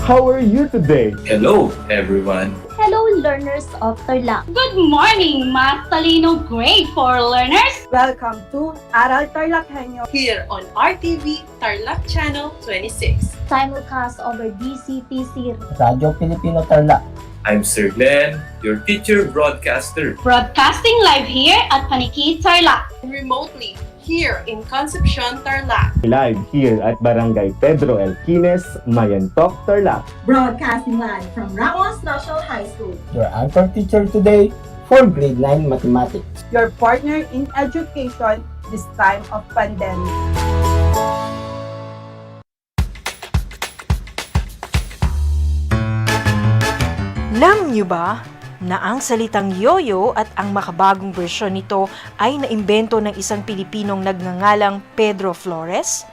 How are you today? Hello, everyone. Hello, learners of Tarlac. Good morning, Math Talino Grade 4 learners! Welcome to Aral TarlakHenyo here on RTV Tarlac Channel 26. Simulcast over DCTC. Radyo Pilipino Tarlac. I'm Sir Glenn, your teacher broadcaster. Broadcasting live here at Paniki Tarlac. Remotely here in Concepcion, Tarlac. Live here at Barangay Pedro Elquines, Mayantok, Tarlac. Broadcasting live from Ramos National High School. Your anchor teacher today for grade 9 mathematics. your partner in education this time of pandemic. Alam niyo ba na ang salitang yoyo at ang makabagong bersyon nito ay naimbento ng isang Pilipinong nagngangalang Pedro Flores?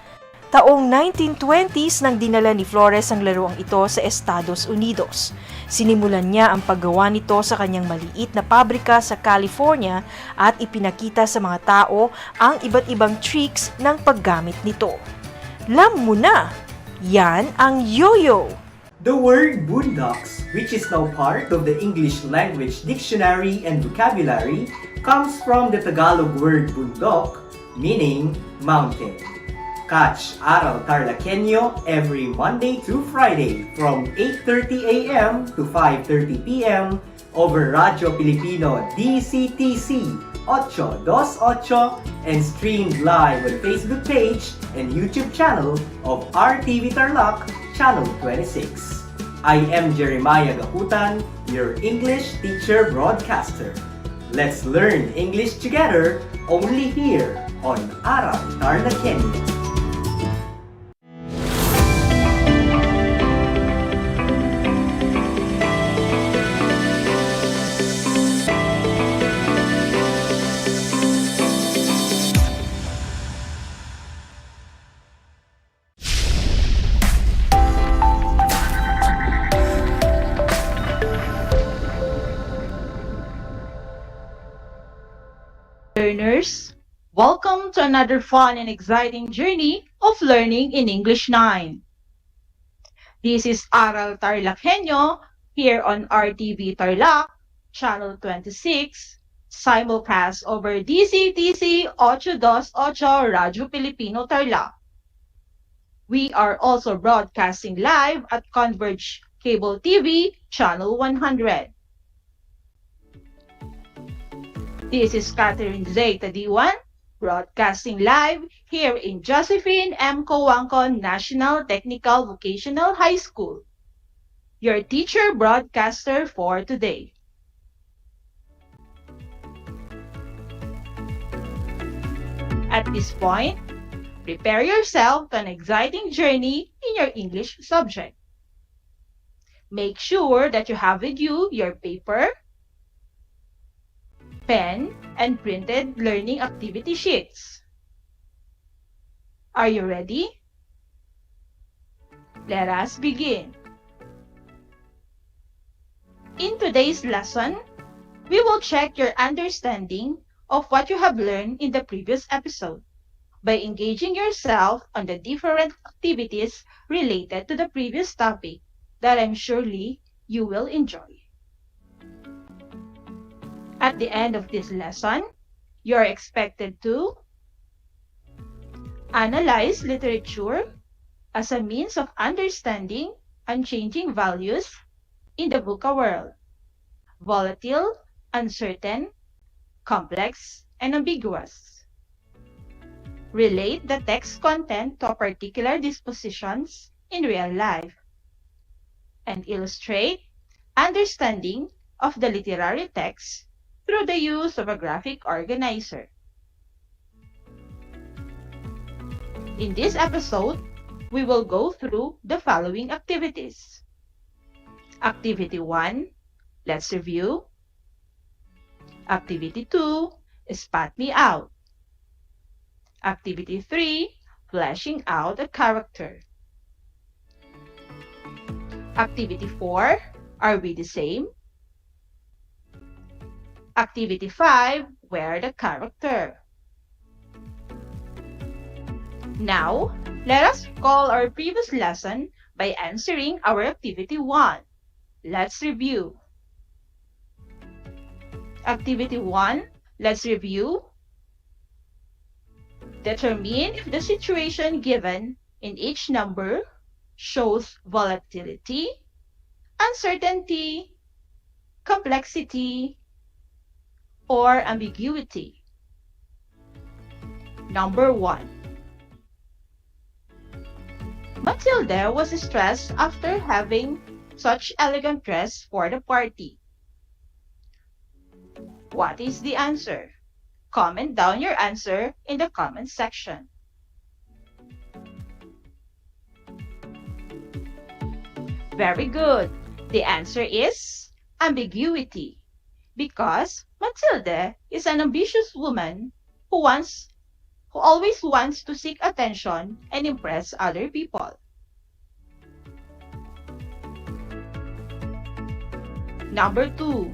Taong 1920s nang dinala ni Flores ang laruang ito sa Estados Unidos. Sinimulan niya ang paggawa nito sa kanyang maliit na pabrika sa California at ipinakita sa mga tao ang iba't ibang tricks ng paggamit nito. Alam mo na, yan ang yoyo! The word boondocks, which is now part of the English language dictionary and vocabulary, comes from the Tagalog word bundok, meaning mountain. Catch Aral TarlakHenyo every Monday through Friday from 8:30 a.m. to 5:30 p.m. over Radyo Pilipino DCTC 828 and streamed live on Facebook page and YouTube channel of RTV Tarlac Channel 26. I am Jeremiah Gahutan, your English teacher broadcaster. Let's learn English together only here on Aral TarlakHenyo. Learners, welcome to another fun and exciting journey of learning in English 9. This is Aral TarlakHenyo here on RTV Tarlac, Channel 26, simulcast over DCTC 828 Radyo Pilipino Tarlac. We are also broadcasting live at Converge Cable TV, Channel 100. This is Catherine Zeta D1, broadcasting live here in Josephine M. Coangco National Technical Vocational High School, your teacher broadcaster for today. At this point, prepare yourself to an exciting journey in your English subject. Make sure that you have with you your paper, pen, and printed learning activity sheets. Are you ready? Let us begin. In today's lesson, we will check your understanding of what you have learned in the previous episode by engaging yourself on the different activities related to the previous topic that I'm surely you will enjoy. At the end of this lesson, you're expected to analyze literature as a means of understanding unchanging values in the VUCA world: volatile, uncertain, complex, and ambiguous. Relate the text content to particular dispositions in real life, and illustrate understanding of the literary text through the use of a graphic organizer. In this episode, we will go through the following activities. Activity 1, let's review. Activity 2, spot me out. Activity 3, fleshing out a character. Activity 4, are we the same? Activity 5, where the character. Now, let us recall our previous lesson by answering our Activity 1. Let's review. Activity 1, let's review. Determine if the situation given in each number shows volatility, uncertainty, complexity, or ambiguity. Number 1. Matilda was stressed after having such elegant dress for the party. What is the answer? Comment down your answer in the comment section. Very good. The answer is ambiguity, because Matilda is an ambitious woman who always wants to seek attention and impress other people. Number 2.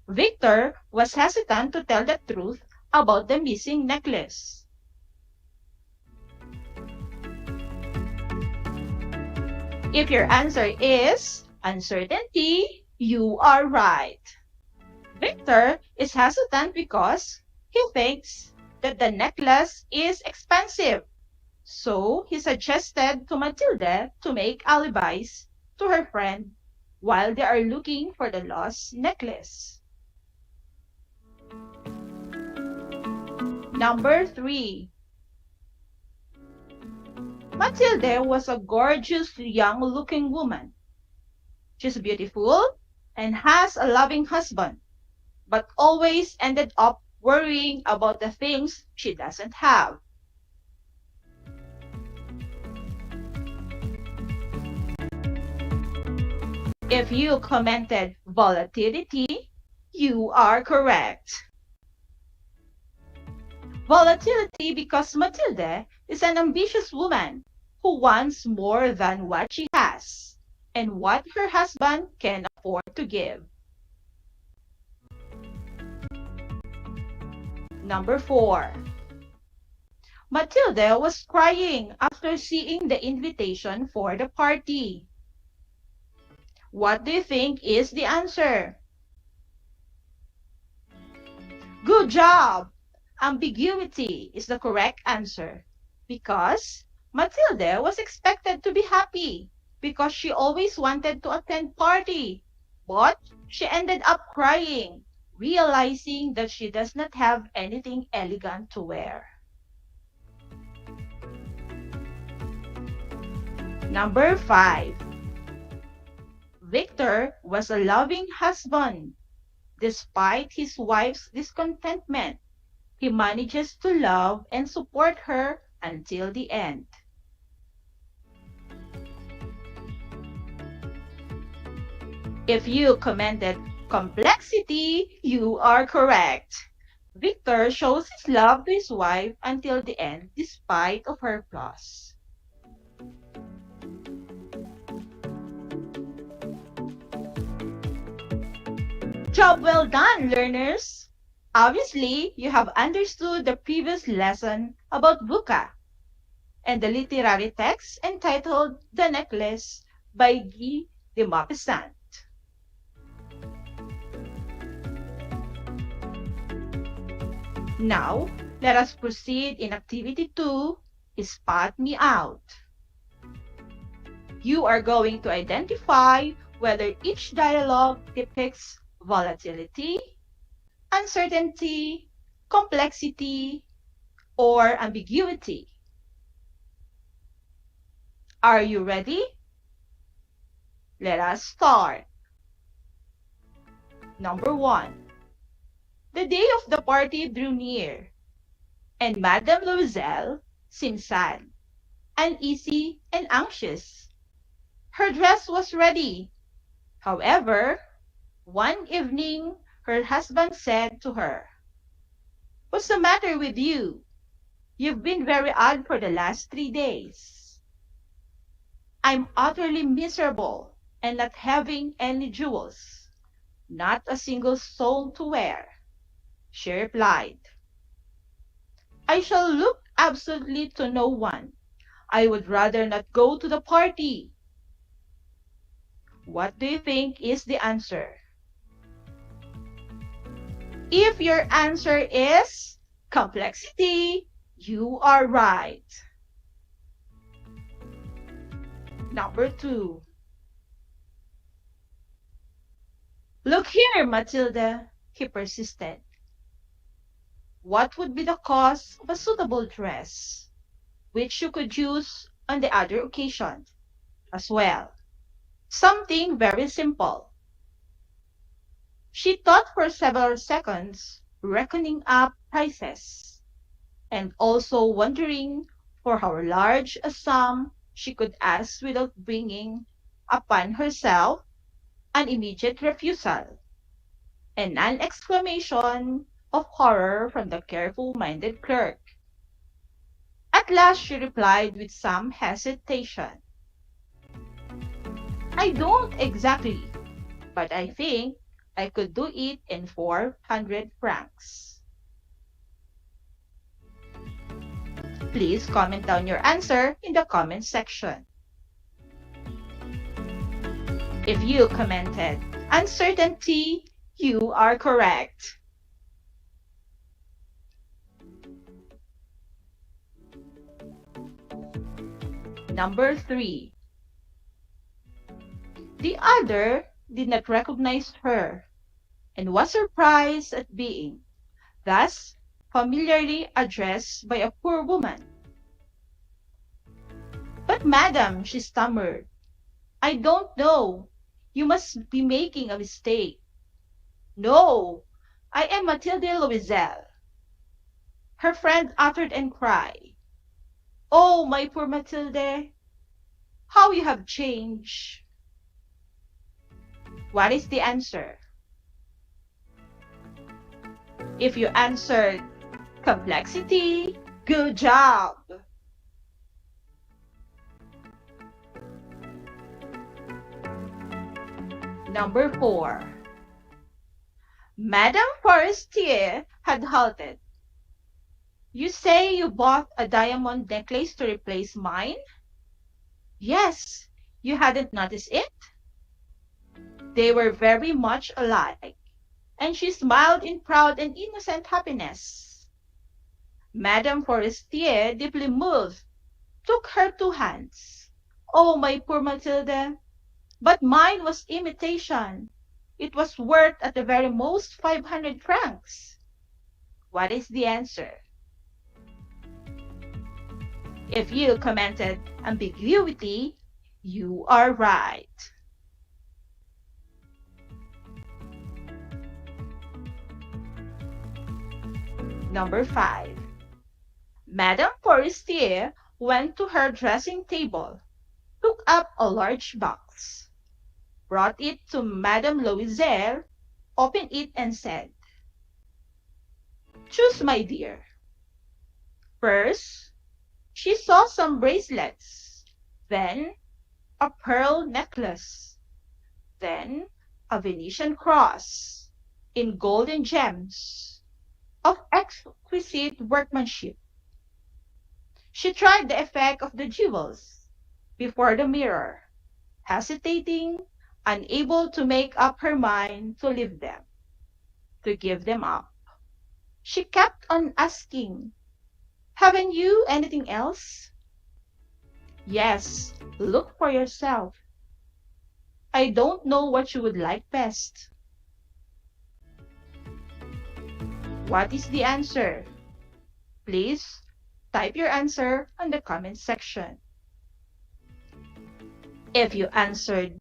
Victor was hesitant to tell the truth about the missing necklace. If your answer is uncertainty, you are right. Victor is hesitant because he thinks that the necklace is expensive. So he suggested to Matilda to make alibis to her friend while they are looking for the lost necklace. Number 3. Matilda was a gorgeous young-looking woman. She's beautiful and has a loving husband, but always ended up worrying about the things she doesn't have. If you commented volatility, you are correct. Volatility because Matilda is an ambitious woman who wants more than what she has and what her husband can afford to give. Number 4. Matilda was crying after seeing the invitation for the party. What do you think is the answer? Good job! Ambiguity is the correct answer because Matilda was expected to be happy because she always wanted to attend party, but she ended up crying, realizing that she does not have anything elegant to wear. Number 5. Victor was a loving husband. Despite his wife's discontentment, he manages to love and support her until the end. If you commented complexity, you are correct. Victor shows his love to his wife until the end despite of her flaws. Job well done, learners! Obviously, you have understood the previous lesson about buka and the literary text entitled The Necklace by Guy de Maupassant. Now, let us proceed in Activity 2, Spot Me Out. You are going to identify whether each dialogue depicts volatility, uncertainty, complexity, or ambiguity. Are you ready? Let us start. Number 1. The day of the party drew near, and Madame Loisel seemed sad, uneasy, and anxious. Her dress was ready. However, one evening, her husband said to her, "What's the matter with you? You've been very odd for the last 3 days." "I'm utterly miserable and not having any jewels, not a single stone to wear," she replied. "I shall look absolutely to no one. I would rather not go to the party. What do you think is the answer? If your answer is complexity, you are right. Number 2. Look here, Matilda, he persisted. What would be the cost of a suitable dress, which you could use on the other occasion as well? Something very simple. She thought for several seconds, reckoning up prices, and also wondering for how large a sum she could ask without bringing upon herself an immediate refusal, and an exclamation of horror from the careful-minded clerk. At last she replied with some hesitation, I don't exactly, but I think I could do it in 400 francs. Please comment down your answer in the comment section. If you commented uncertainty, you are correct. Number 3. The other did not recognize her and was surprised at being thus familiarly addressed by a poor woman. But madam, she stammered, I don't know. You must be making a mistake. No, I am Mathilde Loisel. Her friend uttered and cried, Oh, my poor Mathilde, how you have changed. What is the answer? If you answered complexity, good job. Number 4. Madame Forestier had halted. You say you bought a diamond necklace to replace mine? Yes, you hadn't noticed it? They were very much alike, and she smiled in proud and innocent happiness. Madame Forestier, deeply moved, took her 2 hands. Oh, my poor Mathilde, but mine was imitation. It was worth at the very most 500 francs. What is the answer? If you commented ambiguity, you are right. Number 5. Madame Forestier went to her dressing table, took up a large box, brought it to Madame Loisel, opened it and said, Choose, my dear. First, she saw some bracelets, then a pearl necklace, then a Venetian cross in gold and gems of exquisite workmanship. She tried the effect of the jewels before the mirror, hesitating, unable to make up her mind to leave them, to give them up. She kept on asking, Haven't you anything else? Yes, look for yourself. I don't know what you would like best. What is the answer? Please type your answer on the comment section. If you answered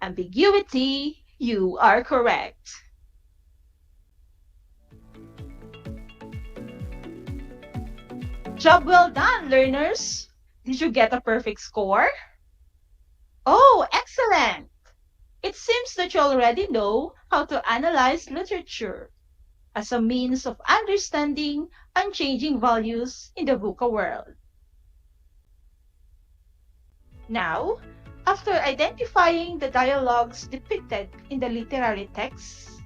ambiguity, you are correct. Job well done, learners! Did you get a perfect score? Oh, excellent! It seems that you already know how to analyze literature as a means of understanding unchanging values in the VUCA world. Now, after identifying the dialogues depicted in the literary texts,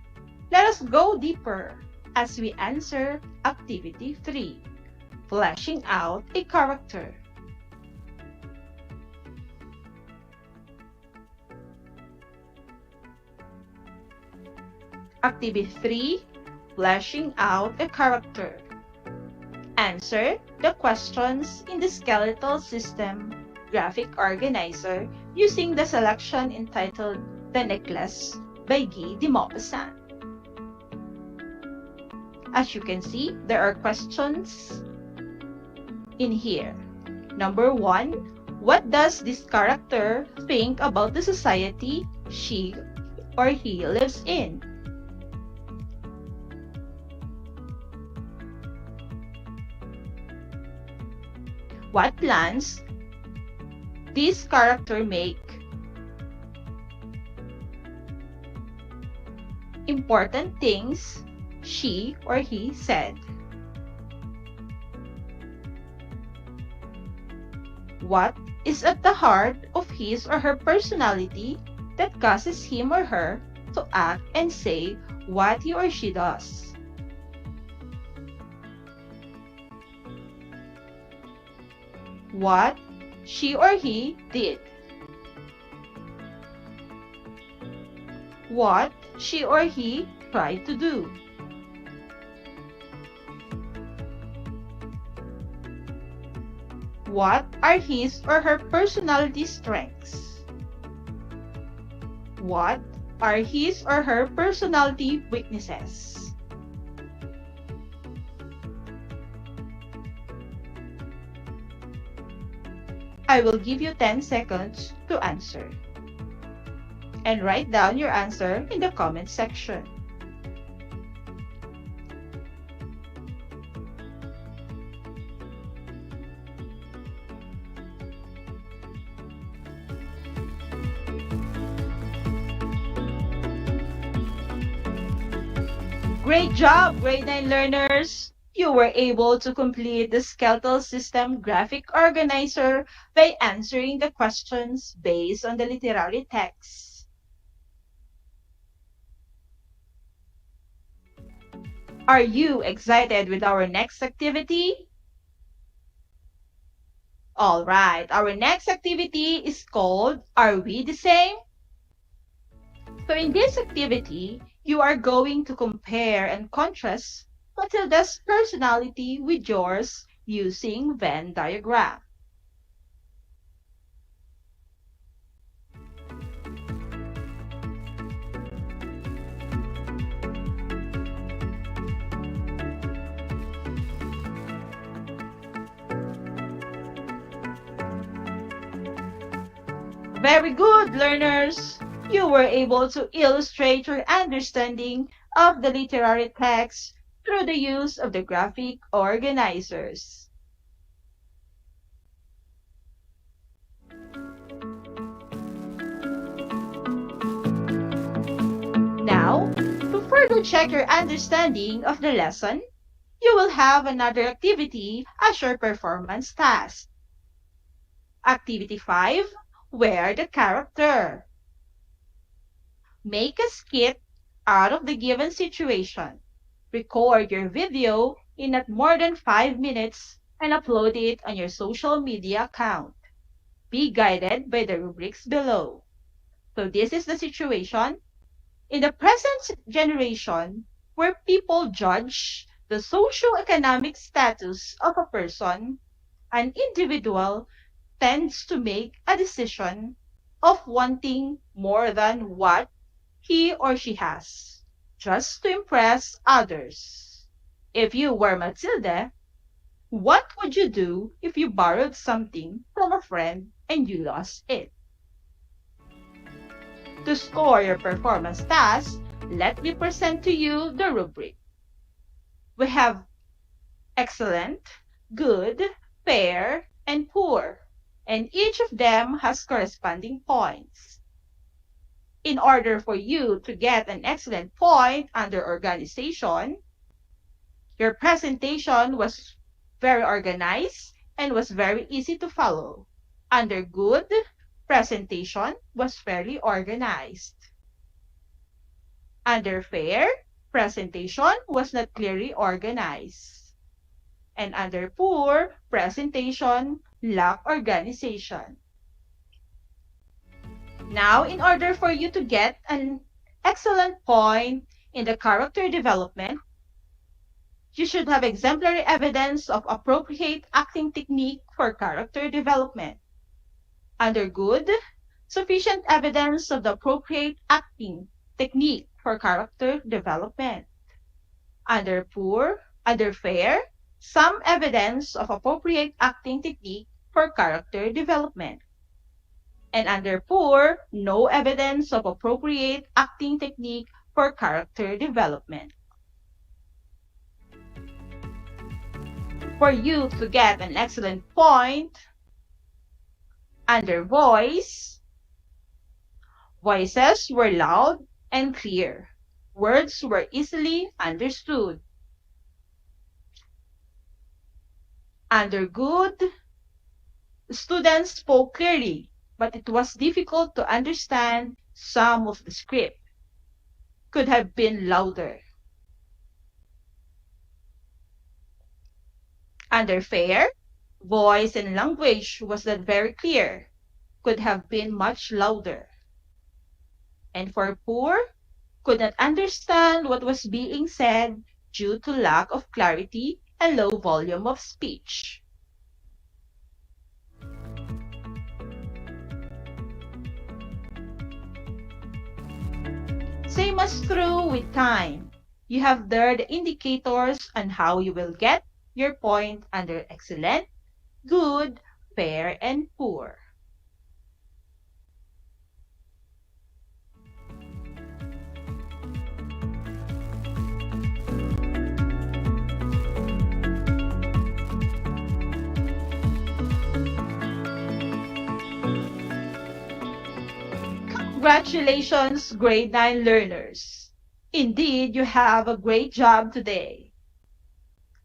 let us go deeper as we answer Activity 3, Fleshing out a character. Activity 3. Fleshing out a character. Answer the questions in the skeletal system graphic organizer using the selection entitled The Necklace by Guy de Maupassant. As you can see, there are questions in here. Number 1, what does this character think about the society she or he lives in? What plans this character make? Important things she or he said. What is at the heart of his or her personality that causes him or her to act and say what he or she does? What she or he did. What she or he tried to do. What are his or her personality strengths? What are his or her personality weaknesses? I will give you 10 seconds to answer. And write down your answer in the comment section. Great job, grade 9 learners! You were able to complete the skeletal system graphic organizer by answering the questions based on the literary text. Are you excited with our next activity? Alright, our next activity is called Are We the Same? So in this activity, you are going to compare and contrast Matilda's personality with yours using Venn diagram. Very good, learners! You were able to illustrate your understanding of the literary text through the use of the graphic organizers. Now, to further check your understanding of the lesson, you will have another activity as your performance task. Activity 5, Wear the character. Make a skit out of the given situation. Record your video in not more than 5 minutes and upload it on your social media account. Be guided by the rubrics below. So this is the situation. In the present generation, where people judge the socio-economic status of a person, an individual tends to make a decision of wanting more than what he or she has, just to impress others. If you were Matilda, what would you do if you borrowed something from a friend and you lost it? To score your performance task, let me present to you the rubric. We have excellent, good, fair, and poor, and each of them has corresponding points. In order for you to get an excellent point under organization, your presentation was very organized and was very easy to follow. Under good, presentation was fairly organized. Under fair, presentation was not clearly organized. And under poor, presentation lacked organization. Now, in order for you to get an excellent point In the character development, you should have exemplary evidence of appropriate acting technique for character development. Under good, sufficient evidence of the appropriate acting technique for character development. Under poor, under fair, some evidence of appropriate acting technique for character development. And under poor, no evidence of appropriate acting technique for character development. For you to get an excellent point, under voice, voices were loud and clear. Words were easily understood. Under good, students spoke clearly, but it was difficult to understand some of the script. Could have been louder. Under fair, voice and language was not very clear, could have been much louder. And for poor, could not understand what was being said due to lack of clarity and low volume of speech. Same as true with time. You have there the indicators on how you will get your point under excellent, good, fair, and poor. Congratulations, grade 9 learners. Indeed, you have a great job today.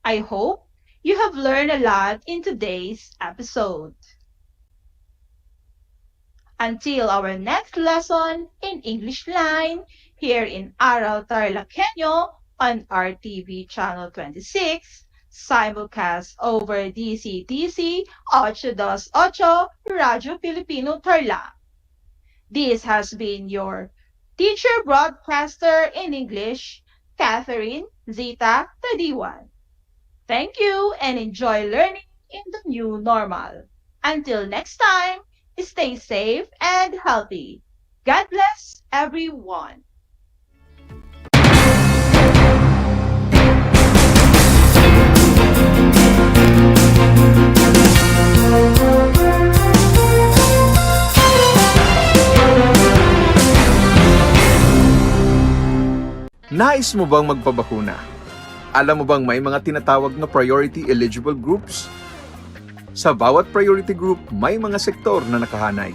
I hope you have learned a lot in today's episode. Until our next lesson in English Line here in Aral TarlakHenyo on RTV Channel 26, simulcast over DCTC 828 Radyo Filipino Tarlac. This has been your teacher broadcaster in English, Catherine Zita Tadiwan. Thank you and enjoy learning in the new normal. Until next time, stay safe and healthy. God bless everyone. Nais mo bang magpabakuna? Alam mo bang may mga tinatawag na priority eligible groups? Sa bawat priority group, may mga sektor na nakahanay.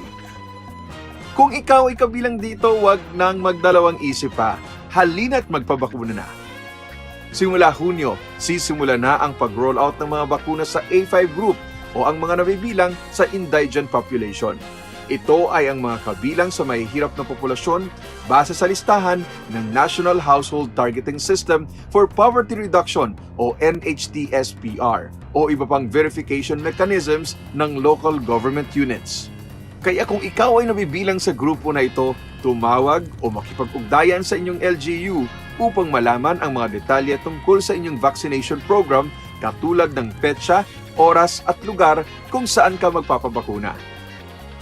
Kung ikaw ay kabilang dito, wag nang magdalawang isip pa. Halina't magpabakuna na. Simula Hunyo, sisimula na ang pag-roll out ng mga bakuna sa A5 group o ang mga nabibilang sa indigent population. Ito ay ang mga kabilang sa mahihirap na populasyon base sa listahan ng National Household Targeting System for Poverty Reduction o NHTSPR o iba pang verification mechanisms ng local government units. Kaya kung ikaw ay nabibilang sa grupo na ito, tumawag o makipag-ugnayan sa inyong LGU upang malaman ang mga detalye tungkol sa inyong vaccination program katulad ng petsa, oras at lugar kung saan ka magpapabakuna.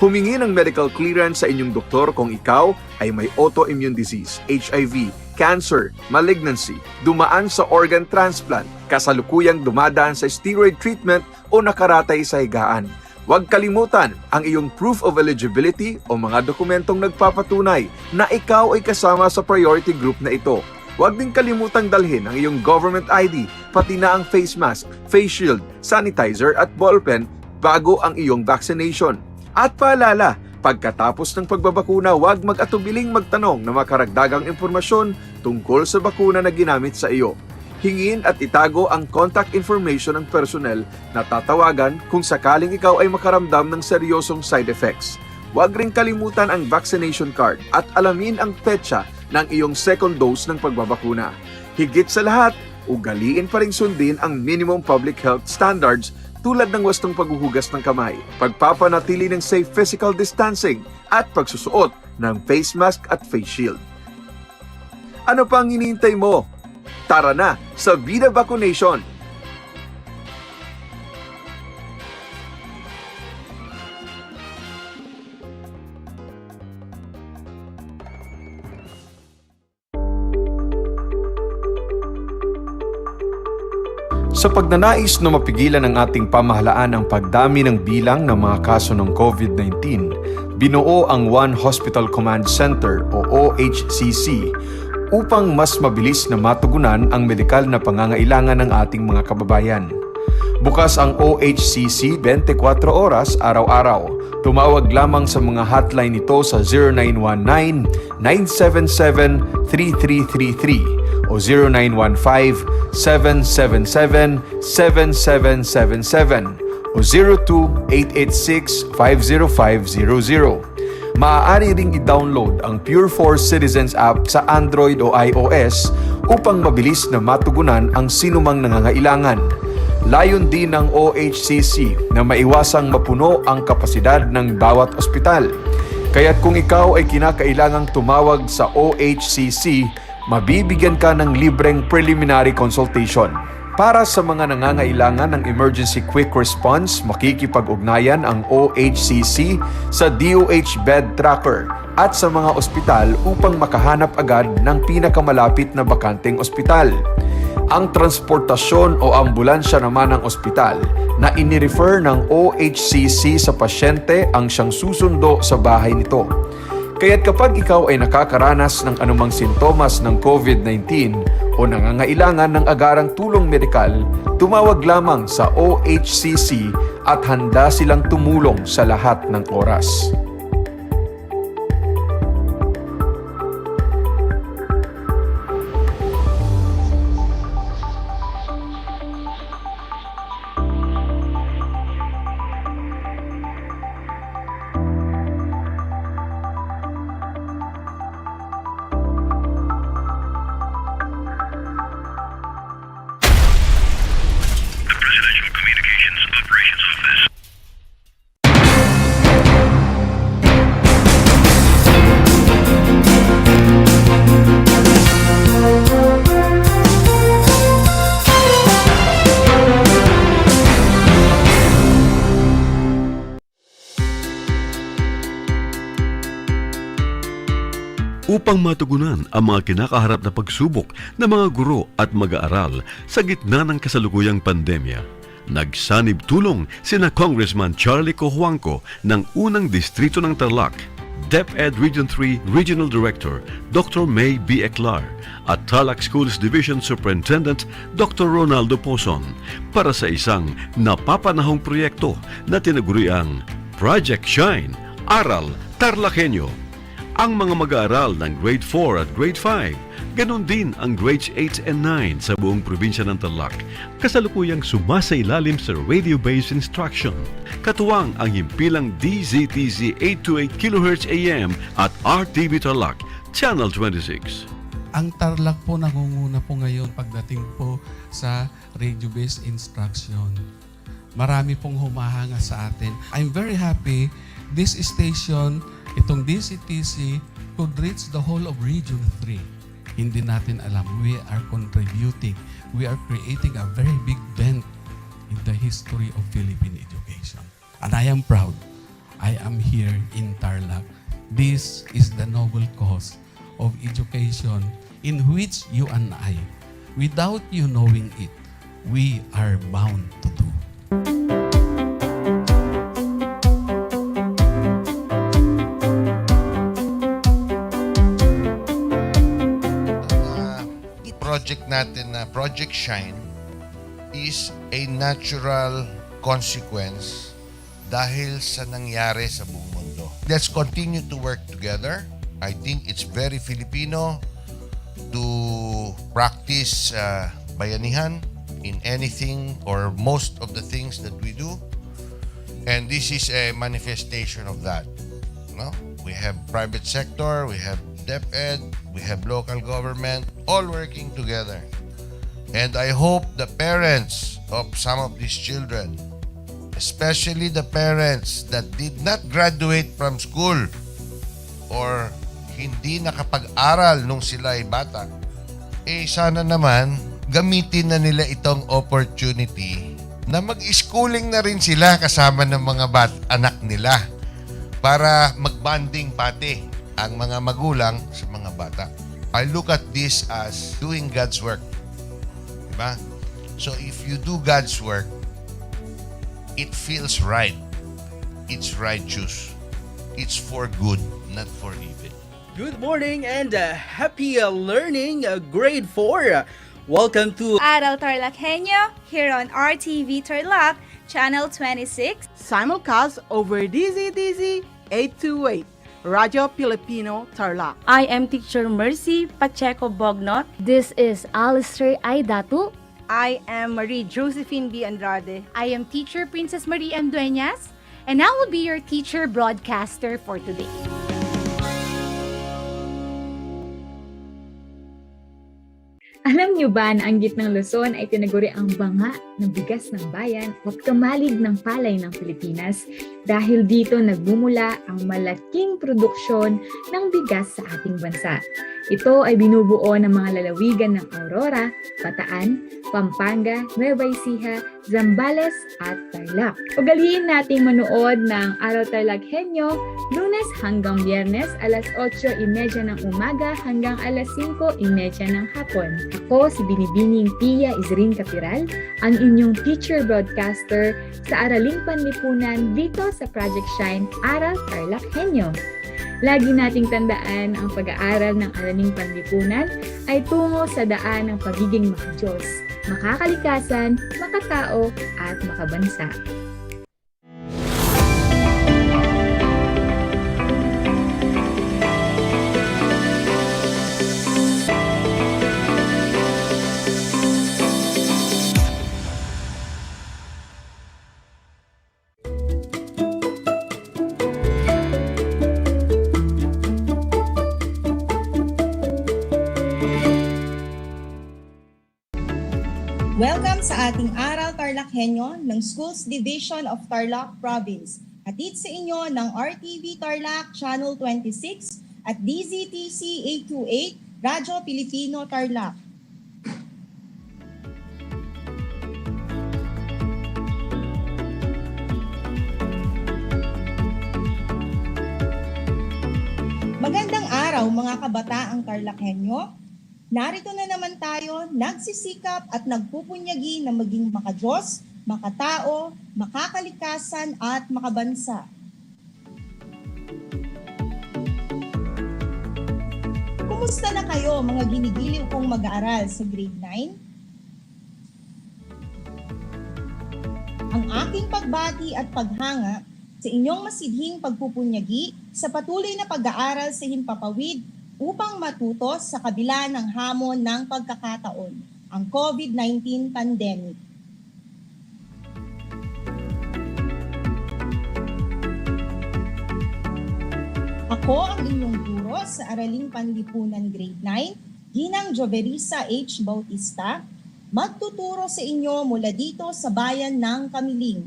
Humingi ng medical clearance sa inyong doktor kung ikaw ay may autoimmune disease, HIV, cancer, malignancy, dumaan sa organ transplant, kasalukuyang dumadaan sa steroid treatment o nakaratay sa higaan. Huwag kalimutan ang iyong proof of eligibility o mga dokumentong nagpapatunay na ikaw ay kasama sa priority group na ito. Huwag din kalimutang dalhin ang iyong government ID, pati na ang face mask, face shield, sanitizer at ballpen bago ang iyong vaccination. At paalala, pagkatapos ng pagbabakuna, huwag mag-atubiling magtanong na makaragdagang impormasyon tungkol sa bakuna na ginamit sa iyo. Hingin at itago ang contact information ng personnel na tatawagan kung sakaling ikaw ay makaramdam ng seryosong side effects. Huwag rin kalimutan ang vaccination card at alamin ang petsa ng iyong second dose ng pagbabakuna. Higit sa lahat, ugaliin pa ring sundin ang minimum public health standards tulad ng wastong paghuhugas ng kamay, pagpapanatili ng safe physical distancing, at pagsusuot ng face mask at face shield. Ano pang hinihintay mo? Tara na sa Vida Vaccination! Sa pagnanais na mapigilan ng ating pamahalaan ang pagdami ng bilang ng mga kaso ng COVID-19, binuo ang One Hospital Command Center o OHCC upang mas mabilis na matugunan ang medikal na pangangailangan ng ating mga kababayan. Bukas ang OHCC 24 oras araw-araw. Tumawag lamang sa mga hotline nito sa 0919-977-3333 o 0915-777-7777 o 02-886-50500. Maaari ring i-download ang Pure Force Citizens app sa Android o iOS upang mabilis na matugunan ang sinumang nangangailangan. Layon din ng OHCC na maiwasang mapuno ang kapasidad ng bawat ospital. Kaya't kung ikaw ay kinakailangang tumawag sa OHCC, mabibigyan ka ng libreng preliminary consultation. Para sa mga nangangailangan ng emergency quick response, makikipag-ugnayan ang OHCC sa DOH Bed Tracker at sa mga ospital upang makahanap agad ng pinakamalapit na bakanteng ospital. Ang transportasyon o ambulansya naman ng ospital na inirefer ng OHCC sa pasyente ang siyang susundo sa bahay nito. Kaya't kapag ikaw ay nakakaranas ng anumang sintomas ng COVID-19 o nangangailangan ng agarang tulong medikal, tumawag lamang sa OHCC at handa silang tumulong sa lahat ng oras. Upang matugunan ang mga kinakaharap na pagsubok ng mga guro at mag-aaral sa gitna ng kasalukuyang pandemya, nagsanib tulong sina Congressman Charlie Cojuangco ng unang distrito ng Tarlac, DEPED Region 3 Regional Director Dr. May B. Eclar at Tarlac Schools Division Superintendent Dr. Ronaldo Pozon para sa isang napapanahong proyekto na tinaguriang Project Shine, Aral TarlakHenyo. Ang mga mag-aaral ng Grade 4 at Grade 5, ganon din ang Grades 8 and 9 sa buong probinsya ng Tarlac, kasalukuyang sumasailalim sa radio-based instruction. Katuwang ang himpilang DZTZ 828 kHz AM at RTV Tarlac, Channel 26. Ang Tarlac po nangunguna po ngayon pagdating po sa radio-based instruction. Marami pong humahanga sa atin. I'm very happy this station, itong DCTC, could reach the whole of Region 3. Hindi natin alam. We are contributing. We are creating a very big dent in the history of Philippine education. And I am proud. I am here in Tarlac. This is the noble cause of education in which you and I, without you knowing it, we are bound to do. Project natin na Project Shine is a natural consequence dahil sa nangyari sa buong mundo. Let's continue to work together. I think it's very Filipino to practice bayanihan in anything or most of the things that we do. And this is a manifestation of that. No? We have private sector, we have DEPED, we have local government, all working together. And I hope the parents of some of these children, especially the parents that did not graduate from school or hindi nakapag-aral nung sila ay bata, sana naman gamitin na nila itong opportunity na mag-schooling na rin sila kasama ng mga anak nila para mag-bonding pati ang mga magulang sa mga bata. I look at this as doing God's work. Diba? So if you do God's work, it feels right. It's righteous. It's for good, not for evil. Good morning and happy learning, grade 4. Welcome to Aral TarlakHenyo here on RTV Tarlac, channel 26. Simulcast over DZTZ 828, Radio Filipino Tarlac. I am Teacher Mercy Pacheco Bognot. This is Alistair Aidatu. I am Marie Josephine B. Andrade. I am Teacher Princess Marie M. Dueñas, and I will be your teacher broadcaster for today. Alam niyo ba na ang gitnang Luzon ay tinaguri ang banga ng bigas ng bayan at kamalig ng palay ng Pilipinas dahil dito nagbumula ang malaking produksyon ng bigas sa ating bansa. Ito ay binubuo ng mga lalawigan ng Aurora, Bataan, Pampanga, Nueva Ecija, Zambales at Tarlac. Ugaliin nating manood ng Aral TarlakHenyo Lunes hanggang Biyernes alas 8:30 ng umaga hanggang alas 5:30 ng hapon. Ako si Binibining Pia Isrin Capiral, ang inyong teacher broadcaster sa Araling Panlipunan dito sa Project Shine Aral TarlakHenyo. Lagi nating tandaan ang pag-aaral ng Araling Panlipunan ay tungo sa daan ng pagiging makadiyos, makakalikasan, makatao at makabansa. Welcome sa ating Aral TarlakHenyo ng Schools Division of Tarlac Province. Hatid sa inyo ng RTV Tarlac Channel 26 at DZTC 828 Radyo Pilipino Tarlac. Magandang araw mga kabataang TarlakHenyo. Narito na naman tayo, nagsisikap at nagpupunyagi na maging makadiyos, makatao, makakalikasan at makabansa. Kumusta na kayo mga ginigiliw kong mag-aaral sa grade 9? Ang aking pagbati at paghanga sa inyong masidhing pagpupunyagi sa patuloy na pag-aaral sa himpapawid upang matuto sa kabila ng hamon ng pagkakataon, ang COVID-19 pandemic. Ako ang inyong guro sa Araling Panlipunan Grade 9, Ginang Joverisa H. Bautista, magtuturo sa inyo mula dito sa bayan ng Kamiling.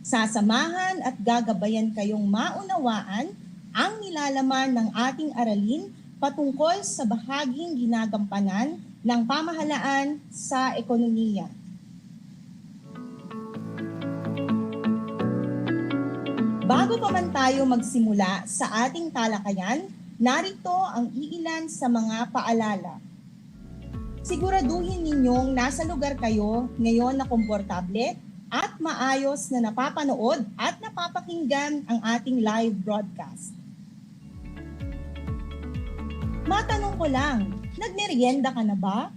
Sasamahan at gagabayan kayong maunawaan ang nilalaman ng ating aralin patungkol sa bahaging ginagampanan ng pamahalaan sa ekonomiya. Bago pa man tayo magsimula sa ating talakayan, narito ang iilan sa mga paalala. Siguraduhin ninyong nasa lugar kayo ngayon na komportable at maayos na napapanood at napapakinggan ang ating live broadcast. Matanong ko lang, nagmerienda ka na ba?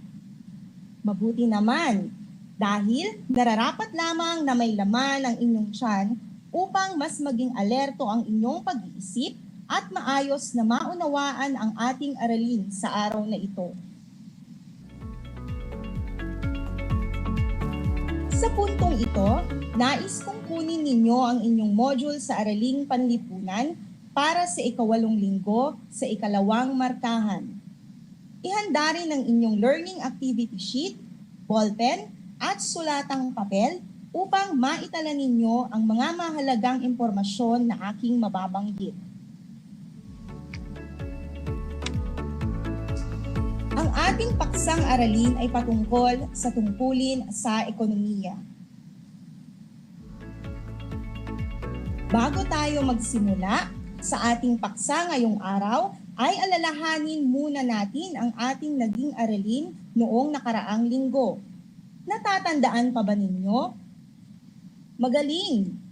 Mabuti naman, dahil nararapat lamang na may laman ang inyong tiyan upang mas maging alerto ang inyong pag-iisip at maayos na maunawaan ang ating aralin sa araw na ito. Sa puntong ito, nais kong kunin ninyo ang inyong module sa Araling Panlipunan para sa ika-8 linggo sa ika-2 markahan. Ihanda rin ang inyong learning activity sheet, ballpen, at sulatang papel upang maitala ninyo ang mga mahalagang impormasyon na aking mababanggit. ating paksang aralin ay patungkol sa tungkulin sa ekonomiya. Bago tayo magsimula sa ating paksa ngayong araw, ay alalahanin muna natin ang ating naging aralin noong nakaraang linggo. Natatandaan pa ba ninyo? Magaling!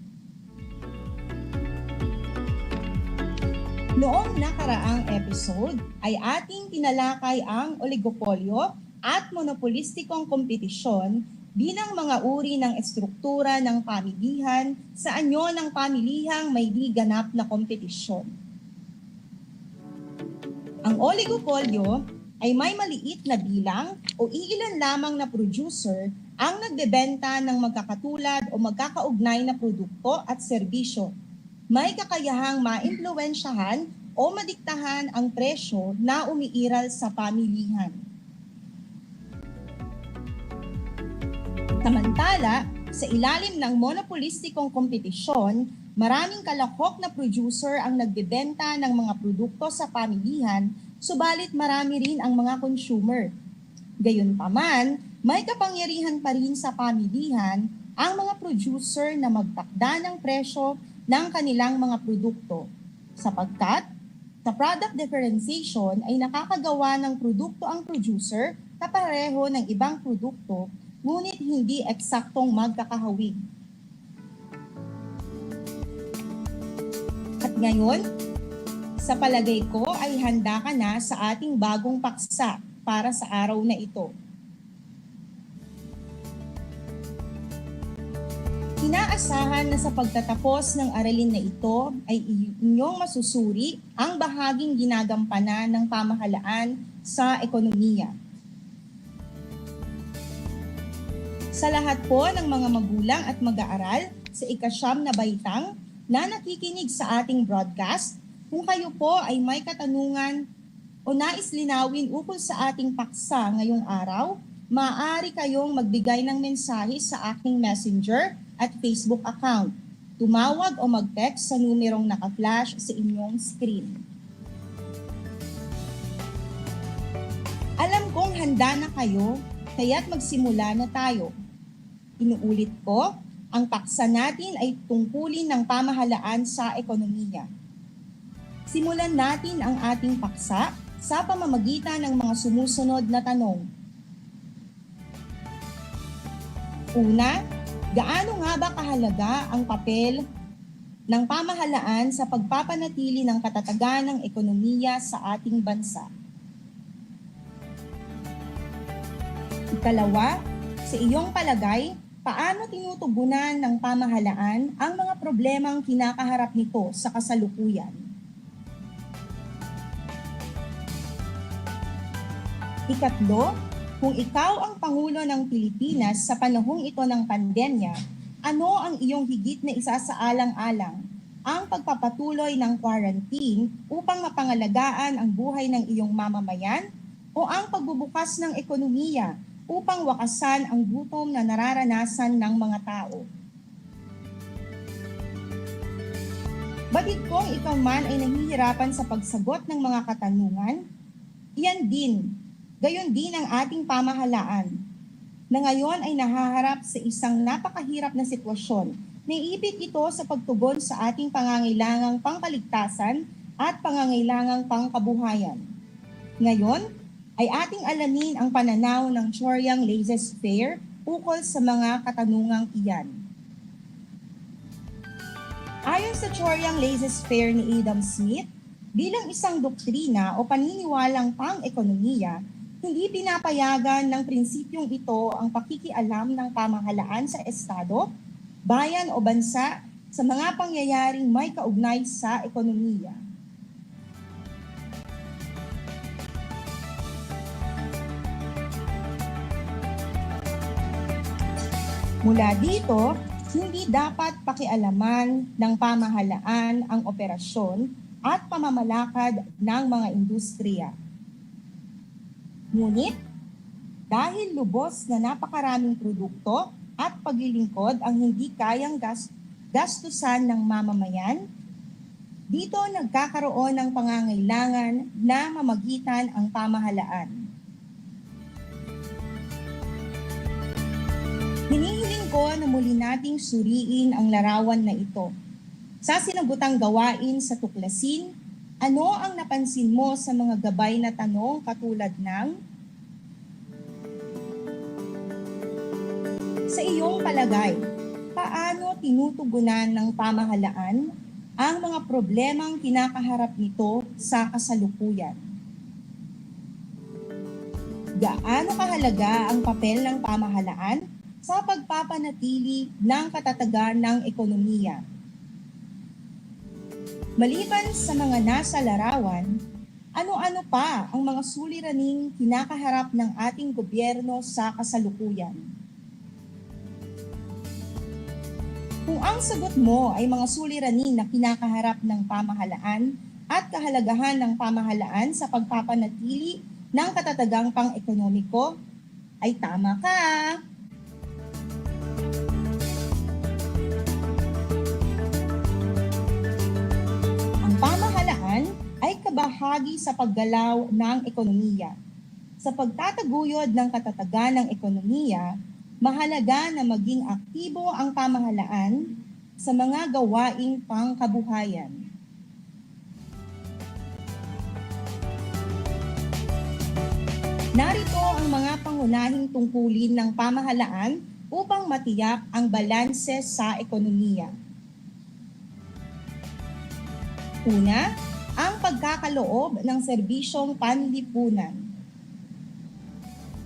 Noong nakaraang episode ay ating tinalakay ang oligopolyo at monopolistikong kompetisyon bilang mga uri ng estruktura ng pamilihan sa anyo ng pamilihang may di ganap na kompetisyon. Ang oligopolyo ay may maliit na bilang o iilan lamang na producer ang nagbebenta ng magkakatulad o magkakaugnay na produkto at serbisyo. May kakayahang maimpluwensyahan o madiktahan ang presyo na umiiral sa pamilihan. Samantala, sa ilalim ng monopolistikong kompetisyon, maraming kalahok na producer ang nagbebenta ng mga produkto sa pamilihan, subalit marami rin ang mga consumer. Gayunpaman, may kapangyarihan pa rin sa pamilihan ang mga producer na magtakda ng presyo ng kanilang mga produkto, sapagkat sa product differentiation ay nakakagawa ng produkto ang producer kapareho ng ibang produkto, ngunit hindi eksaktong magkakahawig. At ngayon, sa palagay ko ay handa ka na sa ating bagong paksa para sa araw na ito. Inaasahan na sa pagtatapos ng aralin na ito ay inyong masusuri ang bahaging ginagampanan ng pamahalaan sa ekonomiya. Sa lahat po ng mga magulang at mag-aaral sa ika-9 na baitang na nakikinig sa ating broadcast, kung kayo po ay may katanungan o nais linawin ukol sa ating paksa ngayong araw, maaari kayong magbigay ng mensahe sa aking messenger at Facebook account. Tumawag o mag-text sa numerong naka-flash sa inyong screen. Alam kong handa na kayo, kaya't magsimula na tayo. Inuulit ko, ang paksa natin ay tungkulin ng pamahalaan sa ekonomiya. Simulan natin ang ating paksa sa pamamagitan ng mga sumusunod na tanong. Una, gaano nga ba kahalaga ang papel ng pamahalaan sa pagpapanatili ng katatagan ng ekonomiya sa ating bansa? Ikalawa, sa iyong palagay, paano tinutugunan ng pamahalaan ang mga problemang kinakaharap nito sa kasalukuyan? Ikatlo, kung ikaw ang Pangulo ng Pilipinas sa panahong ito ng pandemya, ano ang iyong higit na isasaalang-alang? Ang pagpapatuloy ng quarantine upang mapangalagaan ang buhay ng iyong mamamayan o ang pagbubukas ng ekonomiya upang wakasan ang gutom na nararanasan ng mga tao? Batid kong ikaw man ay nahihirapan sa pagsagot ng mga katanungan, gayon din ang ating pamahalaan, na ngayon ay nahaharap sa isang napakahirap na sitwasyon. Naiibig ito sa pagtugon sa ating pangangailangang pangkaligtasan at pangangailangang pangkabuhayan. Ngayon, ay ating alamin ang pananaw ng Choryang Laissez-faire ukol sa mga katanungang iyan. Ayon sa Choryang Laissez-faire ni Adam Smith, bilang isang doktrina o paniniwalang pang-ekonomiya, hindi pinapayagan ng prinsipyong ito ang pakikialam ng pamahalaan sa estado, bayan o bansa sa mga pangyayaring may kaugnay sa ekonomiya. Mula dito, hindi dapat pakialaman ng pamahalaan ang operasyon at pamamalakad ng mga industriya. Ngunit, dahil lubos na napakaraming produkto at paglilingkod ang hindi kayang gastusan ng mamamayan, dito nagkakaroon ng pangangailangan na mamagitan ang pamahalaan. ko na muli nating suriin ang larawan na ito. Sa sinagutang gawain sa tuklasin, ano ang napansin mo sa mga gabay na tanong katulad ng sa iyong palagay, paano tinutugunan ng pamahalaan ang mga problemang kinakaharap nito sa kasalukuyan? Gaano kahalaga ang papel ng pamahalaan sa pagpapanatili ng katatagan ng ekonomiya? Maliban sa mga nasa larawan, ano-ano pa ang mga suliraning kinakaharap ng ating gobyerno sa kasalukuyan? Kung ang sagot mo ay mga suliraning na kinakaharap ng pamahalaan at kahalagahan ng pamahalaan sa pagpapanatili ng katatagang pang-ekonomiko, ay tama ka! Ang pamahalaan ay kabahagi sa paggalaw ng ekonomiya. Sa pagtataguyod ng katatagan ng ekonomiya, mahalaga na maging aktibo ang pamahalaan sa mga gawaing pangkabuhayan. Narito ang mga pangunahing tungkulin ng pamahalaan upang matiyak ang balanse sa ekonomiya. Una, ang pagkakaloob ng serbisyong panlipunan.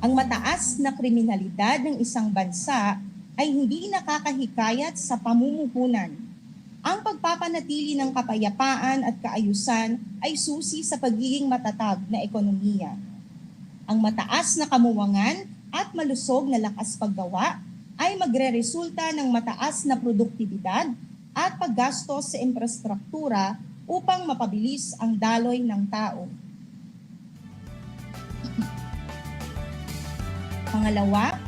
Ang mataas na kriminalidad ng isang bansa ay hindi nakakahikayat sa pamumuhunan. Ang pagpapanatili ng kapayapaan at kaayusan ay susi sa pagiging matatag na ekonomiya. Ang mataas na kamuwangan at malusog na lakas paggawa ay magreresulta ng mataas na produktibidad at paggastos sa infrastruktura upang mapabilis ang daloy ng tao. Pangalawa,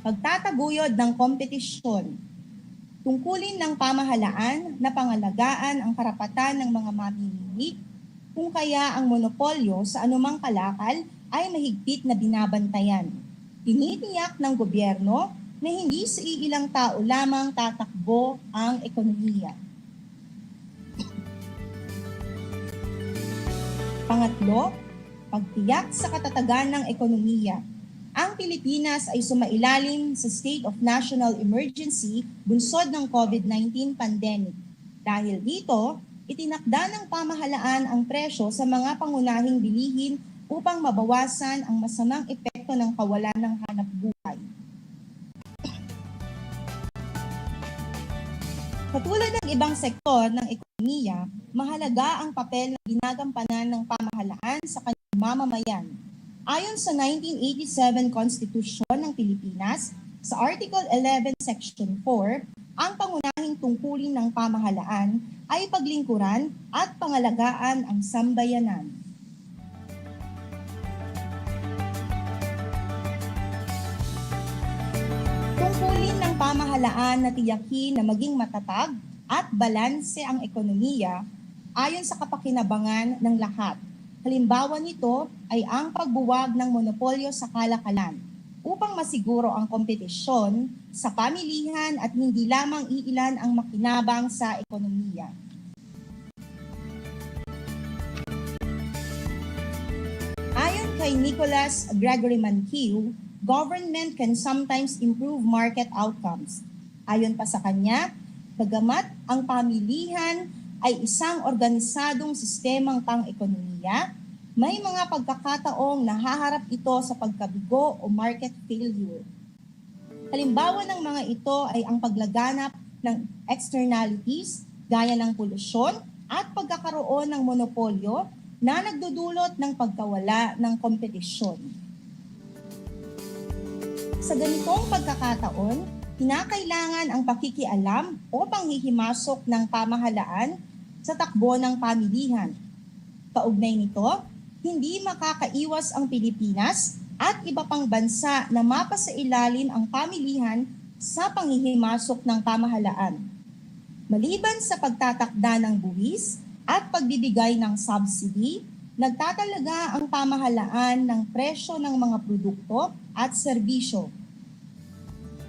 pagtataguyod ng kompetisyon. Tungkulin ng pamahalaan na pangalagaan ang karapatan ng mga mamimili, kung kaya ang monopolyo sa anumang kalakal ay mahigpit na binabantayan. Tinitiyak ng gobyerno na hindi sa iilang tao lamang tatakbo ang ekonomiya. Pangatlo, pagtiyak sa katatagan ng ekonomiya. Ang Pilipinas ay sumailalim sa state of national emergency bunsod ng COVID-19 pandemic. Dahil dito, itinakda ng pamahalaan ang presyo sa mga pangunahing bilihin upang mabawasan ang masamang epekto ng kawalan ng hanap buhay. Katulad ng ibang sektor ng ekonomiya, mahalaga ang papel na ginagampanan ng pamahalaan sa kanyang mamamayan. Ayon sa 1987 Constitution ng Pilipinas, sa Article 11, Section 4, ang pangunahing tungkulin ng pamahalaan ay paglingkuran at pangalagaan ang sambayanan. Tungkulin ng pamahalaan na tiyakin na maging matatag at balanse ang ekonomiya ayon sa kapakinabangan ng lahat. Halimbawa nito ay ang pagbuwag ng monopolyo sa kalakalan upang masiguro ang kompetisyon sa pamilihan at hindi lamang iilan ang makinabang sa ekonomiya. Ayon kay Nicholas Gregory Mankiw, government can sometimes improve market outcomes. Ayon pa sa kanya, bagamat ang pamilihan ay isang organisadong sistemang pang-ekonomiya, may mga pagkakataong nahaharap ito sa pagkabigo o market failure. Halimbawa ng mga ito ay ang paglaganap ng externalities gaya ng polusyon at pagkakaroon ng monopolyo na nagdudulot ng pagkawala ng kompetisyon. Sa ganitong pagkakataon, kinakailangan ang pakikialam o panghihimasok ng pamahalaan sa takbo ng pamilihan. Kaugnay nito, hindi makakaiwas ang Pilipinas at iba pang bansa na mapasailalim ang pamilihan sa panghihimasok ng pamahalaan. Maliban sa pagtatakda ng buwis at pagbibigay ng subsidy, nagtatalaga ang pamahalaan ng presyo ng mga produkto at serbisyo.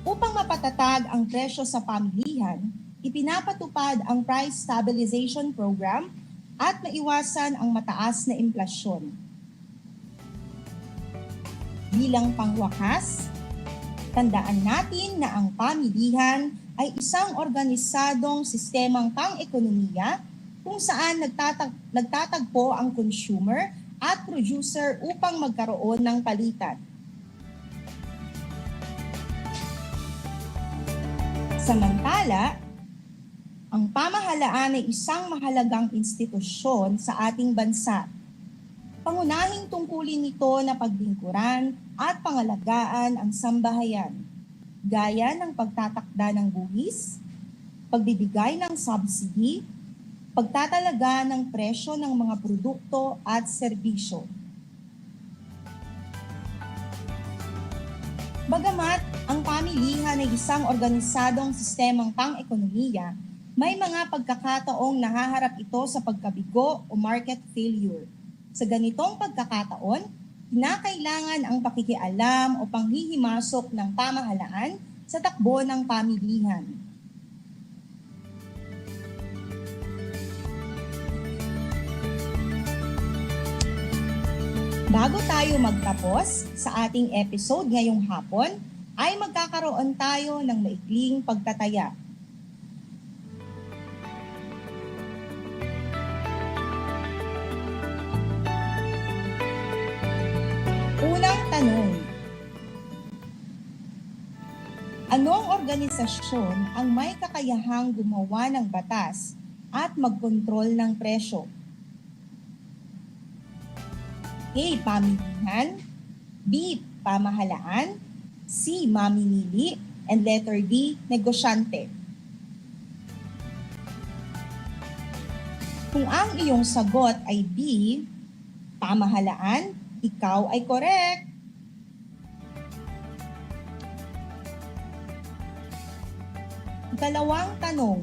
Upang mapatatag ang presyo sa pamilihan, ipinapatupad ang Price Stabilization Program at maiwasan ang mataas na inflasyon. Bilang pangwakas, tandaan natin na ang pamilihan ay isang organisadong sistemang pang-ekonomiya kung saan nagtatagpo ang consumer at producer upang magkaroon ng palitan. Samantala, ang pamahalaan ay isang mahalagang institusyon sa ating bansa. Pangunahing tungkulin nito na paglingkuran at pangalagaan ang sambahayan, gaya ng pagtatakda ng buwis, pagbibigay ng subsidy, pagtatalaga ng presyo ng mga produkto at serbisyo. Bagamat ang pamilihan ay isang organisadong sistemang pang-ekonomiya, may mga pagkakataong nahaharap ito sa pagkabigo o market failure. Sa ganitong pagkakataon, kinakailangan ang pakikialam o panghihimasok ng pamahalaan sa takbo ng pamilihan. Bago tayo magtapos sa ating episode ngayong hapon, ay magkakaroon tayo ng maikling pagtataya. Unang tanong. Anong organisasyon ang may kakayahang gumawa ng batas at magkontrol ng presyo? A. Pamilihan, B. Pamahalaan, C. Mamimili, and letter D. Negosyante. Kung ang iyong sagot ay B, pamahalaan, ikaw ay correct. Ikalawang tanong.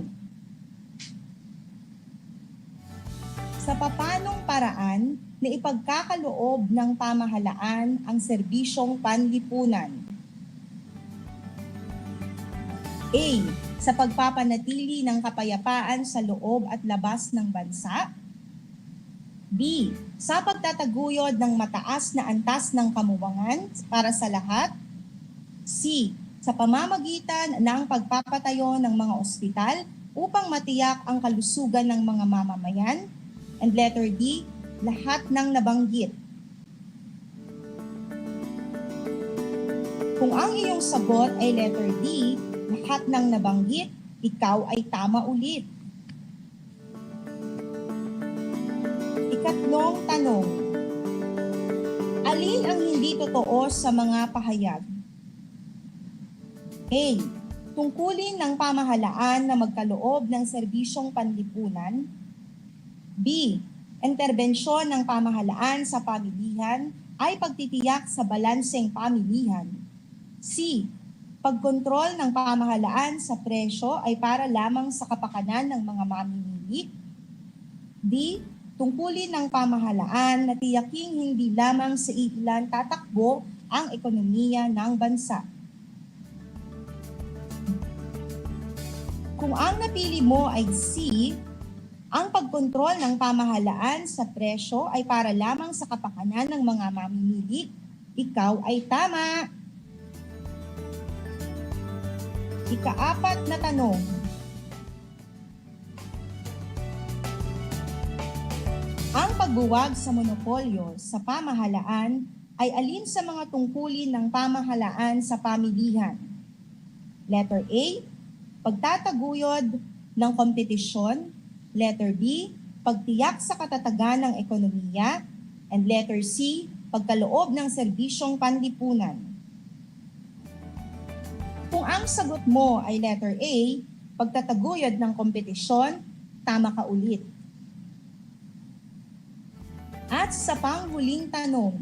Sa papanong paraan na ipagkakaloob ng pamahalaan ang serbisyong panlipunan? A. Sa pagpapanatili ng kapayapaan sa loob at labas ng bansa. B. Sa pagtataguyod ng mataas na antas ng kamuwangan para sa lahat. C. Sa pamamagitan ng pagpapatayo ng mga ospital upang matiyak ang kalusugan ng mga mamamayan. And letter D, lahat ng nabanggit. Kung ang iyong sagot ay letter D, lahat ng nabanggit, ikaw ay tama ulit. Ikatlong tanong. Alin ang hindi totoo sa mga pahayag? A. Tungkulin ng pamahalaan na magkaloob ng serbisyong panlipunan. B. Interbensyon ng pamahalaan sa pamilihan ay pagtitiyak sa balanseng pamilihan. C. Pagkontrol ng pamahalaan sa presyo ay para lamang sa kapakanan ng mga mamimili. D. Tungkulin ng pamahalaan na tiyaking hindi lamang sa ilan tatakbo ang ekonomiya ng bansa. Kung ang napili mo ay C, ang pagkontrol ng pamahalaan sa presyo ay para lamang sa kapakanan ng mga mamimili, ikaw ay tama. Ika-4 na tanong. Ang pagbuwag sa monopolyo sa pamahalaan ay alin sa mga tungkulin ng pamahalaan sa pamilihan? Letter A, pagtataguyod ng kompetisyon. Letter B, pagtiyak sa katatagan ng ekonomiya. And letter C, pagkaloob ng serbisyong panlipunan. Kung ang sagot mo ay letter A, pagtataguyod ng kompetisyon, tama ka ulit. At sa panghuling tanong,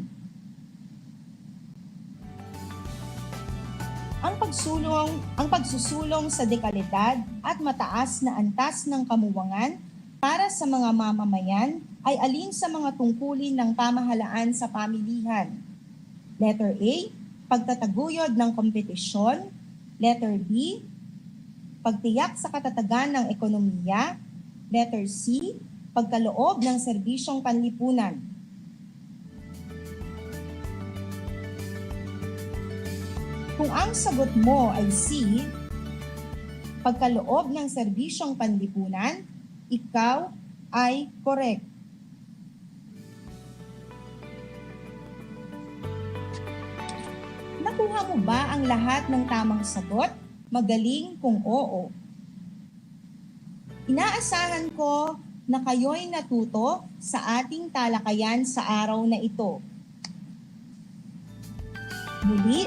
ang pagsusulong sa dekalidad at mataas na antas ng kamuwangan para sa mga mamamayan ay alin sa mga tungkulin ng pamahalaan sa pamilihan? Letter A, pagtataguyod ng kompetisyon. Letter B, pagtiyak sa katatagan ng ekonomiya. Letter C, pagkaloob ng serbisyong panlipunan. Kung ang sagot mo ay C, pagkaloob ng serbisyong panlipunan, ikaw ay correct. Nakuha mo ba ang lahat ng tamang sagot? Magaling kung oo. Inaasahan ko na kayo'y natuto sa ating talakayan sa araw na ito. Muli,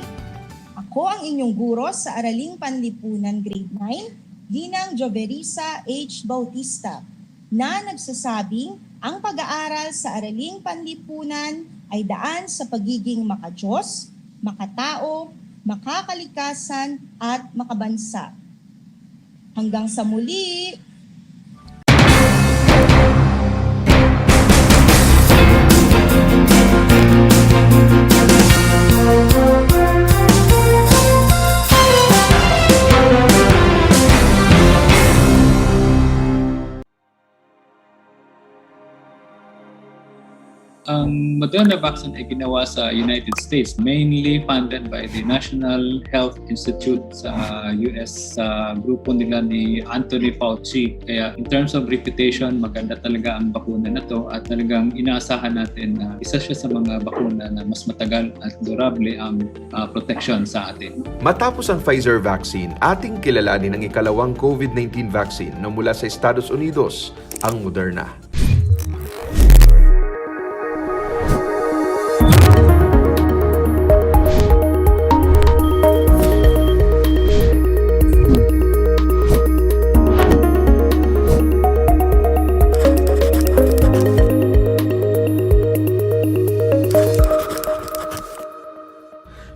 ako ang inyong guro sa Araling Panlipunan Grade 9, Ginang Joverisa H. Bautista, na nagsasabing ang pag-aaral sa Araling Panlipunan ay daan sa pagiging makadiyos, makatao, makakalikasan at makabansa. Hanggang sa muli! Ang Moderna vaccine ay ginawa sa United States, mainly funded by the National Health Institute sa US, sa grupo nila ni Anthony Fauci. Kaya in terms of reputation, maganda talaga ang bakuna na to at talagang inaasahan natin na isa siya sa mga bakuna na mas matagal at durable ang protection sa atin. Matapos ang Pfizer vaccine, ating kilalanin ang ikalawang COVID-19 vaccine na mula sa Estados Unidos, ang Moderna.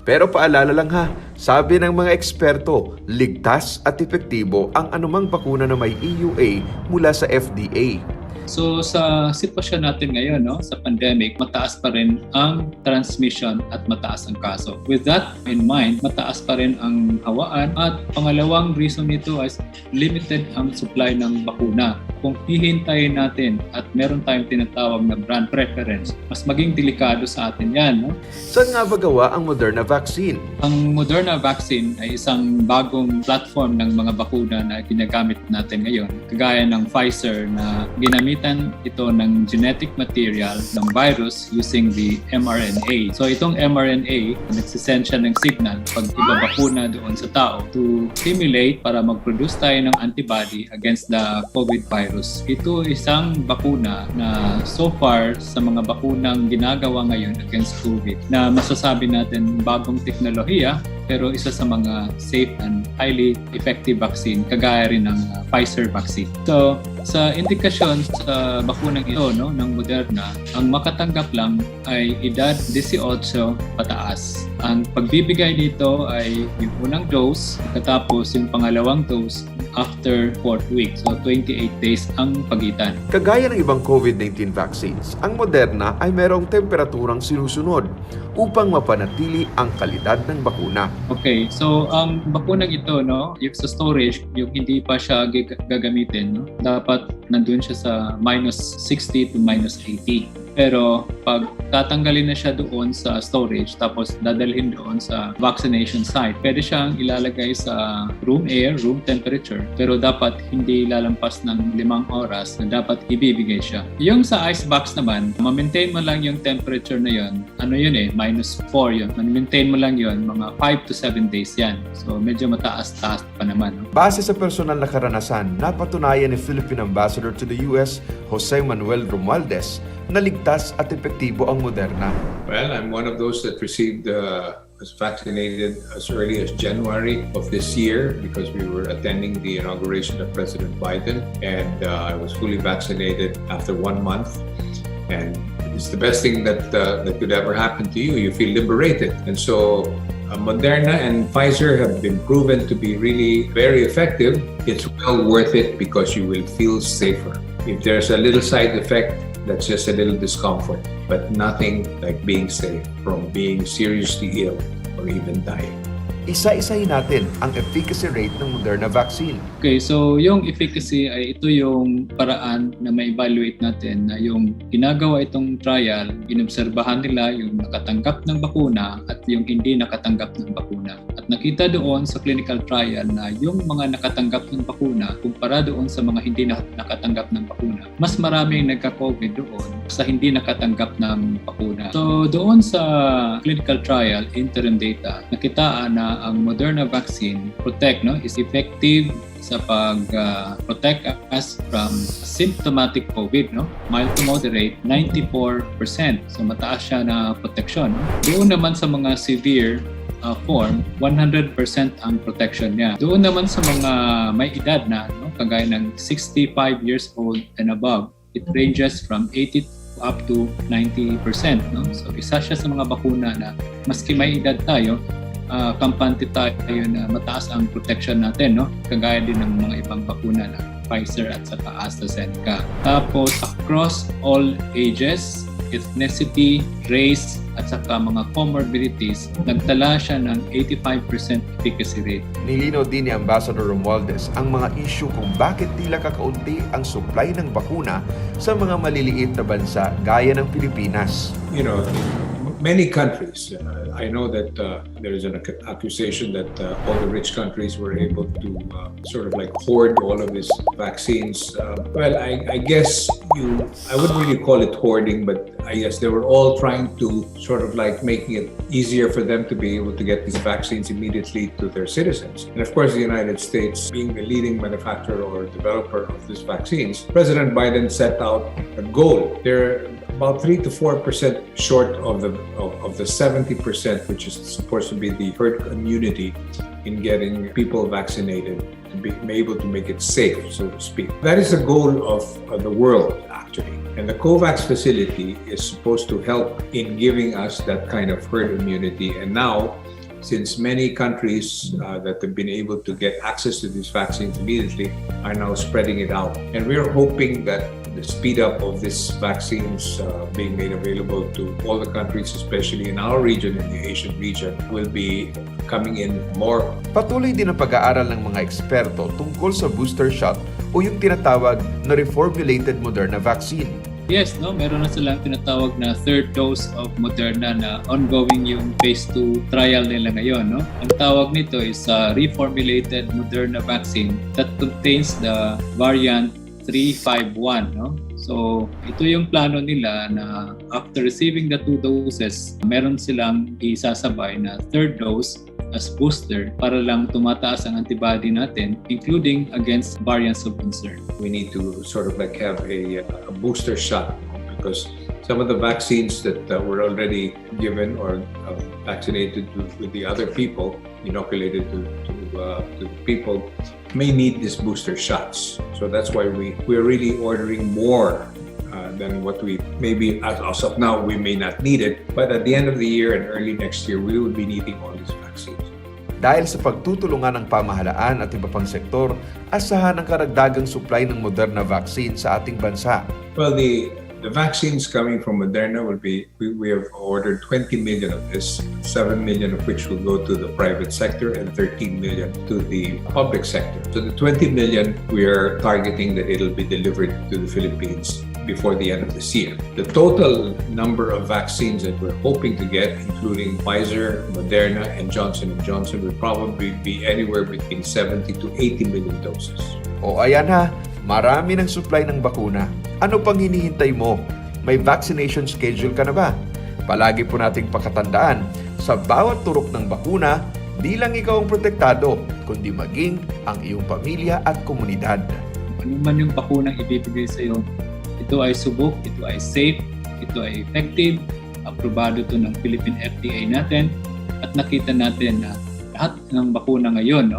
Pero paalala lang ha, sabi ng mga eksperto, ligtas at epektibo ang anumang bakuna na may EUA mula sa FDA. So sa sitwasyon natin ngayon, sa pandemic, mataas pa rin ang transmission at mataas ang kaso. With that in mind, mataas pa rin ang hawaan at pangalawang reason nito is limited ang supply ng bakuna. Kung hihintayin natin at meron tayong tinatawag na brand preference, mas maging delikado sa atin yan. Saan nga ba gawa ang Moderna vaccine? Ang Moderna vaccine ay isang bagong platform ng mga bakuna na ginagamit natin ngayon. Kagaya ng Pfizer na ginamitan ito ng genetic material ng virus using the mRNA. So itong mRNA, nagsisend siya ng signal pag ibabakuna doon sa tao to stimulate para mag-produce tayo ng antibody against the COVID virus. Ito isang bakuna na so far sa mga bakunang ginagawa ngayon against COVID na masasabi natin bagong teknolohiya pero isa sa mga safe and highly effective vaccine kagaya rin ng Pfizer vaccine. So sa indikasyon sa bakunang ito ng Moderna, ang makatanggap lang ay edad 18 pataas. Ang pagbibigay dito ay yung unang dose, katapos yung pangalawang dose after 4th week. So 28 days ang pagitan. Kagaya ng ibang COVID-19 vaccines, ang Moderna ay merong temperaturang sinusunod upang mapanatili ang kalidad ng bakuna. Okay, so ang bakunang ito, yung sa storage, yung hindi pa siya gagamitin, dapat nandun siya sa -60 to -80. Pero pag tatanggalin na siya doon sa storage tapos dadalhin doon sa vaccination site, pwede siyang ilalagay sa room air, room temperature, pero dapat hindi lalampas ng 5 oras na dapat ibibigay siya. Yung sa ice box naman, ma-maintain mo lang yung temperature na yun. -4 yun. Ma-maintain mo lang yun, mga 5 to 7 days yan. So medyo mataas-taas pa naman. Base sa personal na karanasan, napatunayan ni Philippine Ambassador to the US, Jose Manuel Romualdez, na ligtas at epektibo ang Moderna. Well, I'm one of those that received was vaccinated as early as January of this year because we were attending the inauguration of President Biden, and I was fully vaccinated after 1 month. And it's the best thing that could ever happen to you. You feel liberated. And so Moderna and Pfizer have been proven to be really very effective. It's well worth it because you will feel safer. If there's a little side effect, that's just a little discomfort, but nothing like being safe from being seriously ill or even dying. Isa-isahin natin ang efficacy rate ng Moderna vaccine. Okay, so yung efficacy ay ito yung paraan na ma-evaluate natin na yung ginagawa itong trial, inobserbahan nila yung nakatanggap ng bakuna at yung hindi nakatanggap ng bakuna. At nakita doon sa clinical trial na yung mga nakatanggap ng bakuna kumpara doon sa mga hindi nakatanggap ng bakuna, mas maraming nagka-COVID doon sa hindi nakatanggap ng bakuna. So doon sa clinical trial, interim data, nakitaan na ang Moderna vaccine is effective sa pag-protect us from symptomatic COVID, mild to moderate, 94%. So mataas siya na protection. Doon naman sa mga severe form, 100% ang protection niya. Doon naman sa mga may edad na, kagaya ng 65 years old and above, it ranges from 80 up to 90%. So isa siya sa mga bakuna na maski may edad tayo, kampante tayo na mataas ang protection natin, kagaya din ng mga ibang bakuna na Pfizer at saka AstraZeneca. Tapos across all ages, ethnicity, race, at saka mga comorbidities, nagtala siya ng 85% efficacy rate. Nilinaw din ni Ambassador Romualdez ang mga issue kung bakit tila kakaunti ang supply ng bakuna sa mga maliliit na bansa gaya ng Pilipinas. Many countries, I know that there is an accusation that all the rich countries were able to sort of like hoard all of these vaccines. Well, I guess I wouldn't really call it hoarding, but I guess they were all trying to sort of like making it easier for them to be able to get these vaccines immediately to their citizens. And of course, the United States, being the leading manufacturer or developer of these vaccines, President Biden set out a goal. They're about 3 to 4% short of the 70%, which is supposed to be the herd immunity in getting people vaccinated and be able to make it safe, so to speak. That is the goal of the world, actually. And the COVAX facility is supposed to help in giving us that kind of herd immunity. And now, since many countries that have been able to get access to these vaccines immediately are now spreading it out. And we're hoping that the speed up of these vaccines being made available to all the countries, especially in our region, in the Asian region, will be coming in more. Patuloy din ang pag-aaral ng mga eksperto tungkol sa booster shot o yung tinatawag na reformulated Moderna vaccine. Yes, meron na silang tinatawag na third dose of Moderna na ongoing yung phase 2 trial nila ngayon. Ang tawag nito is reformulated Moderna vaccine that contains the variant 351. So, ito yung plano nila na after receiving the 2 doses, meron silang isasabay na third dose as booster para lang tumataas ang antibody natin, including against variants of concern. We need to sort of like have a booster shot because some of the vaccines that were already given or vaccinated with the other people, inoculated to people, may need these booster shots. So that's why we're really ordering more than what we maybe as of now we may not need it, but at the end of the year and early next year we will be needing all these vaccines. Dahil sa pagtutulungan ng pamahalaan at iba pang sektor, asahan ang karagdagang supply ng Moderna vaccine sa ating bansa. Well, the vaccines coming from Moderna will be, we have ordered 20 million of this, 7 million of which will go to the private sector and 13 million to the public sector. So the 20 million, we are targeting that it'll be delivered to the Philippines before the end of this year. The total number of vaccines that we're hoping to get, including Pfizer, Moderna, and Johnson & Johnson, will probably be anywhere between 70 to 80 million doses. O ayan ha, marami ng supply ng bakuna. Ano pang hinihintay mo? May vaccination schedule ka na ba? Palagi po nating pakatandaan, sa bawat turok ng bakuna, di lang ikaw ang protektado, kundi maging ang iyong pamilya at komunidad. Ano man yung bakunang ibibigay sa iyo, ito ay subok, ito ay safe, ito ay effective, aprobado ito ng Philippine FDA natin, at nakita natin na lahat ng bakuna ngayon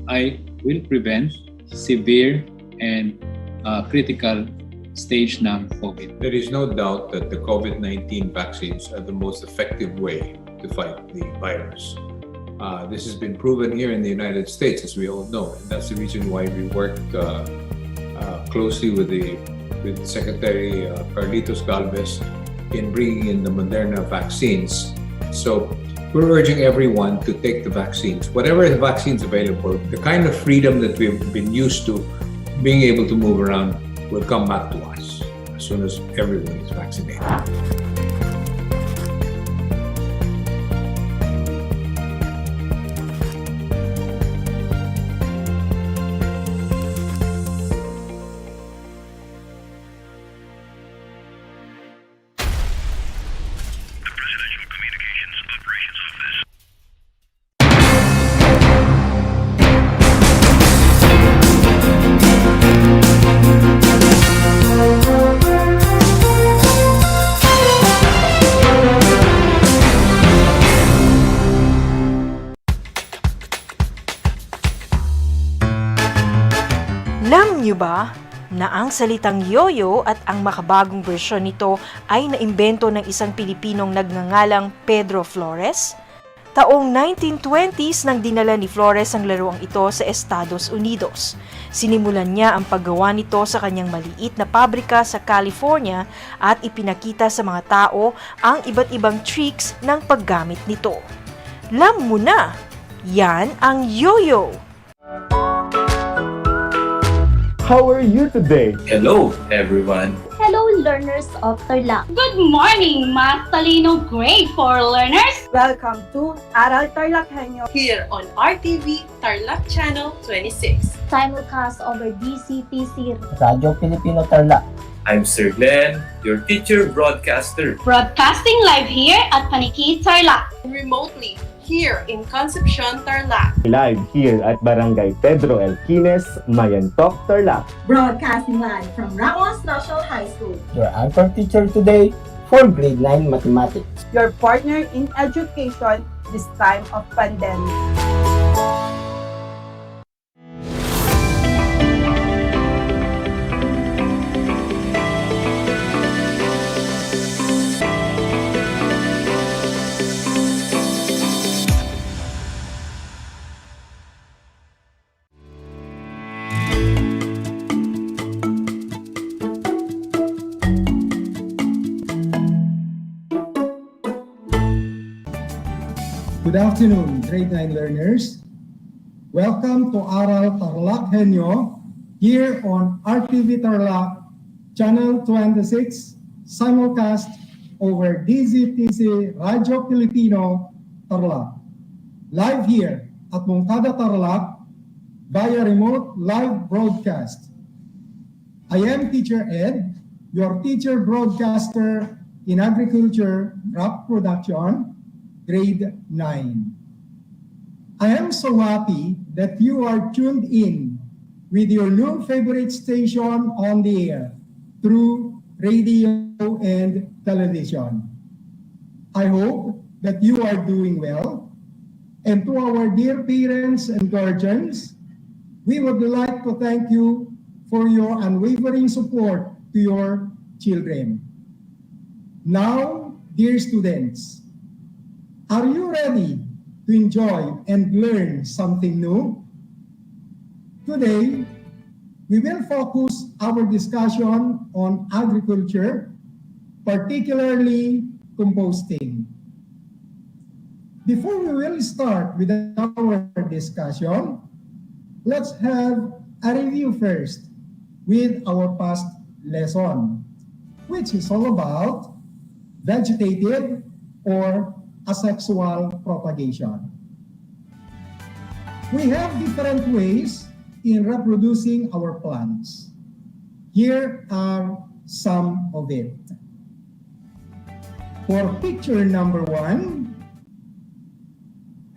ay will prevent severe and critical stage ng COVID. There is no doubt that the COVID-19 vaccines are the most effective way to fight the virus. This has been proven here in the United States, as we all know, and that's the reason why we worked closely with Secretary Carlitos Galvez in bringing in the Moderna vaccines. So we're urging everyone to take the vaccines. Whatever the vaccines available, the kind of freedom that we've been used to being able to move around will come back to us as soon as everyone is vaccinated. Alam niyo ba na ang salitang yoyo at ang makabagong bersyon nito ay naimbento ng isang Pilipinong nagngangalang Pedro Flores? Taong 1920s nang dinala ni Flores ang laruang ito sa Estados Unidos. Sinimulan niya ang paggawa nito sa kanyang maliit na pabrika sa California at ipinakita sa mga tao ang iba't ibang tricks ng paggamit nito. Alam mo na, yan ang yoyo! How are you today? Hello, everyone. Hello, learners of Tarlac. Good morning, Mas Talino Grade 4 learners. Welcome to Aral TarlakHenyo Here on RTV Tarlac Channel 26. Simulcast over DCTC Radyo Pilipino Tarlac. I'm Sir Glenn, your teacher broadcaster. Broadcasting live here at Paniki Tarlac. Remotely here in Concepcion, Tarlac. Live here at Barangay Pedro Elquines, Mayantok, Tarlac. Broadcasting live from Ramos National High School. Your anchor teacher today for grade 9 mathematics. Your partner in education this time of pandemic. Good afternoon, grade 9 learners. Welcome to Aral TarlakHenyo here on RTV Tarlac, Channel 26, simulcast over DZTC Radyo Pilipino Tarlac. Live here at Mongtada Tarlac via remote live broadcast. I am Teacher Ed, your teacher broadcaster in agriculture, crop production, grade 9. I am so happy that you are tuned in with your new favorite station on the air through radio and television. I hope that you are doing well. And to our dear parents and guardians, we would like to thank you for your unwavering support to your children. Now, dear students, are you ready to enjoy and learn something new? Today, we will focus our discussion on agriculture, particularly composting. Before we will start with our discussion, let's have a review first with our past lesson, which is all about vegetative or asexual propagation. We have different ways in reproducing our plants. Here are some of it. For picture number 1,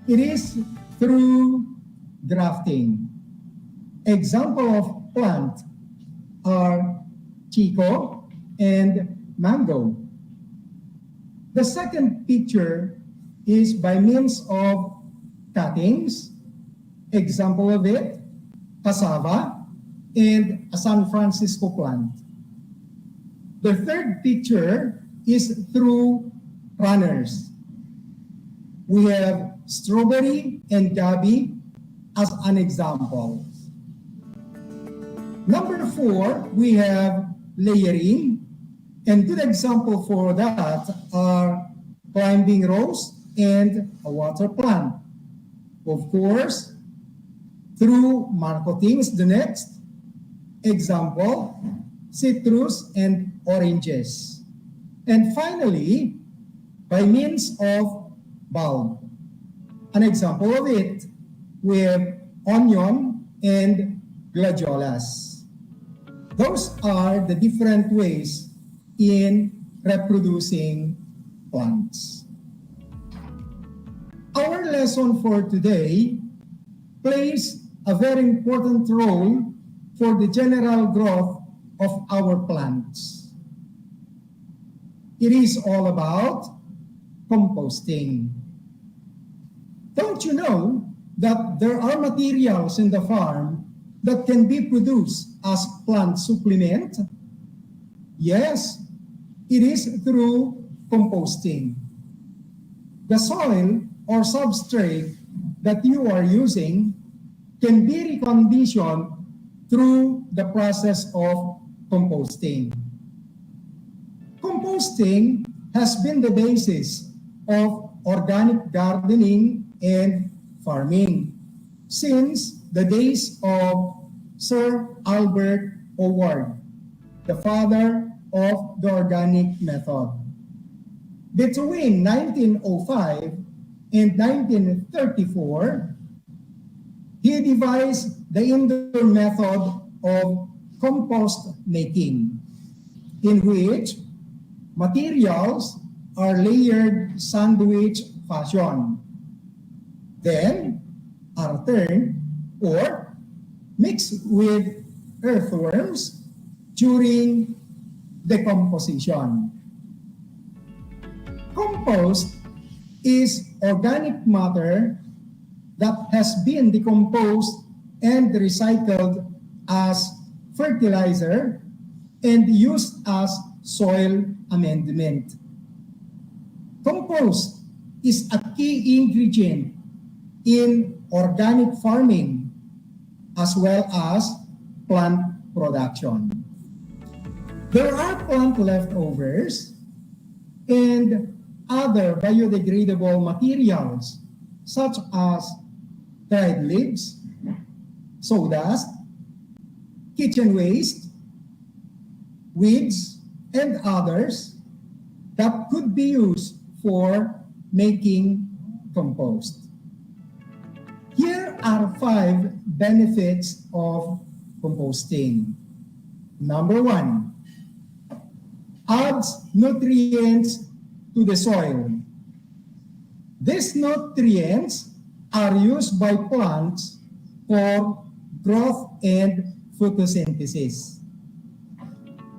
it is through grafting. Example of plant are chico and mango. The second picture is by means of cuttings. Example of it, cassava and a San Francisco plant. The third picture is through runners. We have strawberry and gabi as an example. Number 4, we have layering. And good example for that are climbing rose and a water plant. Of course, through marketing is the next. Example, citrus and oranges. And finally, by means of bulb. An example of it with onion and gladiolas. Those are the different ways in reproducing plants. Our lesson for today plays a very important role for the general growth of our plants. It is all about composting. Don't you know that there are materials in the farm that can be produced as plant supplement? Yes, it is through composting. The soil or substrate that you are using can be reconditioned through the process of composting. Composting has been the basis of organic gardening and farming since the days of Sir Albert Howard, the father of the organic method. Between 1905 and 1934, he devised the indoor method of compost making, in which materials are layered sandwich fashion, then are turned or mixed with earthworms during decomposition. Compost is organic matter that has been decomposed and recycled as fertilizer and used as soil amendment. Compost is a key ingredient in organic farming as well as plant production. There are plant leftovers and other biodegradable materials such as dried leaves, sawdust, kitchen waste, weeds, and others that could be used for making compost. Here are 5 benefits of composting. Number 1, adds nutrients to the soil. These nutrients are used by plants for growth and photosynthesis.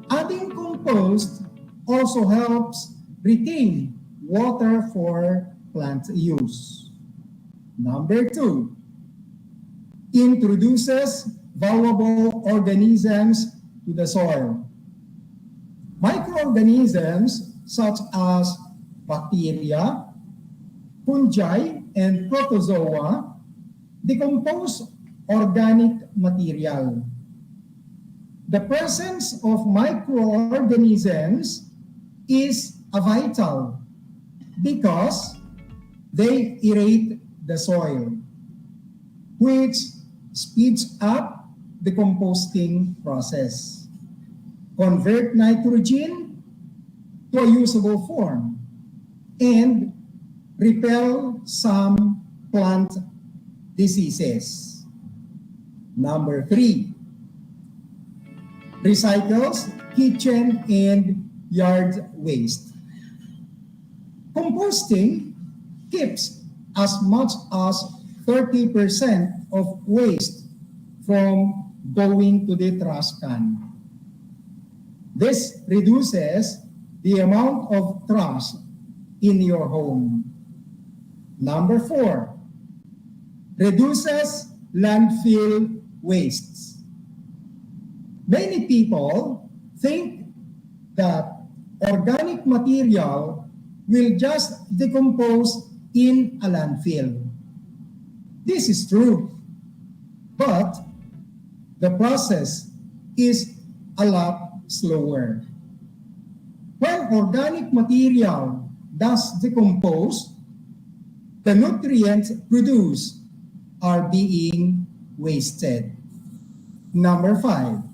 Adding compost also helps retain water for plant use. Number 2, introduces valuable organisms to the soil. Microorganisms such as bacteria, fungi, and protozoa decompose organic material. The presence of microorganisms is vital because they aerate the soil, which speeds up the composting process, convert nitrogen to a usable form, and repel some plant diseases. Number 3, recycles kitchen and yard waste. Composting keeps as much as 30% of waste from going to the trash can. This reduces the amount of trash in your home. Number 4, reduces landfill wastes. Many people think that organic material will just decompose in a landfill. This is true, but the process is a lot slower. When organic material does decompose, the nutrients produced are being wasted. Number 5,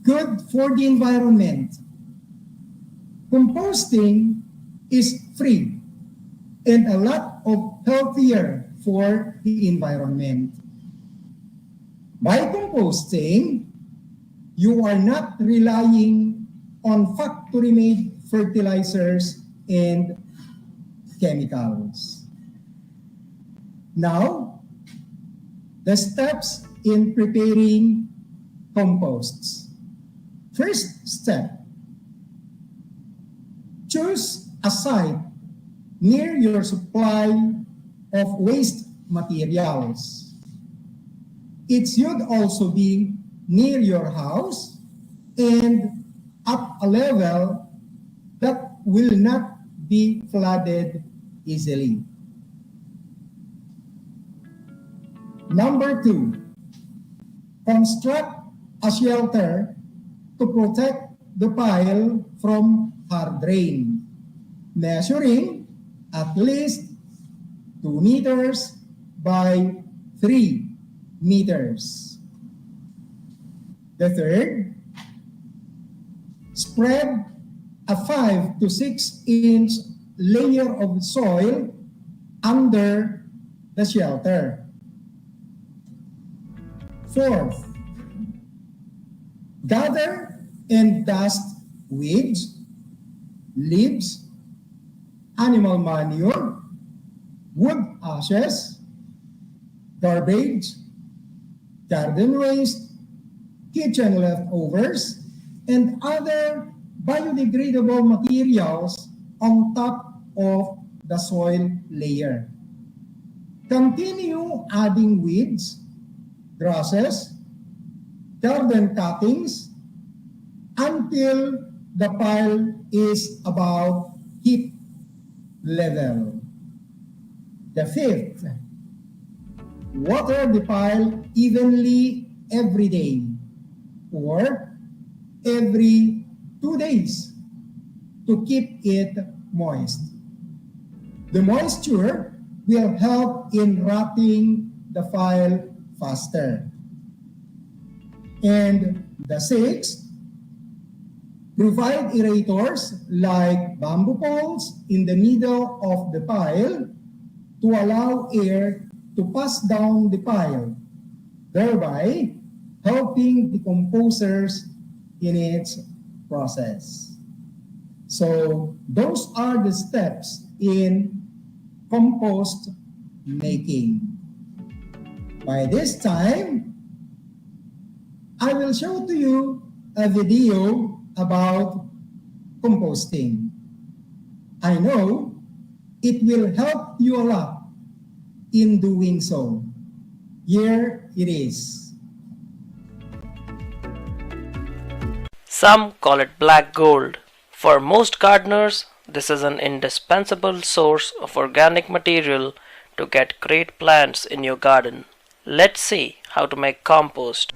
good for the environment. Composting is free and a lot of healthier for the environment. By composting, you are not relying on factory-made fertilizers and chemicals. Now, the steps in preparing composts. First step, choose a site near your supply of waste materials. It should also be near your house and at a level that will not be flooded easily. Number 2, construct a shelter to protect the pile from hard rain, measuring at least 2 meters by 3 meters. The third, spread a 5 to 6 inch layer of soil under the shelter. Fourth, gather and dust weeds, leaves, animal manure, wood ashes, garbage, garden waste, kitchen leftovers, and other biodegradable materials on top of the soil layer. Continue adding weeds, grasses, garden cuttings until the pile is about hip level. The fifth, water the pile evenly every day or every 2 days to keep it moist. The moisture will help in rotting the pile faster. And the sixth, provide aerators like bamboo poles in the middle of the pile to allow air to pass down the pile, thereby helping the composers in its process. So those are the steps in compost making. By this time, I will show to you a video about composting. I know it will help you a lot in doing so. Here it is. Some call it black gold. For most gardeners, this is an indispensable source of organic material to get great plants in your garden. Let's see how to make compost.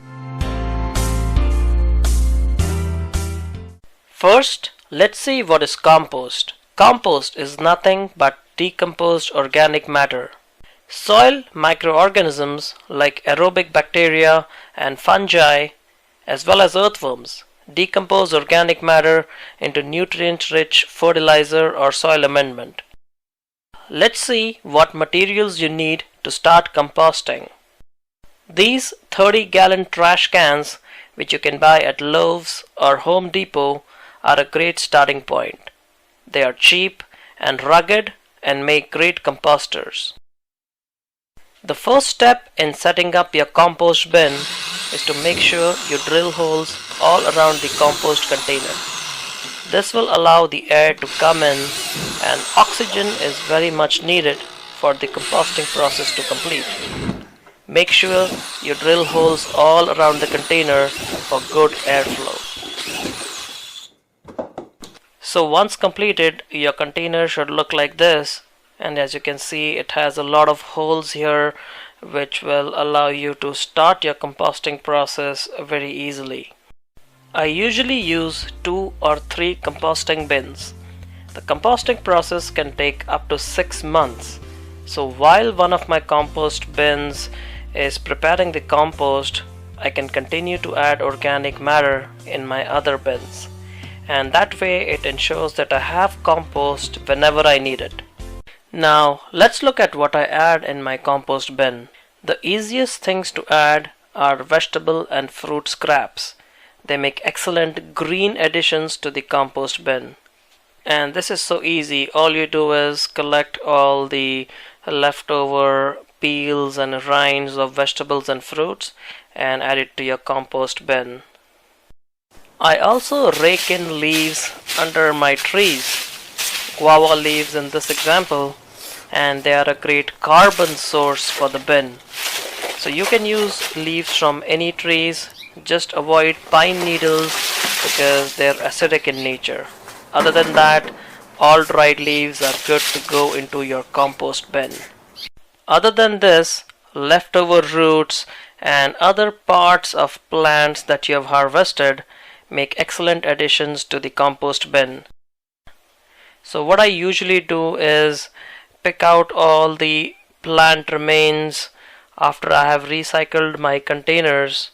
First, let's see what is compost. Compost is nothing but decomposed organic matter. Soil microorganisms like aerobic bacteria and fungi, as well as earthworms, decompose organic matter into nutrient-rich fertilizer or soil amendment. Let's see what materials you need to start composting. These 30-gallon trash cans, which you can buy at Lowe's or Home Depot, are a great starting point. They are cheap and rugged and make great composters. The first step in setting up your compost bin is to make sure you drill holes all around the compost container. This will allow the air to come in, and oxygen is very much needed for the composting process to complete. Make sure you drill holes all around the container for good airflow. So once completed, your container should look like this, and as you can see, it has a lot of holes here which will allow you to start your composting process very easily. I usually use 2 or 3 composting bins. The composting process can take up to 6 months, So while one of my compost bins is preparing the compost, I can continue to add organic matter in my other bins. And that way it ensures that I have compost whenever I need it. Now let's look at what I add in my compost bin. The easiest things to add are vegetable and fruit scraps. They make excellent green additions to the compost bin. And this is so easy. All you do is collect all the leftover peels and rinds of vegetables and fruits and add it to your compost bin. I also rake in leaves under my trees, guava leaves in this example, and they are a great carbon source for the bin. So you can use leaves from any trees, just avoid pine needles because they're acidic in nature. Other than that, all dried leaves are good to go into your compost bin. Other than this, leftover roots and other parts of plants that you have harvested make excellent additions to the compost bin. So what I usually do is pick out all the plant remains after I have recycled my containers,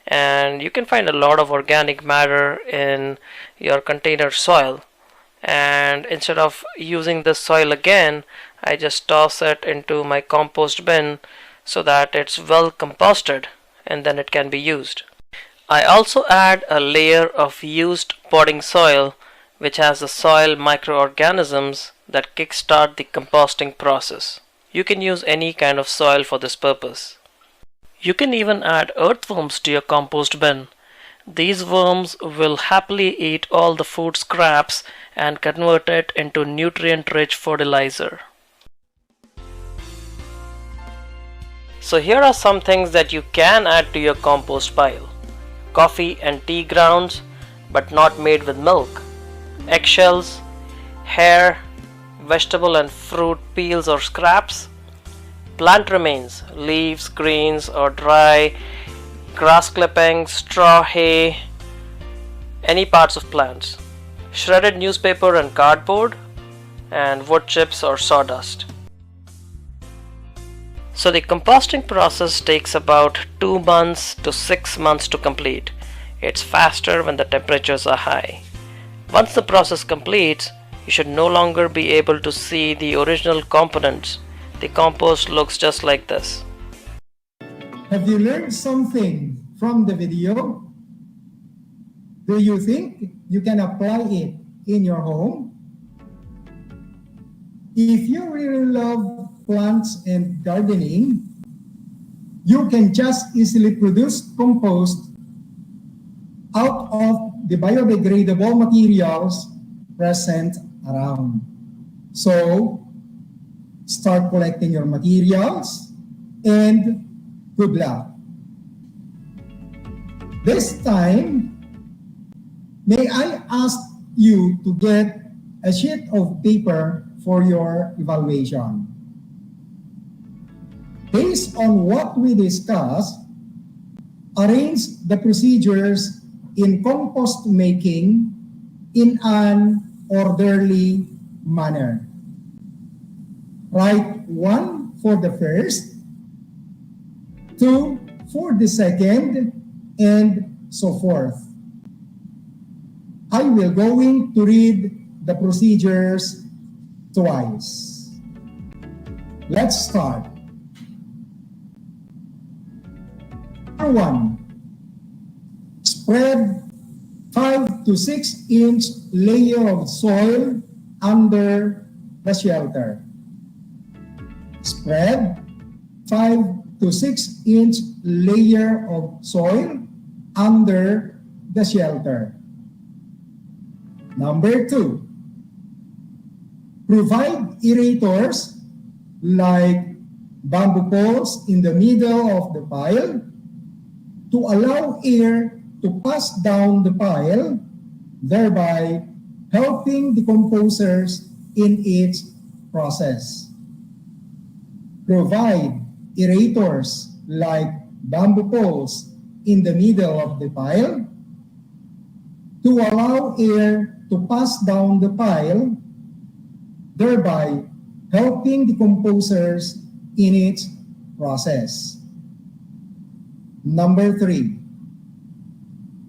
and you can find a lot of organic matter in your container soil, and instead of using this soil again, I just toss it into my compost bin so that it's well composted and then it can be used. I also add a layer of used potting soil which has the soil microorganisms that kickstart the composting process. You can use any kind of soil for this purpose. You can even add earthworms to your compost bin. These worms will happily eat all the food scraps and convert it into nutrient-rich fertilizer. So here are some things that you can add to your compost pile. Coffee and tea grounds, but not made with milk. Eggshells, hair, vegetable and fruit peels or scraps. Plant remains, leaves, greens or dry, grass clippings, straw, hay, any parts of plants. Shredded newspaper and cardboard, and wood chips or sawdust. So the composting process takes about 2 months to 6 months to complete. It's faster when the temperatures are high. Once the process completes, you should no longer be able to see the original components. The compost looks just like this. Have you learned something from the video? Do you think you can apply it in your home? If you really love plants and gardening, you can just easily produce compost out of the biodegradable materials present around. So, start collecting your materials and good luck. This time, may I ask you to get a sheet of paper for your evaluation. Based on what we discussed, arrange the procedures in compost making in an orderly manner. Write 1 for the first, 2 for the second, and so forth. I will going to read the procedures twice. Let's start. Number 1, spread 5 to 6 inch layer of soil under the shelter. Spread 5 to 6 inch layer of soil under the shelter. Number 2, provide aerators like bamboo poles in the middle of the pile to allow air to pass down the pile, thereby helping the composers in its process. Provide aerators like bamboo poles in the middle of the pile to allow air to pass down the pile, thereby helping the composers in its process. Number 3,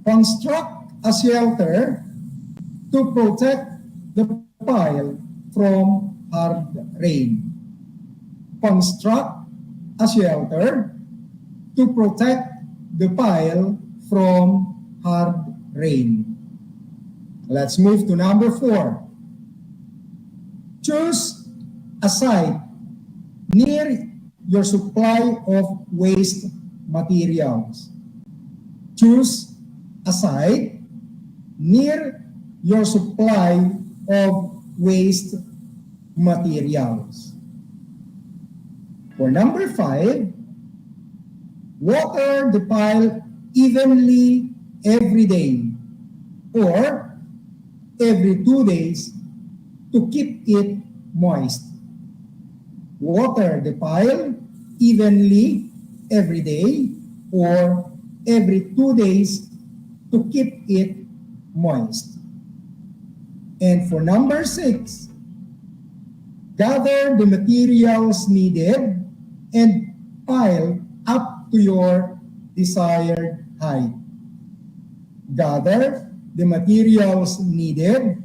construct a shelter to protect the pile from hard rain. Construct a shelter to protect the pile from hard rain. Let's move to number 4. Choose a site near your supply of waste materials. Choose a site near your supply of waste materials. For number 5, water the pile evenly every day or every 2 days to keep it moist. Water the pile evenly every day or every 2 days to keep it moist. And for number 6, gather the materials needed and pile up to your desired height. Gather the materials needed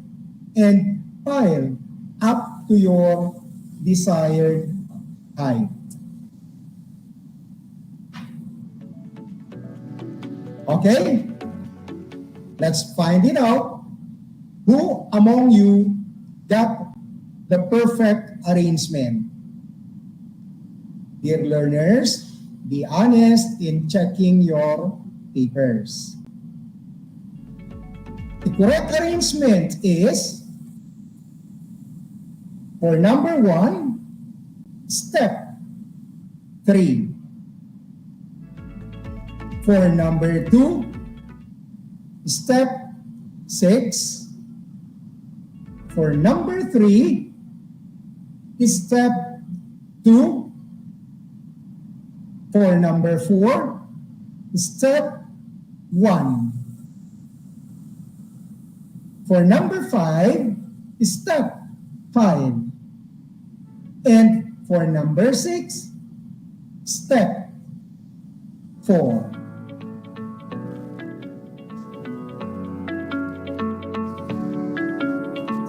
and pile up to your desired height. Okay, let's find it out. Who among you got the perfect arrangement? Dear learners, be honest in checking your papers. The correct arrangement is, for number 1, step 3. For number 2, step 6. For number 3, step 2. For number 4, step 1. For number 5, step 5. And for number 6, step 4.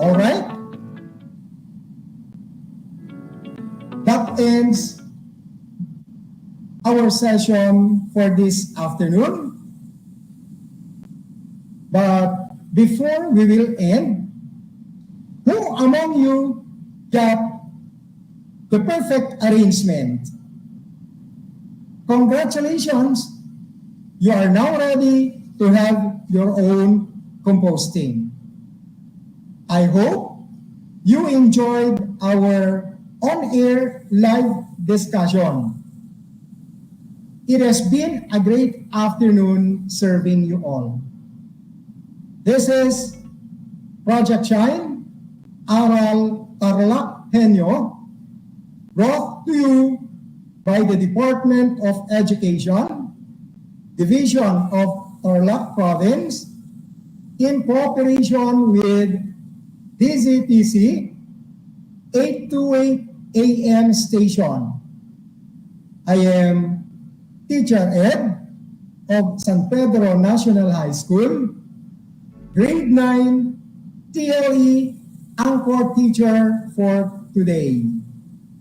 All right? That ends our session for this afternoon. But before we will end, who among you got the perfect arrangement? Congratulations! You are now ready to have your own composting. I hope you enjoyed our on-air live discussion. It has been a great afternoon serving you all. This is Project Shine, Aral TarlakHenyo, brought to you by the Department of Education, Division of Tarlac Province, in cooperation with DZTC 828 AM station. I am Teacher Ed of San Pedro National High School, Grade 9 TLE Anchor Teacher for today,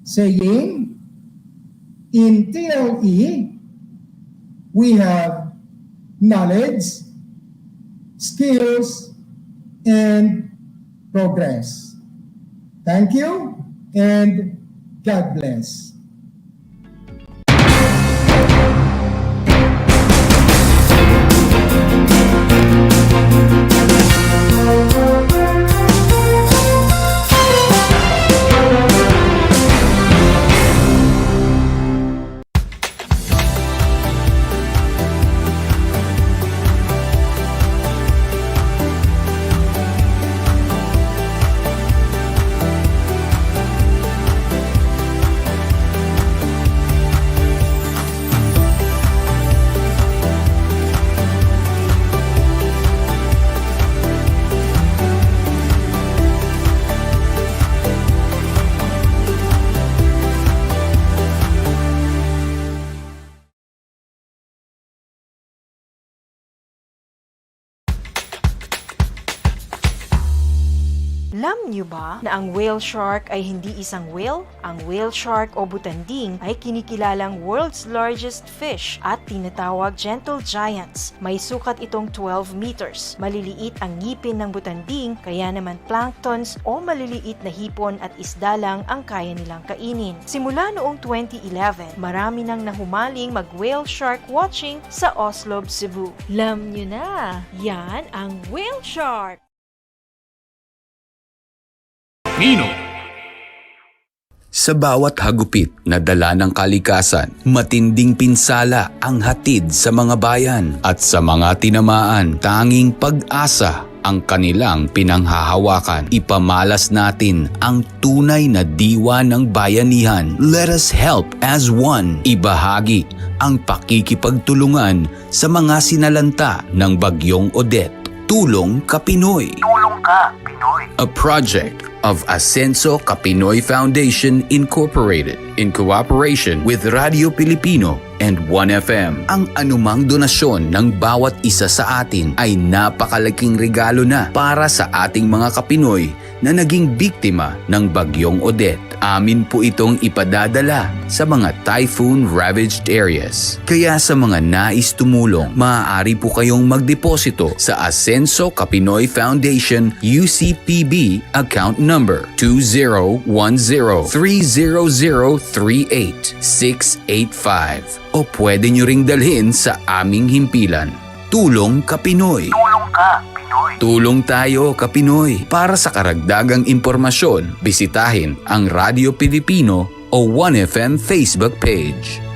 saying, in TLE, we have knowledge, skills, and progress. Thank you, and God bless. Alam niyo ba na ang whale shark ay hindi isang whale? Ang whale shark o butanding ay kinikilalang world's largest fish at tinatawag gentle giants. May sukat itong 12 meters. Maliliit ang ngipin ng butanding, kaya naman planktons o maliliit na hipon at isda lang ang kaya nilang kainin. Simula noong 2011, marami nang nahumaling mag-whale shark watching sa Oslo, Cebu. Alam niyo na, yan ang whale shark! Sa bawat hagupit na dala ng kalikasan, matinding pinsala ang hatid sa mga bayan at sa mga tinamaan, tanging pag-asa ang kanilang pinanghahawakan. Ipamalas natin ang tunay na diwa ng bayanihan. Let us help as one. Ibahagi ang pakikipagtulungan sa mga sinalanta ng Bagyong Odette. Tulong Ka Pinoy. Tulong Ka Pinoy. A project of Ascenso Kapinoy Foundation Incorporated in cooperation with Radio Pilipino and 1FM. Ang anumang donasyon ng bawat isa sa atin ay napakalaking regalo na para sa ating mga Kapinoy na naging biktima ng Bagyong Odette. Amin po itong ipadadala sa mga typhoon-ravaged areas. Kaya sa mga nais tumulong, maaari po kayong magdeposito sa Ascenso Kapinoy Foundation UCPB account number 2010-30038-685 o pwede nyo ring dalhin sa aming himpilan. Tulong Ka Pinoy. Tulong Ka Pinoy. Tulong tayo Ka Pinoy. Para sa karagdagang impormasyon, bisitahin ang Radio Pilipino o 1FM Facebook page.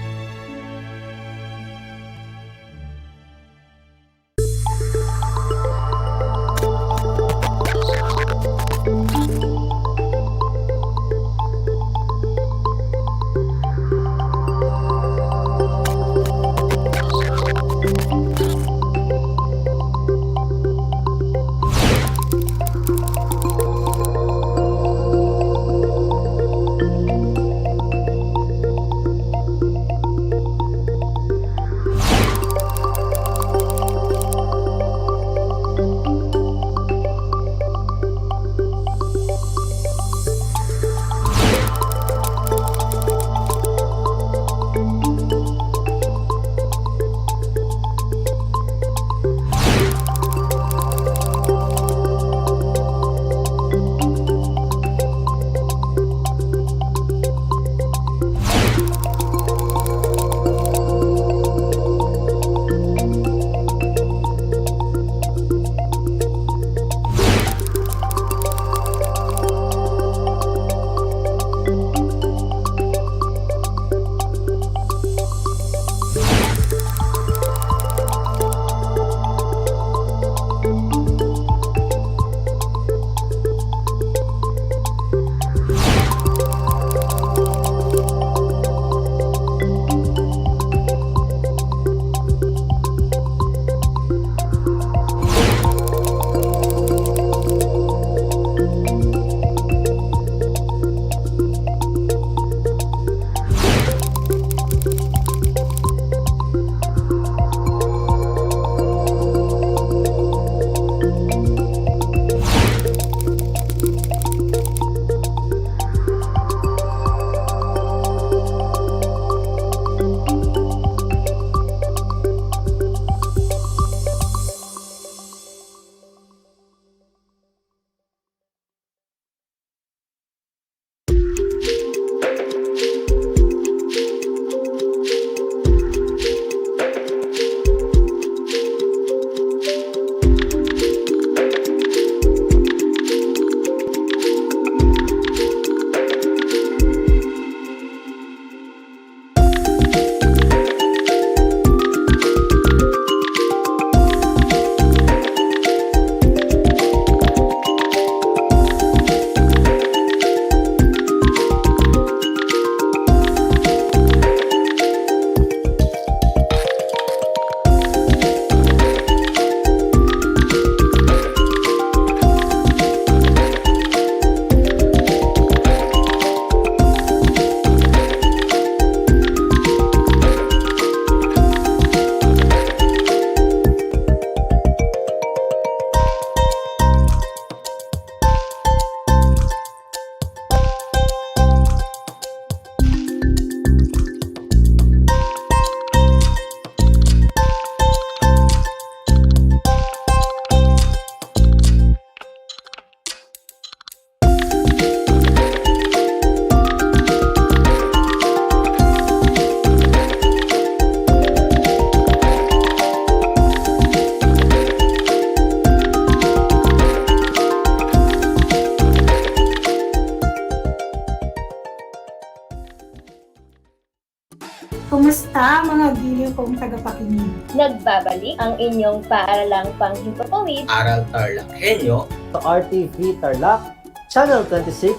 Kumusta mga giliw kong tagapakinig? Nagbabalik ang inyong paaralang panghimpapawid, Aral TarlakHenyo, sa RTV Tarlac, Channel 26,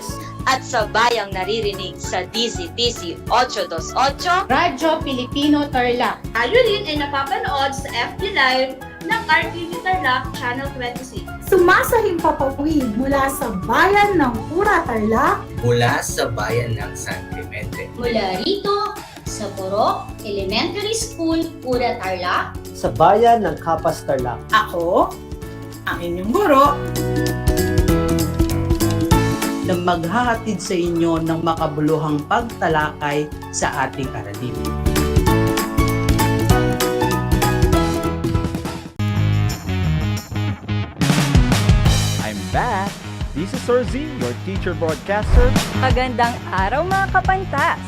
at sa bayang naririnig sa DZTC 828, Radyo Pilipino Tarlac. Tayo rin ay napapanood sa FB Live ng RTV Tarlac Channel 26. Sumasahimpapawid mula sa bayan ng Pura Tarlac, mula sa bayan ng San Clemente, mula rito sa Borok Elementary School, Pura Tarlac, sa bayan ng Kapas Tarlac. Ako, ang inyong guro, na maghahatid sa inyo ng makabuluhang pagtalakay sa ating aralin. I'm back! This is Sir Z, your teacher broadcaster. Magandang araw mga kapantas!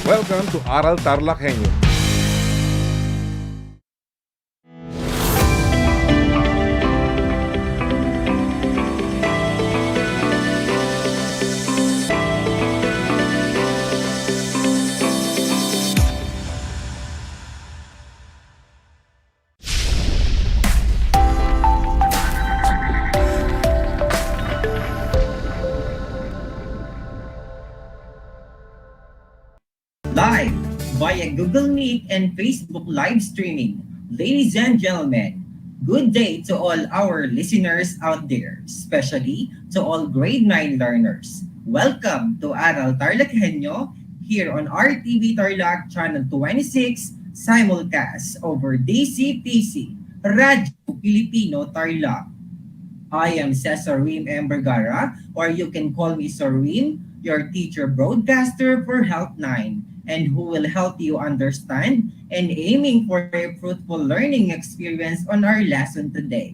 Welcome to Aral TarlakHenyo. Live via Google Meet and Facebook live streaming. Ladies and gentlemen, good day to all our listeners out there, especially to all grade 9 learners. Welcome to Aral TarlakHenyo here on RTV Tarlac Channel 26 simulcast over DCPC, Radyo Pilipino Tarlac. I am Cesar Rim M. Vergara, or you can call me Sir Rim, your teacher broadcaster for Health 9, and who will help you understand and aiming for a fruitful learning experience on our lesson today.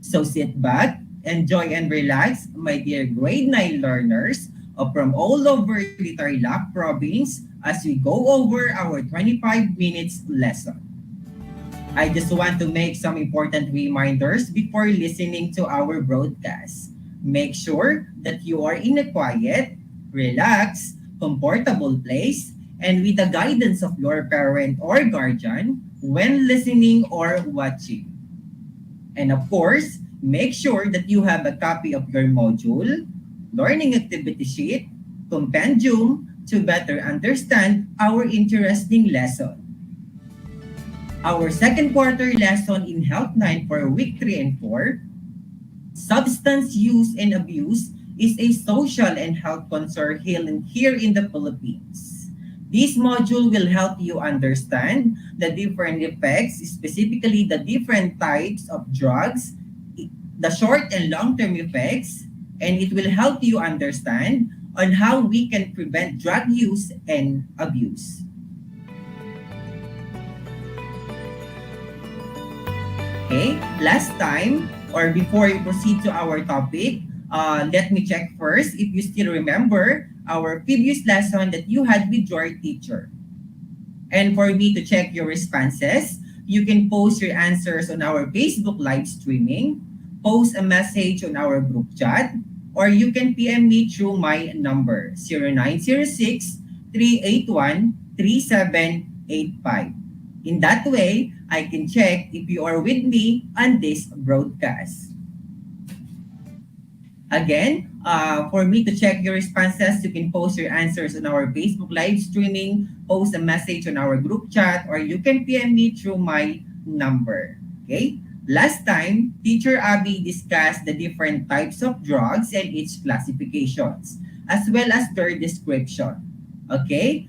So sit back, enjoy and relax, my dear grade 9 learners from all over the Tarlac province as we go over our 25 minutes lesson. I just want to make some important reminders before listening to our broadcast. Make sure that you are in a quiet, relaxed, comfortable place and with the guidance of your parent or guardian when listening or watching. And of course, make sure that you have a copy of your module, learning activity sheet, compendium to better understand our interesting lesson. Our second quarter lesson in Health 9 for week 3 and 4, substance use and abuse is a social and health concern here in the Philippines. This module will help you understand the different effects, specifically the different types of drugs, the short and long-term effects, and it will help you understand on how we can prevent drug use and abuse. Okay, last time, or before we proceed to our topic, let me check first if you still remember our previous lesson that you had with your teacher. And for me to check your responses, you can post your answers on our Facebook live streaming, post a message on our group chat, or you can PM me through my number, 0906-381-3785. In that way, I can check if you are with me on this broadcast. Again, for me to check your responses, you can post your answers on our Facebook live streaming, post a message on our group chat, or you can PM me through my number. Okay? Last time, Teacher Abby discussed the different types of drugs and its classifications, as well as their description. Okay?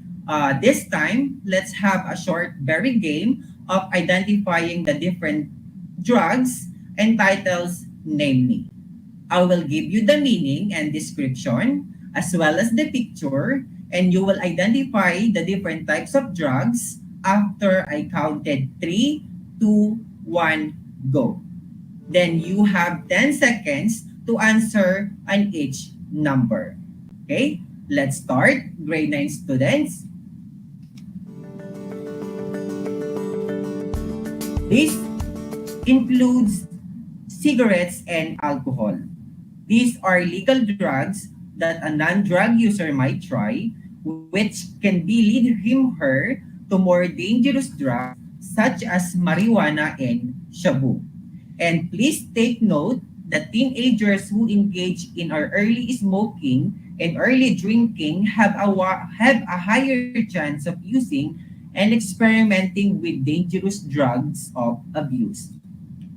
This time, let's have a short berry game of identifying the different drugs and titles, namely. I will give you the meaning and description as well as the picture, and you will identify the different types of drugs after I counted 3, 2, 1, go. Then you have 10 seconds to answer on each number. Okay, let's start. Grade 9 students, This includes cigarettes and alcohol. These are legal drugs that a non-drug user might try, which can be lead him/her to more dangerous drugs such as marijuana and shabu. And please take note that teenagers who engage in our early smoking and early drinking have a higher chance of using and experimenting with dangerous drugs of abuse.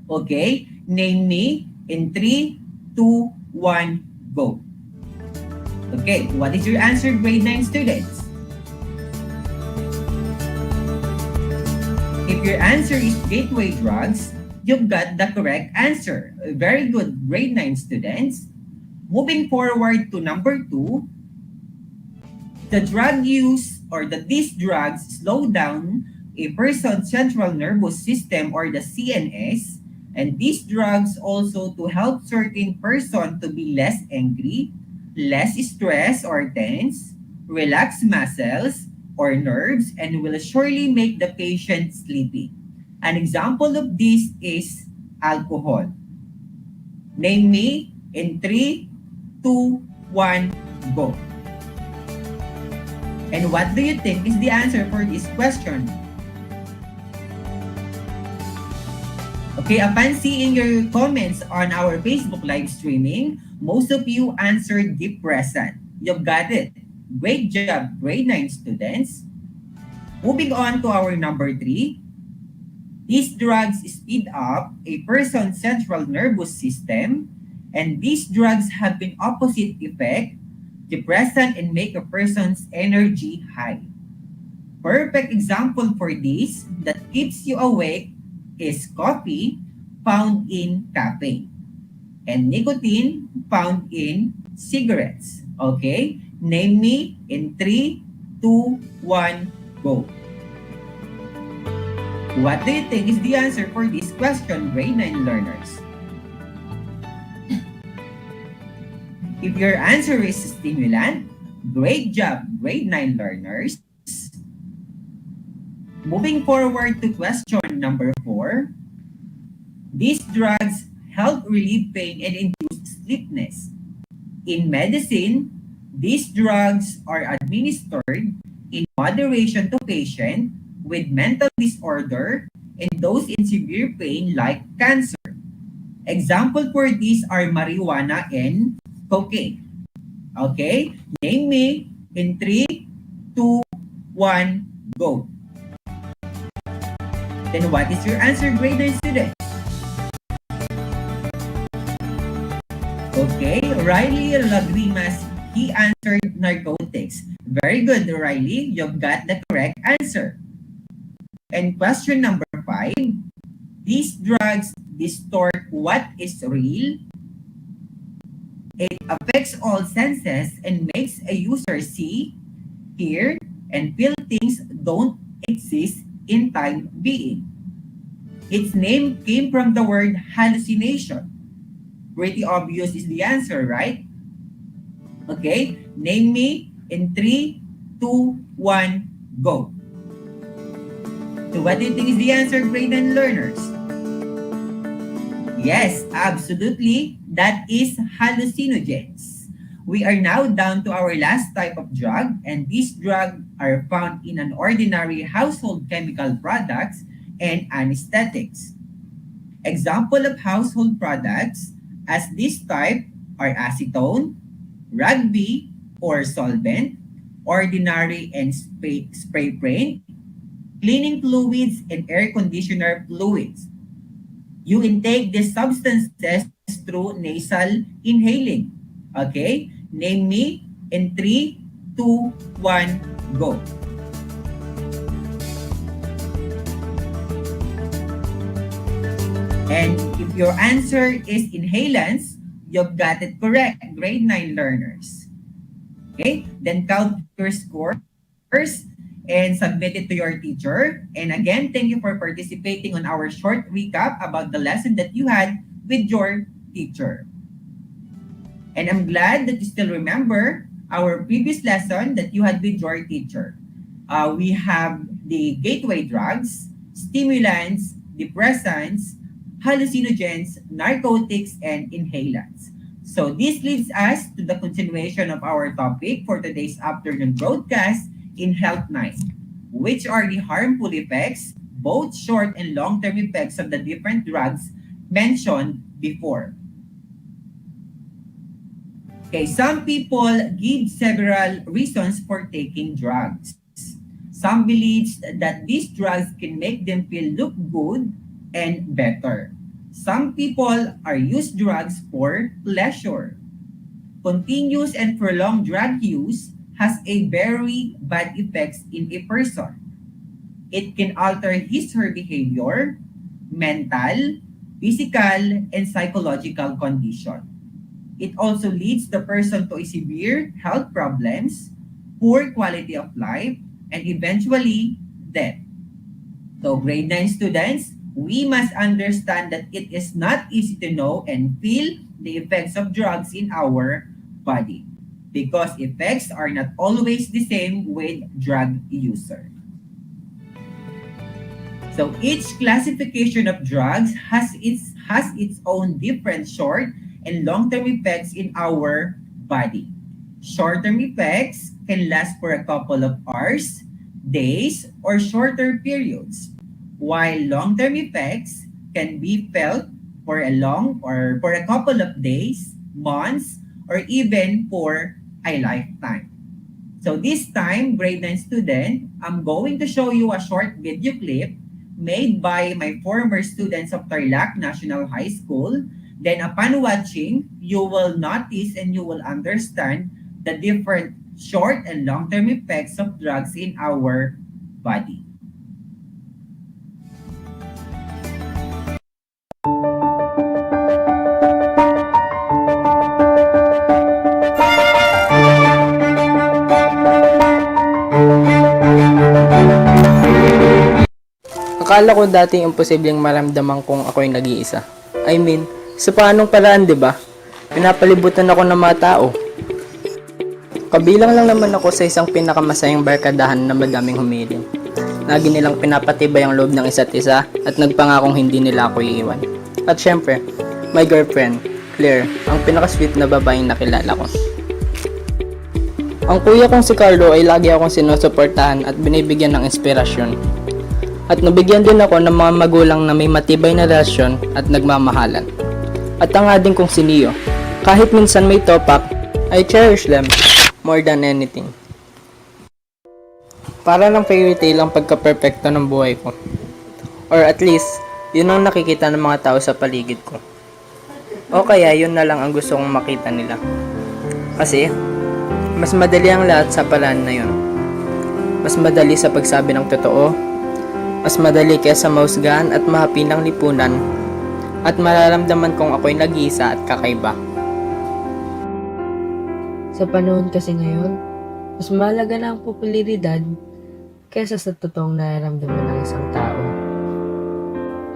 Okay, name me in 3, 2, 1, go. Okay, what is your answer, grade 9 students? If your answer is gateway drugs, you've got the correct answer. Very good, grade 9 students. Moving forward to number 2, the drug use or these drugs slow down a person's central nervous system or the CNS, and these drugs also to help certain person to be less angry, less stressed or tense, relax muscles or nerves, and will surely make the patient sleepy. An example of this is alcohol. Name me in 3, 2, 1, go. And what do you think is the answer for this question? Okay, upon seeing your comments on our Facebook live streaming, most of you answered depressant. You've got it. Great job, grade 9 students. Moving on to our number 3. These drugs speed up a person's central nervous system, and these drugs have an opposite effect, depressant, and make a person's energy high. Perfect example for this that keeps you awake is coffee, found in caffeine, and nicotine, found in cigarettes. Okay? Name me in 3, 2, 1, go. What do you think is the answer for this question, grade 9 learners? If your answer is stimulant, great job, grade 9 learners. Moving forward to question number 4. These drugs help relieve pain and induce sleepiness. In medicine, these drugs are administered in moderation to patients with mental disorder and those in severe pain like cancer. Example for these are marijuana and cocaine. Okay? Name me in 3, 2, 1, go. Then what is your answer, grade 9 student? Okay, Riley Lagrimas, he answered narcotics. Very good, Riley. You've got the correct answer. And question number 5. These drugs distort what is real. It affects all senses and makes a user see, hear, and feel things don't exist in time being. Its name came from the word hallucination. Pretty obvious is the answer, right? Okay, name me in 3, 2, 1, go. So what do you think is the answer, grade 9 learners? Yes, absolutely. That is hallucinogens. We are now down to our last type of drug, and these drugs are found in an ordinary household chemical products and anesthetics. Example of household products as this type are acetone, rugby or solvent, ordinary and spray paint, cleaning fluids, and air conditioner fluids. You intake these substances through nasal inhaling. Okay? Name me in 3, 2, 1, go. And if your answer is inhalants, you've got it correct, grade 9 learners. Okay? Then count your scores and submit it to your teacher. And again, thank you for participating on our short recap about the lesson that you had with your teacher. And I'm glad that you still remember our previous lesson that you had with your teacher. We have the gateway drugs, stimulants, depressants, hallucinogens, narcotics, and inhalants. So this leads us to the continuation of our topic for today's afternoon broadcast in Health 9, which are the harmful effects, both short and long-term effects of the different drugs mentioned before. Okay, some people give several reasons for taking drugs. Some believe that these drugs can make them feel look good and better. Some people are use drugs for pleasure. Continuous and prolonged drug use has a very bad effects in a person. It can alter his or her behavior, mental, physical, and psychological condition. It also leads the person to severe health problems, poor quality of life, and eventually death. So grade 9 students, we must understand that it is not easy to know and feel the effects of drugs in our body because effects are not always the same with drug user. So each classification of drugs has its own different short and long-term effects in our body. Short-term effects can last for a couple of hours, days, or shorter periods, while long-term effects can be felt for a couple of days, months, or even for a lifetime. So this time, grade 9 student, I'm going to show you a short video clip made by my former students of Tarlac National High School. Then upon watching, you will notice and you will understand the different short and long-term effects of drugs in our body. Akala ko dati imposibleng maramdaman kong ako'y nag-iisa. I mean, sa paanong paraan, di ba? Pinapalibutan ako ng mga tao. Kabilang lang naman ako sa isang pinakamasayang barkadahan na madaming humiling. Lagi nilang pinapatibay ang loob ng isa't isa at nagpangakong hindi nila ako iiwan. At syempre, my girlfriend, Claire, ang pinaka-sweet na babaeng nakilala ko. Ang kuya kong si Carlo ay lagi akong sinusuportahan at binibigyan ng inspirasyon. At nabigyan din ako ng mga magulang na may matibay na relasyon at nagmamahalan. At ang ading kong si Neo, kahit minsan may top-up, I cherish them more than anything. Para lang fairy tale ang pagka-perfecto ng buhay ko. Or at least, yun ang nakikita ng mga tao sa paligid ko. O kaya yun na lang ang gusto kong makita nila. Kasi, mas madali ang lahat sa paraan na yun. Mas madali sa pagsabi ng totoo, mas madali kaysa mahusgahan at mahapi ng lipunan, at mararamdaman kong ako'y nag-iisa at kakaiba. Sa panahon kasi ngayon, mas mahalaga na ang popularidad kaysa sa totoong nararamdaman ng isang tao.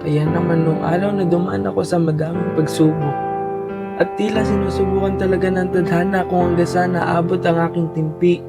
Kaya naman nung araw na dumaan ako sa madaming pagsubok, at tila sinusubukan talaga ng tadhana kung hanggang saan naabot ang aking timpi.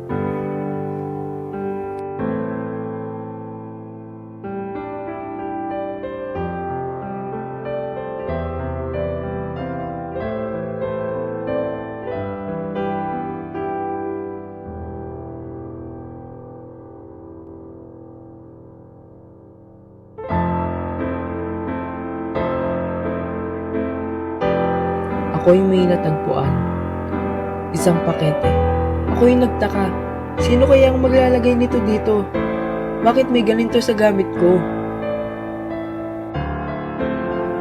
Ako'y may natagpuan. Isang pakete. Ako'y nagtaka. Sino kaya ang maglalagay nito dito? Bakit may ganito sa gamit ko?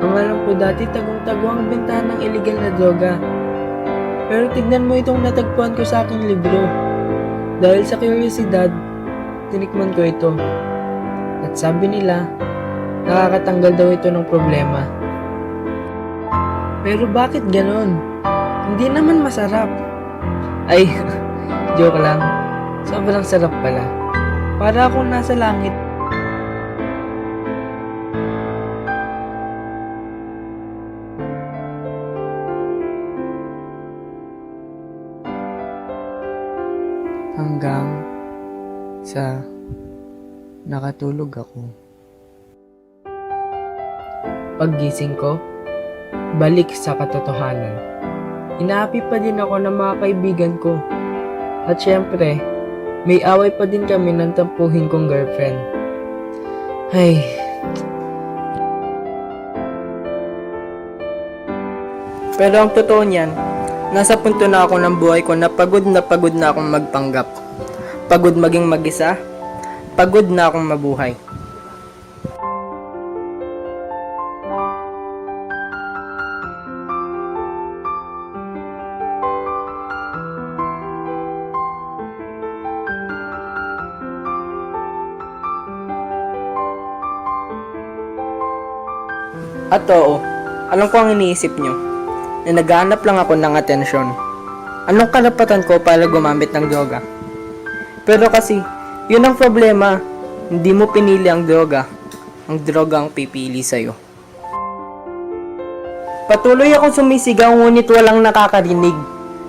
Ang alam ko dati tagong-tago ang bentahan ng illegal na droga. Pero tignan mo itong natagpuan ko sa aking libro. Dahil sa kuryosidad, tinikman ko ito. At sabi nila, nakakatanggal daw ito ng problema. Pero bakit ganon? Hindi naman masarap. Ay, joke lang. Sobrang sarap pala. Para akong nasa langit. Hanggang sa nakatulog ako. Paggising ko, balik sa katotohanan. Inaapi pa din ako ng mga kaibigan ko. At syempre, may away pa din kami ng tampuhin kong girlfriend. Ay, Pero ang totoo niyan, nasa punto na ako ng buhay ko na pagod na akong magpanggap. Pagod maging mag-isa, pagod na akong mabuhay. At oo, alam ko ang iniisip nyo, na naghahanap lang ako ng atensyon. Anong karapatan ko para gumamit ng droga? Pero kasi, yun ang problema, hindi mo pinili ang droga ang pipili sa'yo. Patuloy akong sumisigaw ngunit walang nakakarinig.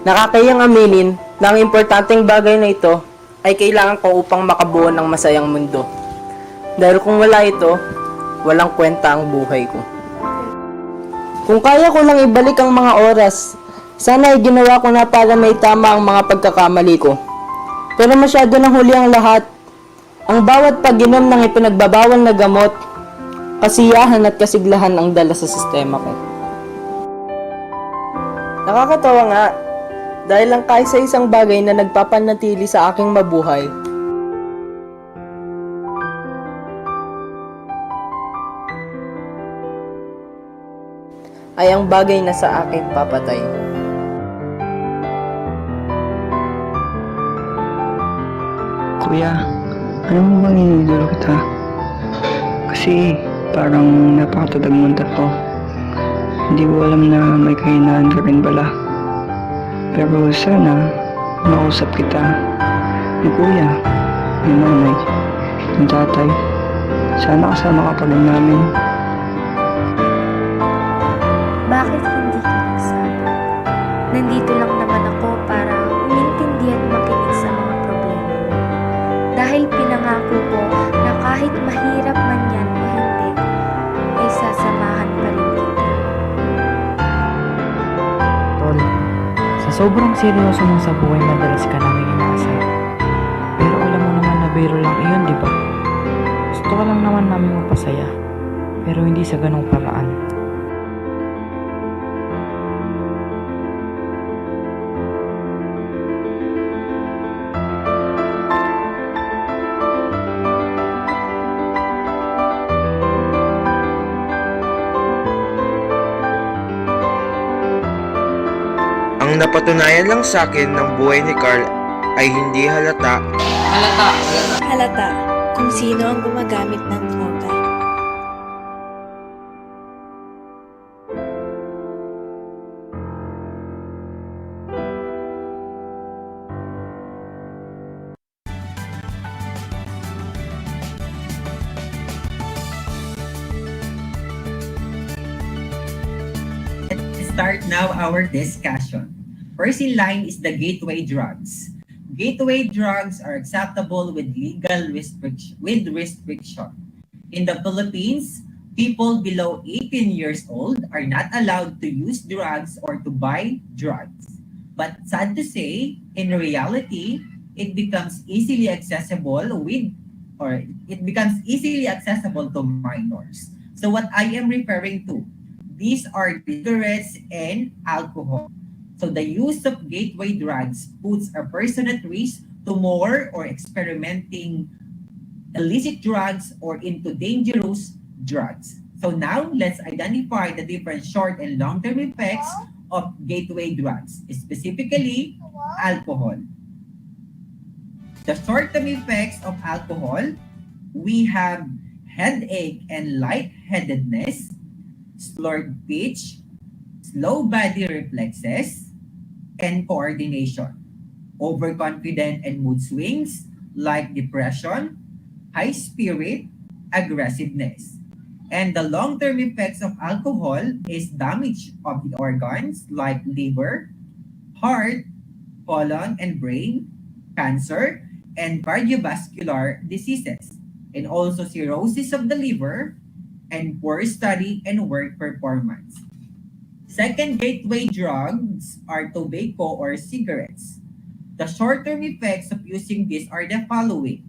Nakakayang aminin na ang importanteng bagay na ito ay kailangan ko upang makabuo ng masayang mundo. Dahil kung wala ito, walang kwenta ang buhay ko. Kung kaya ko lang ibalik ang mga oras, sana ay ginawa ko na para may tama ang mga pagkakamali ko. Pero masyado nang huli ang lahat. Ang bawat pag-inom ng ipinagbabawal na gamot, kasiyahan at kasiglahan ang dala sa sistema ko. Nakakatawa nga, dahil lang kahit sa isang bagay na nagpapanatili sa aking mabuhay, ay ang bagay na sa akin papatay. Kuya, ano mo bang inidolo kita? Kasi parang napakatatag mong tato. Hindi ko alam na may kahinaan ka rin pala. Pero sana mausap kita ni kuya, ni nanay, ni tatay. Sana kasama ka pa rin namin. Bakit hindi ka nagsabi? Nandito lang naman ako para umintindi at makinig sa mga problema mo. Dahil pinangako ko na kahit mahirap man yan o hindi, ay sasamahan pa rin kita. Tol, sa sobrang seryoso mo sa buhay madalas ka namin inaasar. Pero alam mo naman na biro lang iyon, di ba? Gusto ka lang naman namin mapasaya, pero hindi sa ganong paraan. Ang napatunayan lang sa akin ng buhay ni Carl ay hindi halata. Halata kung sino ang gumagamit ng droga. Let's start now our discussion. First in line is the gateway drugs. Gateway drugs are acceptable with legal restriction. In the Philippines, people below 18 years old are not allowed to use drugs or to buy drugs. But sad to say, in reality, it becomes easily accessible to minors. So what I am referring to, these are cigarettes and alcohol. So the use of gateway drugs puts a person at risk to more or experimenting illicit drugs or into dangerous drugs. So now let's identify the different short and long-term effects of gateway drugs, specifically alcohol. The short-term effects of alcohol, we have headache and lightheadedness, slurred speech, slow body reflexes, and coordination, overconfident and mood swings like depression, high spirit, aggressiveness. And the long-term effects of alcohol is damage of the organs like liver, heart, colon, and brain, cancer, and cardiovascular diseases, and also cirrhosis of the liver, and poor study and work performance. Second gateway drugs are tobacco or cigarettes. The short-term effects of using these are the following: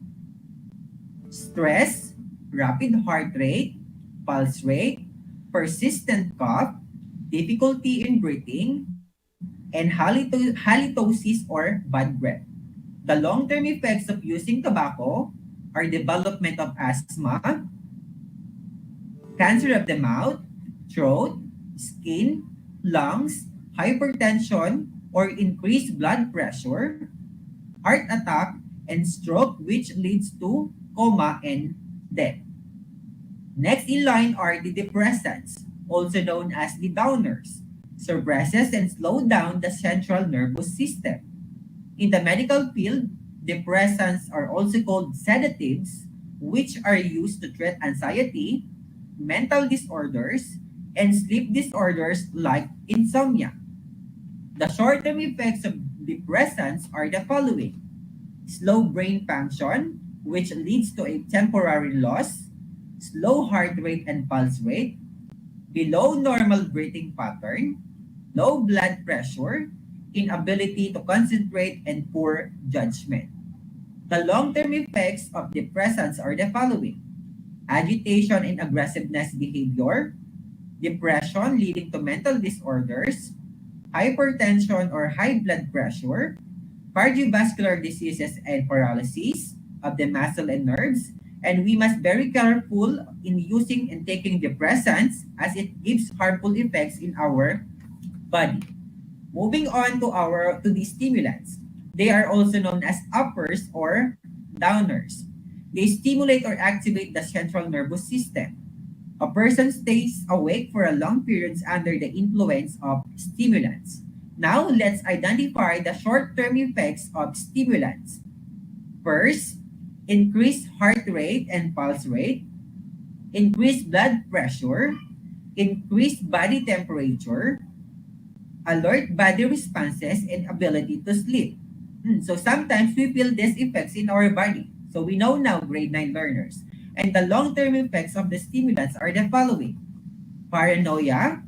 stress, rapid heart rate, pulse rate, persistent cough, difficulty in breathing, and halitosis or bad breath. The long-term effects of using tobacco are development of asthma, cancer of the mouth, throat, skin, lungs, hypertension or increased blood pressure, heart attack, and stroke, which leads to coma and death. Next in line are the depressants, also known as the downers, suppresses and slow down the central nervous system. In the medical field, depressants are also called sedatives, which are used to treat anxiety, mental disorders, and sleep disorders like insomnia. The short-term effects of depressants are the following: slow brain function, which leads to a temporary loss, slow heart rate and pulse rate, below normal breathing pattern, low blood pressure, inability to concentrate, and poor judgment. The long-term effects of depressants are the following: agitation and aggressiveness behavior, depression leading to mental disorders, hypertension or high blood pressure, cardiovascular diseases and paralysis of the muscle and nerves, and we must very careful in using and taking depressants as it gives harmful effects in our body. Moving on to the stimulants. They are also known as uppers or downers. They stimulate or activate the central nervous system. A person stays awake for a long periods under the influence of stimulants. Now, let's identify the short-term effects of stimulants. First, increased heart rate and pulse rate, increased blood pressure, increased body temperature, alert body responses, and ability to sleep. So sometimes we feel these effects in our body. So we know now, grade 9 learners. And the long-term effects of the stimulants are the following: paranoia,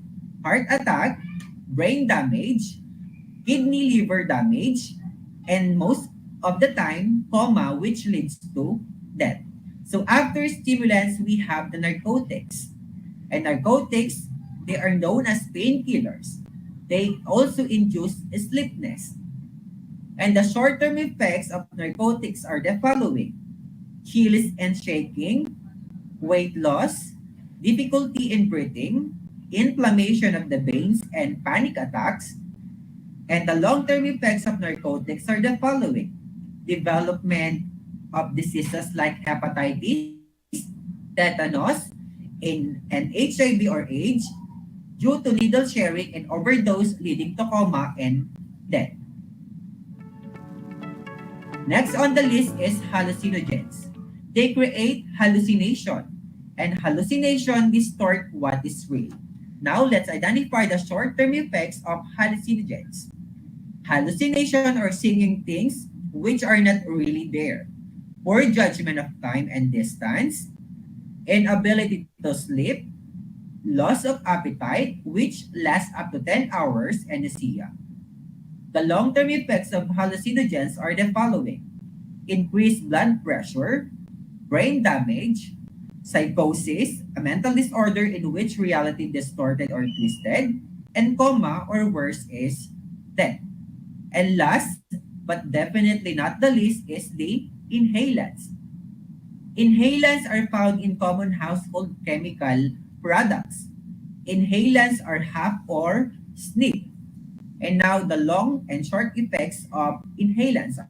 heart attack, brain damage, kidney liver damage, and most of the time, coma, which leads to death. So after stimulants, we have the narcotics. And narcotics, they are known as painkillers. They also induce sleepiness. And the short-term effects of narcotics are the following: chills and shaking, weight loss, difficulty in breathing, inflammation of the veins, and panic attacks. And the long-term effects of narcotics are the following: development of diseases like hepatitis, tetanus, and HIV or AIDS due to needle sharing and overdose leading to coma and death. Next on the list is hallucinogens. They create hallucination, and hallucination distort what is real. Now let's identify the short-term effects of hallucinogens. Hallucination or seeing things which are not really there, poor judgment of time and distance, inability to sleep, loss of appetite, which lasts up to 10 hours, and nausea. The long-term effects of hallucinogens are the following: increased blood pressure, brain damage, psychosis, a mental disorder in which reality distorted or twisted, and coma or worse is death. And last, but definitely not the least, is the inhalants. Inhalants are found in common household chemical products. Inhalants are HAP or SNF. And now the long and short effects of inhalants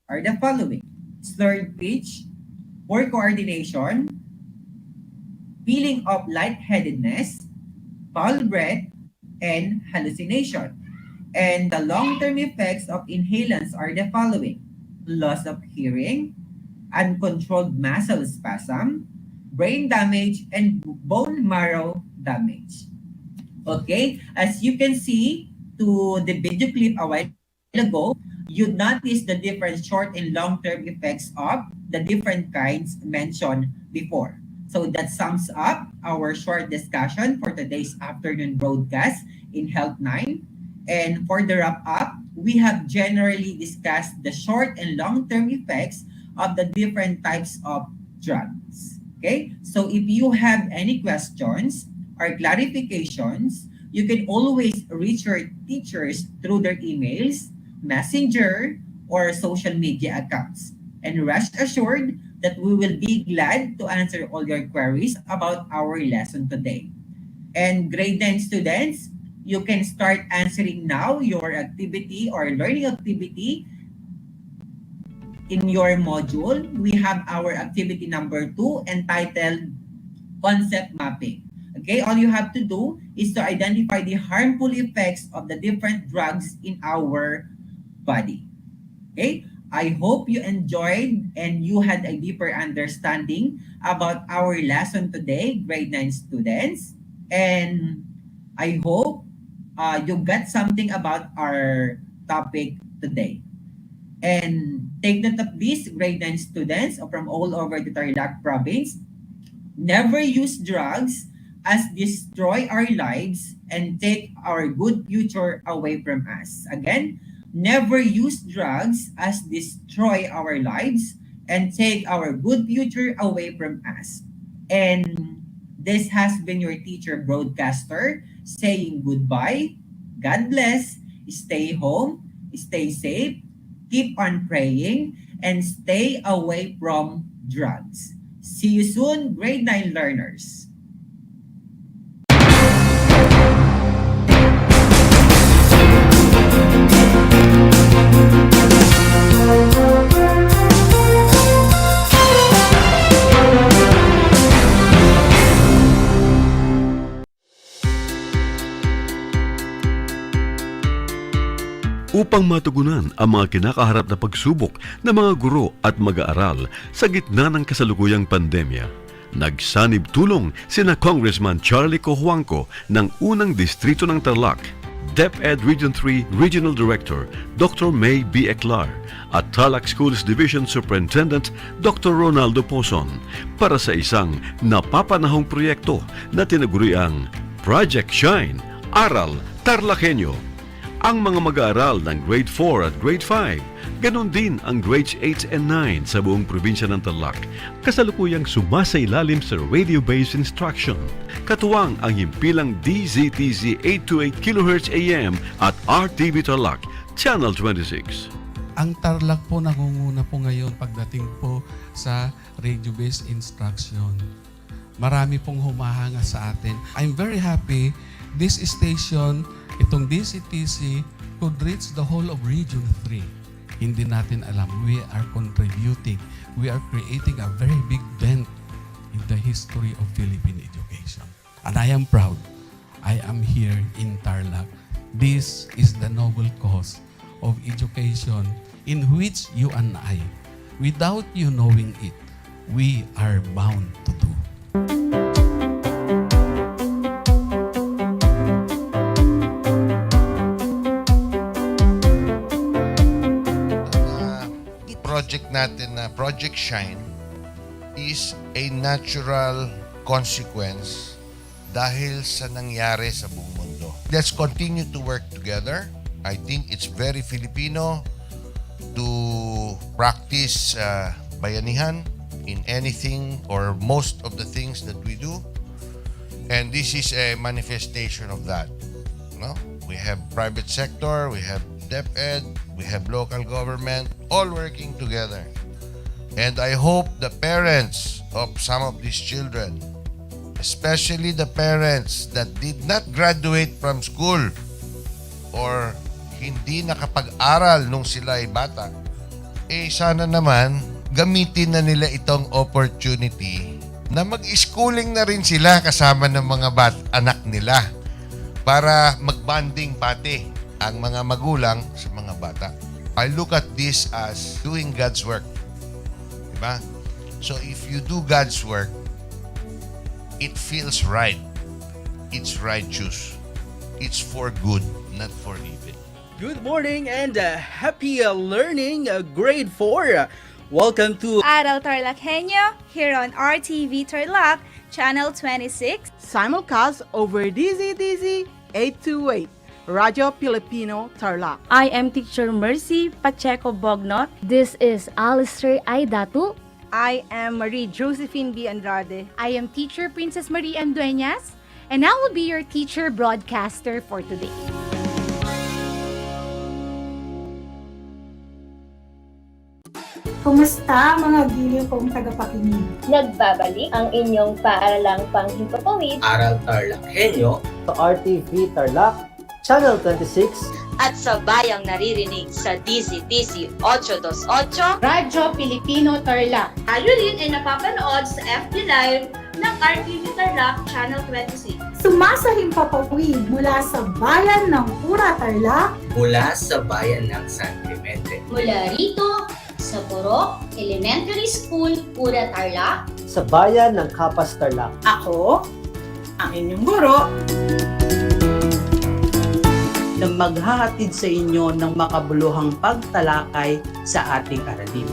are the following: slurred speech, poor coordination, feeling of lightheadedness, foul breath, and hallucination. And the long-term effects of inhalants are the following: loss of hearing, uncontrolled muscle spasm, brain damage, and bone marrow damage. Okay, as you can see to the video clip a while ago, you notice the different short and long-term effects of the different kinds mentioned before. So that sums up our short discussion for today's afternoon broadcast in Health 9. And for the wrap up, we have generally discussed the short and long-term effects of the different types of drugs. Okay? So if you have any questions or clarifications, you can always reach your teachers through their emails, messenger, or social media accounts. And rest assured that we will be glad to answer all your queries about our lesson today. And grade 9 students, you can start answering now your activity or learning activity in your module. We have our activity number 2 entitled Concept Mapping. Okay, all you have to do is to identify the harmful effects of the different drugs in our body. Okay, I hope you enjoyed and you had a deeper understanding about our lesson today, grade 9 students. And I hope you got something about our topic today. And take note of this, grade 9 students from all over the Tarlac province. Never use drugs as destroy our lives and take our good future away from us. Again, never use drugs as destroy our lives and take our good future away from us. And this has been your teacher broadcaster saying goodbye. God bless. Stay home. Stay safe. Keep on praying and stay away from drugs. See you soon, grade 9 learners. Upang matugunan ang mga kinakaharap na pagsubok ng mga guro at mag-aaral sa gitna ng kasalukuyang pandemya, nagsanib tulong sina Congressman Charlie Cojuangco ng unang distrito ng Tarlac, DEPED Region 3 Regional Director Dr. May B. Eclar at Tarlac Schools Division Superintendent Dr. Ronaldo Pozon para sa isang napapanahong proyekto na tinaguriang Project Shine, Aral TarlakHenyo. Ang mga mag-aaral ng Grade 4 at Grade 5, ganon din ang Grades 8 and 9 sa buong probinsya ng Tarlac, kasalukuyang sumasailalim sa radio-based instruction. Katuwang ang himpilang DZTZ 828 kHz AM at RTV Tarlac, Channel 26. Ang Tarlac po nangunguna po ngayon pagdating po sa radio-based instruction. Marami pong humahanga sa atin. I'm very happy this station, itong DCTC, could reach the whole of Region 3. Hindi natin alam, we are contributing. We are creating a very big dent in the history of Philippine education. And I am proud. I am here in Tarlac. This is the noble cause of education in which you and I, without you knowing it, we are bound to do. Project natin na Project Shine is a natural consequence dahil sa nangyari sa buong mundo. Let's continue to work together. I think it's very Filipino to practice bayanihan in anything or most of the things that we do. And this is a manifestation of that. No? We have private sector, we have DEPED, we have local government, all working together. And I hope the parents of some of these children, especially the parents that did not graduate from school or hindi nakapag-aral nung sila ay bata, sana naman gamitin na nila itong opportunity na mag-schooling na rin sila kasama ng mga anak nila para mag-bonding pati ang mga magulang sa mga bata. I look at this as doing God's work. Diba? So if you do God's work, it feels right. It's righteous. It's for good, not for evil. Good morning and happy learning, grade 4. Welcome to Aral TarlakHenyo here on RTV Tarlac, Channel 26. Simulcast over DZDZ 828, Radio Filipino Tarlac. I am Teacher Mercy Pacheco Bognot. This is Alistair Aidatu. I am Marie Josephine B. Andrade. I am Teacher Princess Marie M. Dueñas, and I will be your teacher broadcaster for today. Kumusta mga giliw kong tagapakinig? Nagbabalik ang inyong paaralang panghimpapawid, Aral TarlakHenyo, Sa RTV Tarlac, Channel 26, at sa bayang naririnig sa DZDZ 828, Radyo Pilipino Tarlac. Tayo rin ay napapanood sa FB Live ng RTV Tarlac Channel 26. Sumasahimpapawid mula sa bayan ng Pura Tarlac, mula sa bayan ng San Clemente. Mula rito sa Borok Elementary School, Pura Tarlac, sa bayan ng Capas Tarlac. Ako, ang inyong guro, na maghahatid sa inyo ng makabuluhang pagtalakay sa ating aralin.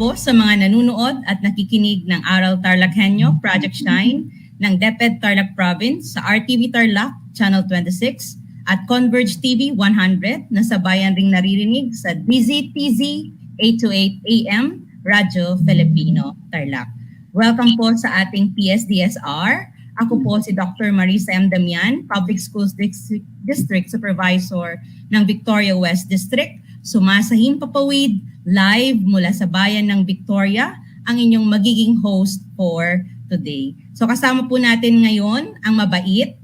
Po sa mga nanunood at nakikinig ng Aral TarlakHenyo Project Shine ng DEPED Tarlac Province sa RTV Tarlac Channel 26 at Converge TV 100 na sa bayan ring naririnig sa DZTZ 828 AM Radyo Filipino Tarlac. Welcome po sa ating PSDSR. Ako po si Dr. Marisa M. Damian, Public Schools District Supervisor ng Victoria West District. Sumasahim papawid live mula sa bayan ng Victoria, ang inyong magiging host for today. So kasama po natin ngayon ang mabait,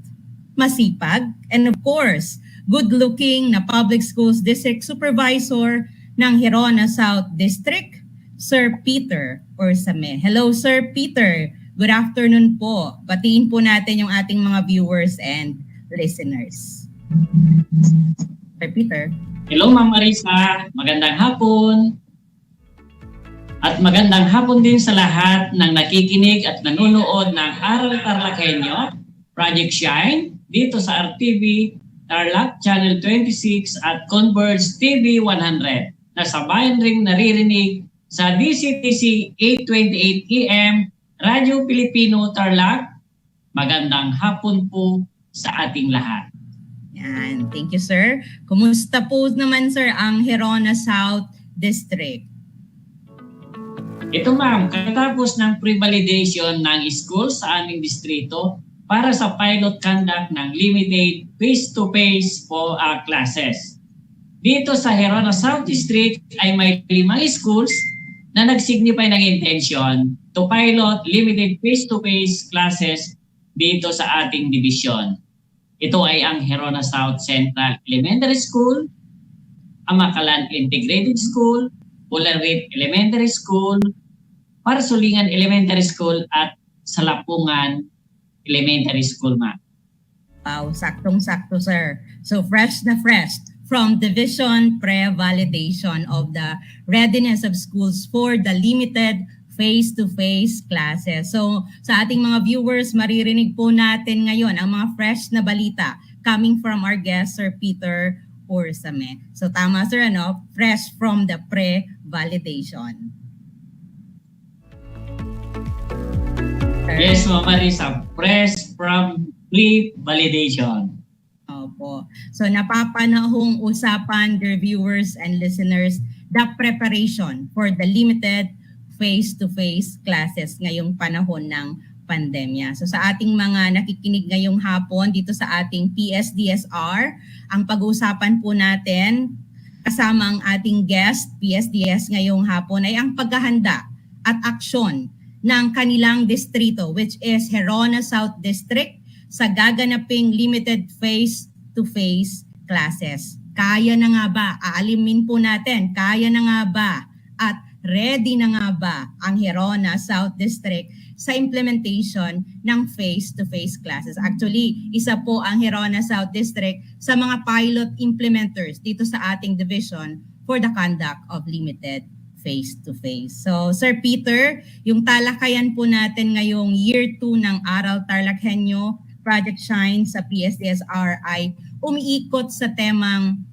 masipag, and of course, good-looking na Public Schools District Supervisor ng Hirona South District, Sir Peter Orsame. Hello, Sir Peter. Good afternoon po. Batiin po natin yung ating mga viewers and listeners. Sir Peter. Hello, Ma'am Marisa. Magandang hapon. At magandang hapon din sa lahat ng nakikinig at nanonood ng Aral TarlakHenyo Project Shine dito sa RTV Tarlac Channel 26 at Converge TV 100 na sa bayan ring naririnig sa DCTC 828 AM Radyo Pilipino Tarlac. Magandang hapon po sa ating lahat. Yan. Thank you, sir. Kumusta po naman, sir, ang Hirona South District? Ito, ma'am, katapos ng pre-validation ng school sa aming distrito para sa pilot conduct ng limited face-to-face classes. Dito sa Hirona South District ay may 5 schools na nag-signify ng intention to pilot limited face-to-face classes dito sa ating division. Ito ay ang Hirona South Central Elementary School, Amakalan Integrated School, Pularit Elementary School, Parsulingan Elementary School at Salapungan Elementary School, ma'am. Wow, saktong-sakto, sir. So fresh na fresh from Division Pre-Validation of the Readiness of Schools for the Limited face-to-face classes. So sa ating mga viewers, maririnig po natin ngayon ang mga fresh na balita coming from our guest, Sir Peter Orsame. So tama, sir, ano? Fresh from the pre-validation. Yes, Ma'am Marisa, fresh from pre-validation. Opo. So napapanahong usapan, dear viewers and listeners, the preparation for the limited face-to-face classes ngayong panahon ng pandemya. So sa ating mga nakikinig ngayong hapon dito sa ating PSDSR, ang pag-uusapan po natin kasama ang ating guest, PSDS ngayong hapon ay ang paghahanda at aksyon ng kanilang distrito which is Hirona South District sa gaganaping limited face-to-face classes. Kaya na nga ba? Aalimin po natin, kaya na nga ba? At ready na nga ba ang Herona South District sa implementation ng face-to-face classes? Actually, isa po ang Herona South District sa mga pilot implementers dito sa ating division for the conduct of limited face-to-face. So, Sir Peter, yung talakayan po natin ngayong year 2 ng Aral TarlakHenyo Project Shine sa PSDSR ay umiikot sa temang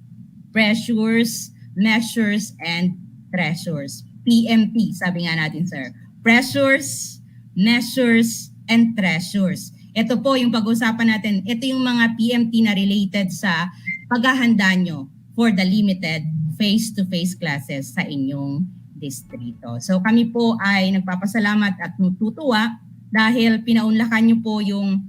pressures, measures, and treasures. PMT, sabi nga natin, sir. Pressures, measures, and treasures. Ito po yung pag-usapan natin. Ito yung mga PMT na related sa paghahanda nyo for the limited face-to-face classes sa inyong distrito. So kami po ay nagpapasalamat at natutuwa dahil pinaunlakan nyo po yung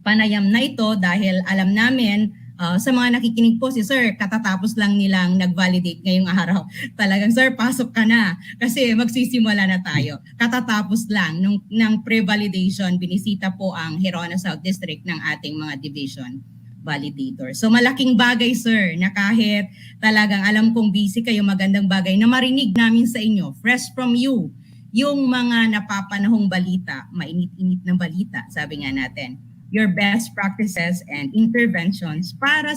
panayam na ito dahil alam namin sa mga nakikinig po si Sir, katatapos lang nilang nag-validate ngayong araw. Talagang Sir, pasok ka na kasi magsisimula na tayo. Katatapos lang ng pre-validation, binisita po ang Herona South District ng ating mga division validator. So malaking bagay Sir na kahit talagang alam kong busy kayo, magandang bagay na marinig namin sa inyo, fresh from you, yung mga napapanahong balita, mainit-init na balita, sabi nga natin, your best practices and interventions para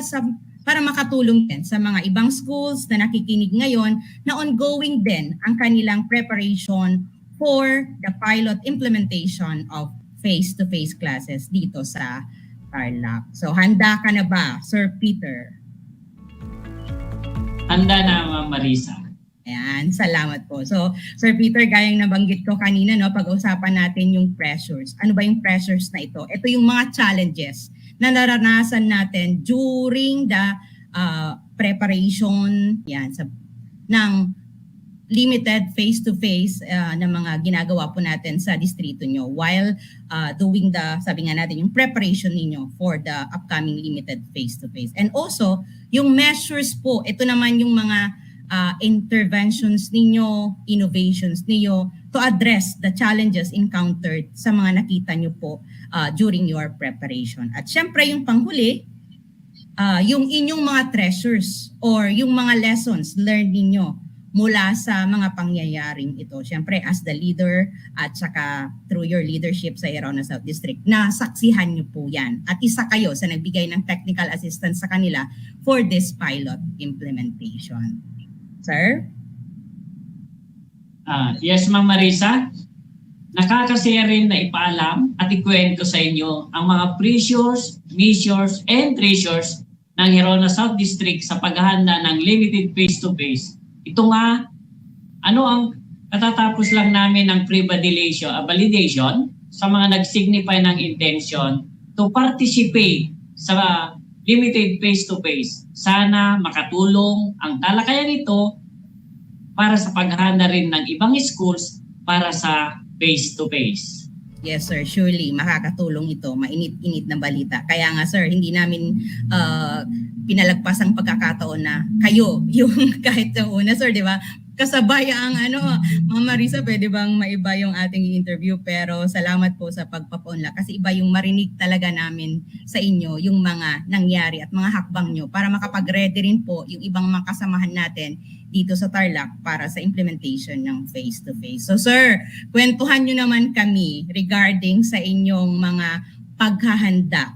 makatulong din sa mga ibang schools na nakikinig ngayon na ongoing din ang kanilang preparation for the pilot implementation of face-to-face classes dito sa Tarlac. So handa ka na ba, Sir Peter? Handa na, Ma'am Marisa. Ayan, salamat po. So, Sir Peter, gayang nabanggit ko kanina, no, pag-usapan natin yung pressures. Ano ba yung pressures na ito? Ito yung mga challenges na naranasan natin during the preparation ng limited face-to-face na mga ginagawa po natin sa distrito nyo while doing sabi nga natin, yung preparation ninyo for the upcoming limited face-to-face. And also, yung measures po, ito naman yung mga interventions ninyo, innovations ninyo to address the challenges encountered sa mga nakita nyo po during your preparation. At syempre yung panghuli, yung inyong mga treasures or yung mga lessons learned ninyo mula sa mga pangyayaring ito. Syempre as the leader at saka through your leadership sa Herona South District, nasaksihan nyo po yan. At isa kayo sa nagbigay ng technical assistance sa kanila for this pilot implementation. Sir? Yes, Ma'am Marisa. Nakakasaya rin na ipaalam at ikwento sa inyo ang mga pressures, measures, and treasures ng Herona South District sa paghahanda ng limited face-to-face. Ito nga, ano ang katatapos lang namin ng pre-validation sa mga nag-signify ng intention to participate sa limited face-to-face. Sana makatulong ang talakayan ito para sa paghahanda rin ng ibang schools para sa face-to-face. Yes sir, surely makakatulong ito. Mainit-init na balita. Kaya nga sir, hindi namin pinalagpas ang pagkakataon na kayo yung kahit yung una sir, di ba? Kasabay ang Ma'am Marisa, pwede bang maiba yung ating interview? Pero salamat po sa pagpapaunlak kasi iba yung marinig talaga namin sa inyo yung mga nangyari at mga hakbang nyo para makapag-ready rin po yung ibang mga kasamahan natin dito sa Tarlac para sa implementation ng face-to-face. So sir, kwentuhan nyo naman kami regarding sa inyong mga paghahanda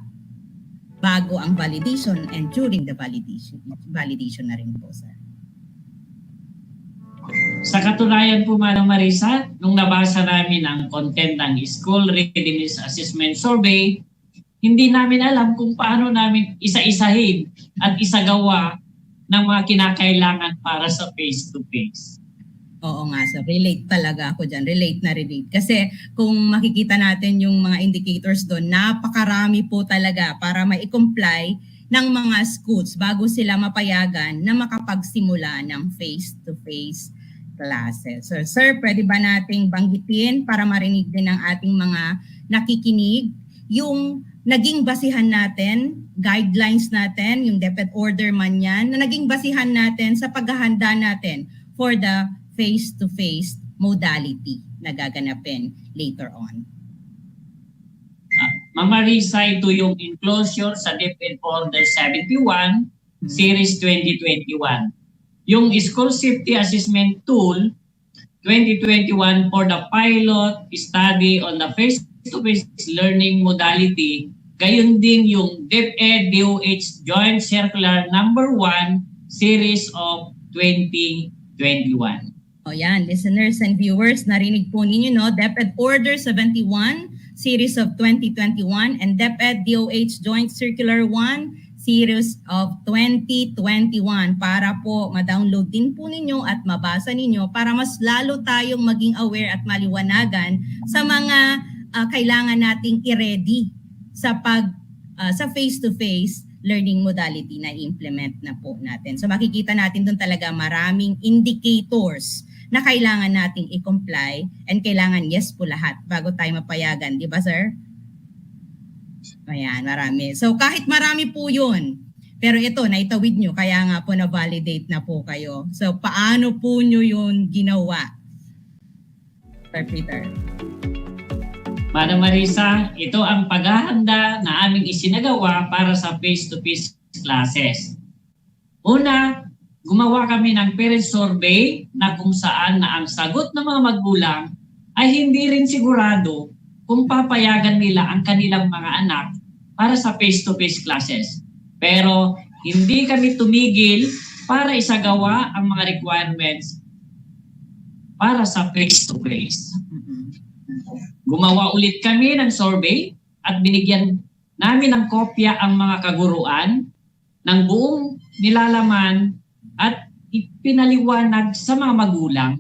bago ang validation and during the validation na rin po sir. Sa katunayan po, Manang Marisa, nung nabasa namin ang content ng School Readiness Assessment Survey, hindi namin alam kung paano namin isa-isahin at isagawa ng mga kinakailangan para sa face-to-face. Oo nga, sir. Relate talaga ako dyan. Relate na relate. Kasi kung makikita natin yung mga indicators doon, napakarami po talaga para ma-comply ng mga schools bago sila mapayagan na makapagsimula ng face-to-face classes. So, sir, pwede ba nating banggitin para marinig din ng ating mga nakikinig yung naging basihan natin, guidelines natin, yung DEPED order man yan, na naging basihan natin sa paghahanda natin for the face-to-face modality na gaganapin later on. Ma'am Marisa, ito yung enclosure sa DEPED Order 71, Series 2021. Yung School Safety Assessment Tool, 2021 for the pilot study on the face-to-face learning modality. Gayon din yung DEPED DOH Joint Circular Number 1 Series of 2021. O yan, listeners and viewers, narinig po ninyo, no? DEPED Order 71 Series of 2021 and DEPED DOH Joint Circular 1 Series of 2021 para po ma-download din po ninyo at mabasa ninyo para mas lalo tayong maging aware at maliwanagan sa mga kailangan nating i-ready sa sa face-to-face learning modality na i-implement na po natin. So makikita natin doon talaga maraming indicators na kailangan nating i-comply and kailangan yes po lahat bago tayo mapayagan. Di ba, sir? Ayan, marami. So kahit marami po yun, pero ito, naitawid nyo, kaya nga po na-validate na po kayo. So paano po nyo yun ginawa? Sir Peter. Madam Marisa, ito ang paghahanda na aming isinagawa para sa face-to-face classes. Una, gumawa kami ng parent survey na kung saan na ang sagot ng mga magulang ay hindi rin sigurado kung papayagan nila ang kanilang mga anak para sa face-to-face classes. Pero hindi kami tumigil para isagawa ang mga requirements para sa face-to-face. Gumawa ulit kami ng survey at binigyan namin ng kopya ang mga kaguruan ng buong nilalaman at ipinaliwanag sa mga magulang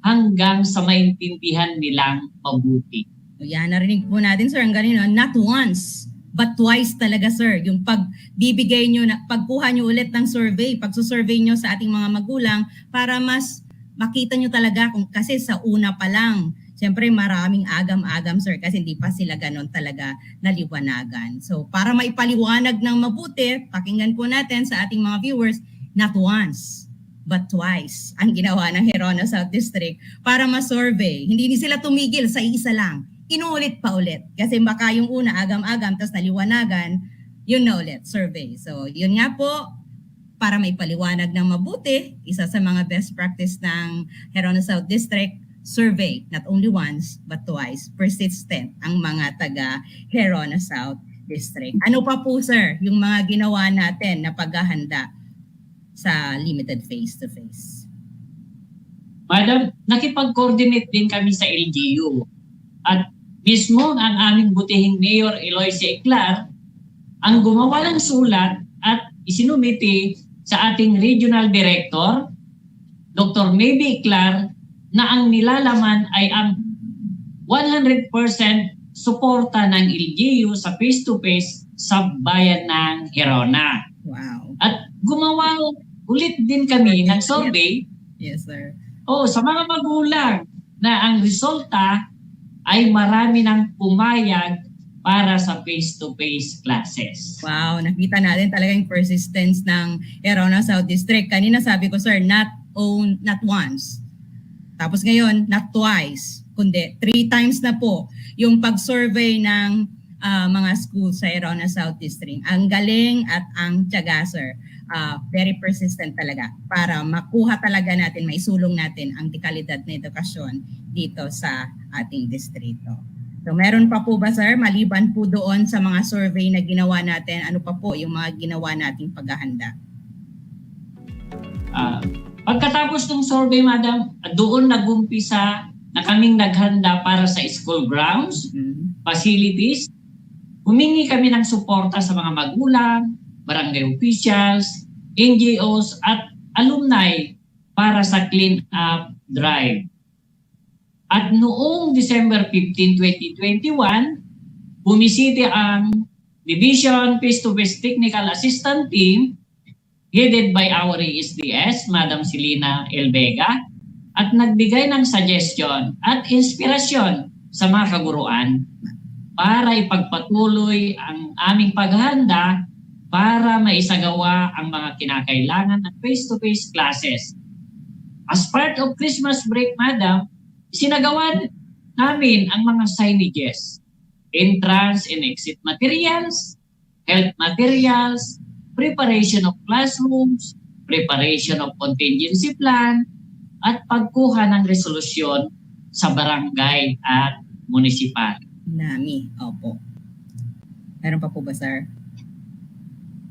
hanggang sa maintindihan nilang mabuti. Yan, narinig po natin, sir, ang ganun, not once, but twice talaga, sir. Yung pagbibigay nyo, pagkuha nyo ulit ng survey, pagsusurvey nyo sa ating mga magulang para mas makita nyo talaga kung kasi sa una pa lang, siyempre maraming agam-agam, sir, kasi hindi pa sila ganon talaga naliwanagan. So para maipaliwanag ng mabuti, pakinggan po natin sa ating mga viewers, not once, but twice ang ginawa ng Herona South District para ma-survey. Hindi sila tumigil sa isa lang. Inuulit pa ulit. Kasi baka yung una, agam-agam, tapos naliwanagan, yun na ulit, survey. So yun nga po, para may paliwanag ng mabuti, isa sa mga best practice ng Herona South District, survey, not only once, but twice, persistent ang mga taga Herona South District. Ano pa po, sir, yung mga ginawa natin na paghahanda sa limited face-to-face? Madam, nakipag-coordinate din kami sa LGU. At mismo ang aming butihing Mayor Eloise Eclar ang gumawa ng sulat at isinumiti sa ating Regional Director, Dr. Maybe Eclar, na ang nilalaman ay ang 100% suporta ng LGU sa face-to-face sa bayan ng Herona. Wow. At gumawa ulit din kami ng survey. Yes, sir. Sa mga magulang na ang resulta ay marami ng pumayag para sa face-to-face classes. Wow, nakita natin talaga yung persistence ng Herona South District. Kanina sabi ko, sir, not once. Tapos ngayon, not twice, kundi 3 times na po yung pag-survey ng mga schools sa Herona South District. Ang galing at ang tiyaga, sir. Very persistent talaga para makuha talaga natin, maisulong natin ang dekalidad na edukasyon dito sa ating distrito. So meron pa po ba, sir, maliban po doon sa mga survey na ginawa natin, ano pa po yung mga ginawa nating paghahanda? Pagkatapos ng survey, madam, doon nag-umpisa na kaming naghanda para sa school grounds, facilities. Humingi kami ng suporta sa mga magulang, barangay officials, NGOs at alumni para sa clean up drive. At noong December 15, 2021, bumisita ang Division Face-to-Face Technical Assistant Team headed by our ESDS, Madam Selena L. Vega, at nagbigay ng suggestion at inspirasyon sa mga kaguruan para ipagpatuloy ang aming paghahanda para maisagawa ang mga kinakailangan ng face-to-face classes. As part of Christmas break, madam, isinagawa namin ang mga signages, entrance and exit materials, health materials, preparation of classrooms, preparation of contingency plan, at pagkuha ng resolusyon sa barangay at munisipal. Nami, opo. Meron pa po ba, sir?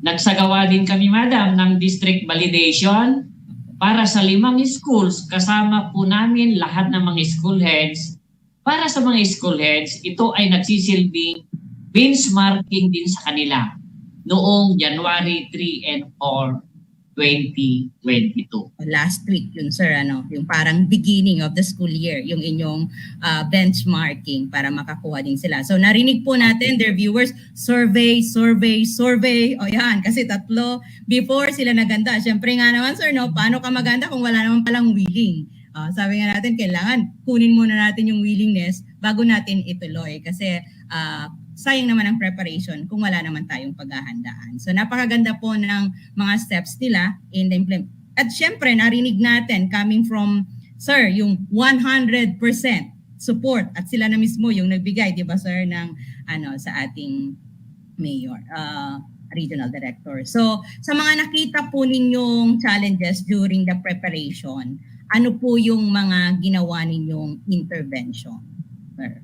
Nagsagawa din kami, madam, ng district validation para sa 5 schools. Kasama po namin lahat ng mga school heads. Para sa mga school heads, ito ay nagsisilbing benchmarking din sa kanila noong January 3 and 4, 2022. Last week yun, sir, yung parang beginning of the school year, yung inyong benchmarking para makakuha din sila. So narinig po natin, their viewers, survey. O yan, kasi 3 before sila naganda. Siyempre nga naman, sir, paano ka maganda kung wala naman palang willing? Sabi nga natin, kailangan kunin muna natin yung willingness bago natin ituloy. Kasi sayang naman ang preparation kung wala naman tayong paghahandaan. So napakaganda po ng mga steps nila in the implement. At syempre, narinig natin coming from, sir, yung 100% support at sila na mismo yung nagbigay, di ba, sir, ng sa ating mayor, regional director. So sa mga nakita po ninyong challenges during the preparation, ano po yung mga ginawa ninyong intervention, sir?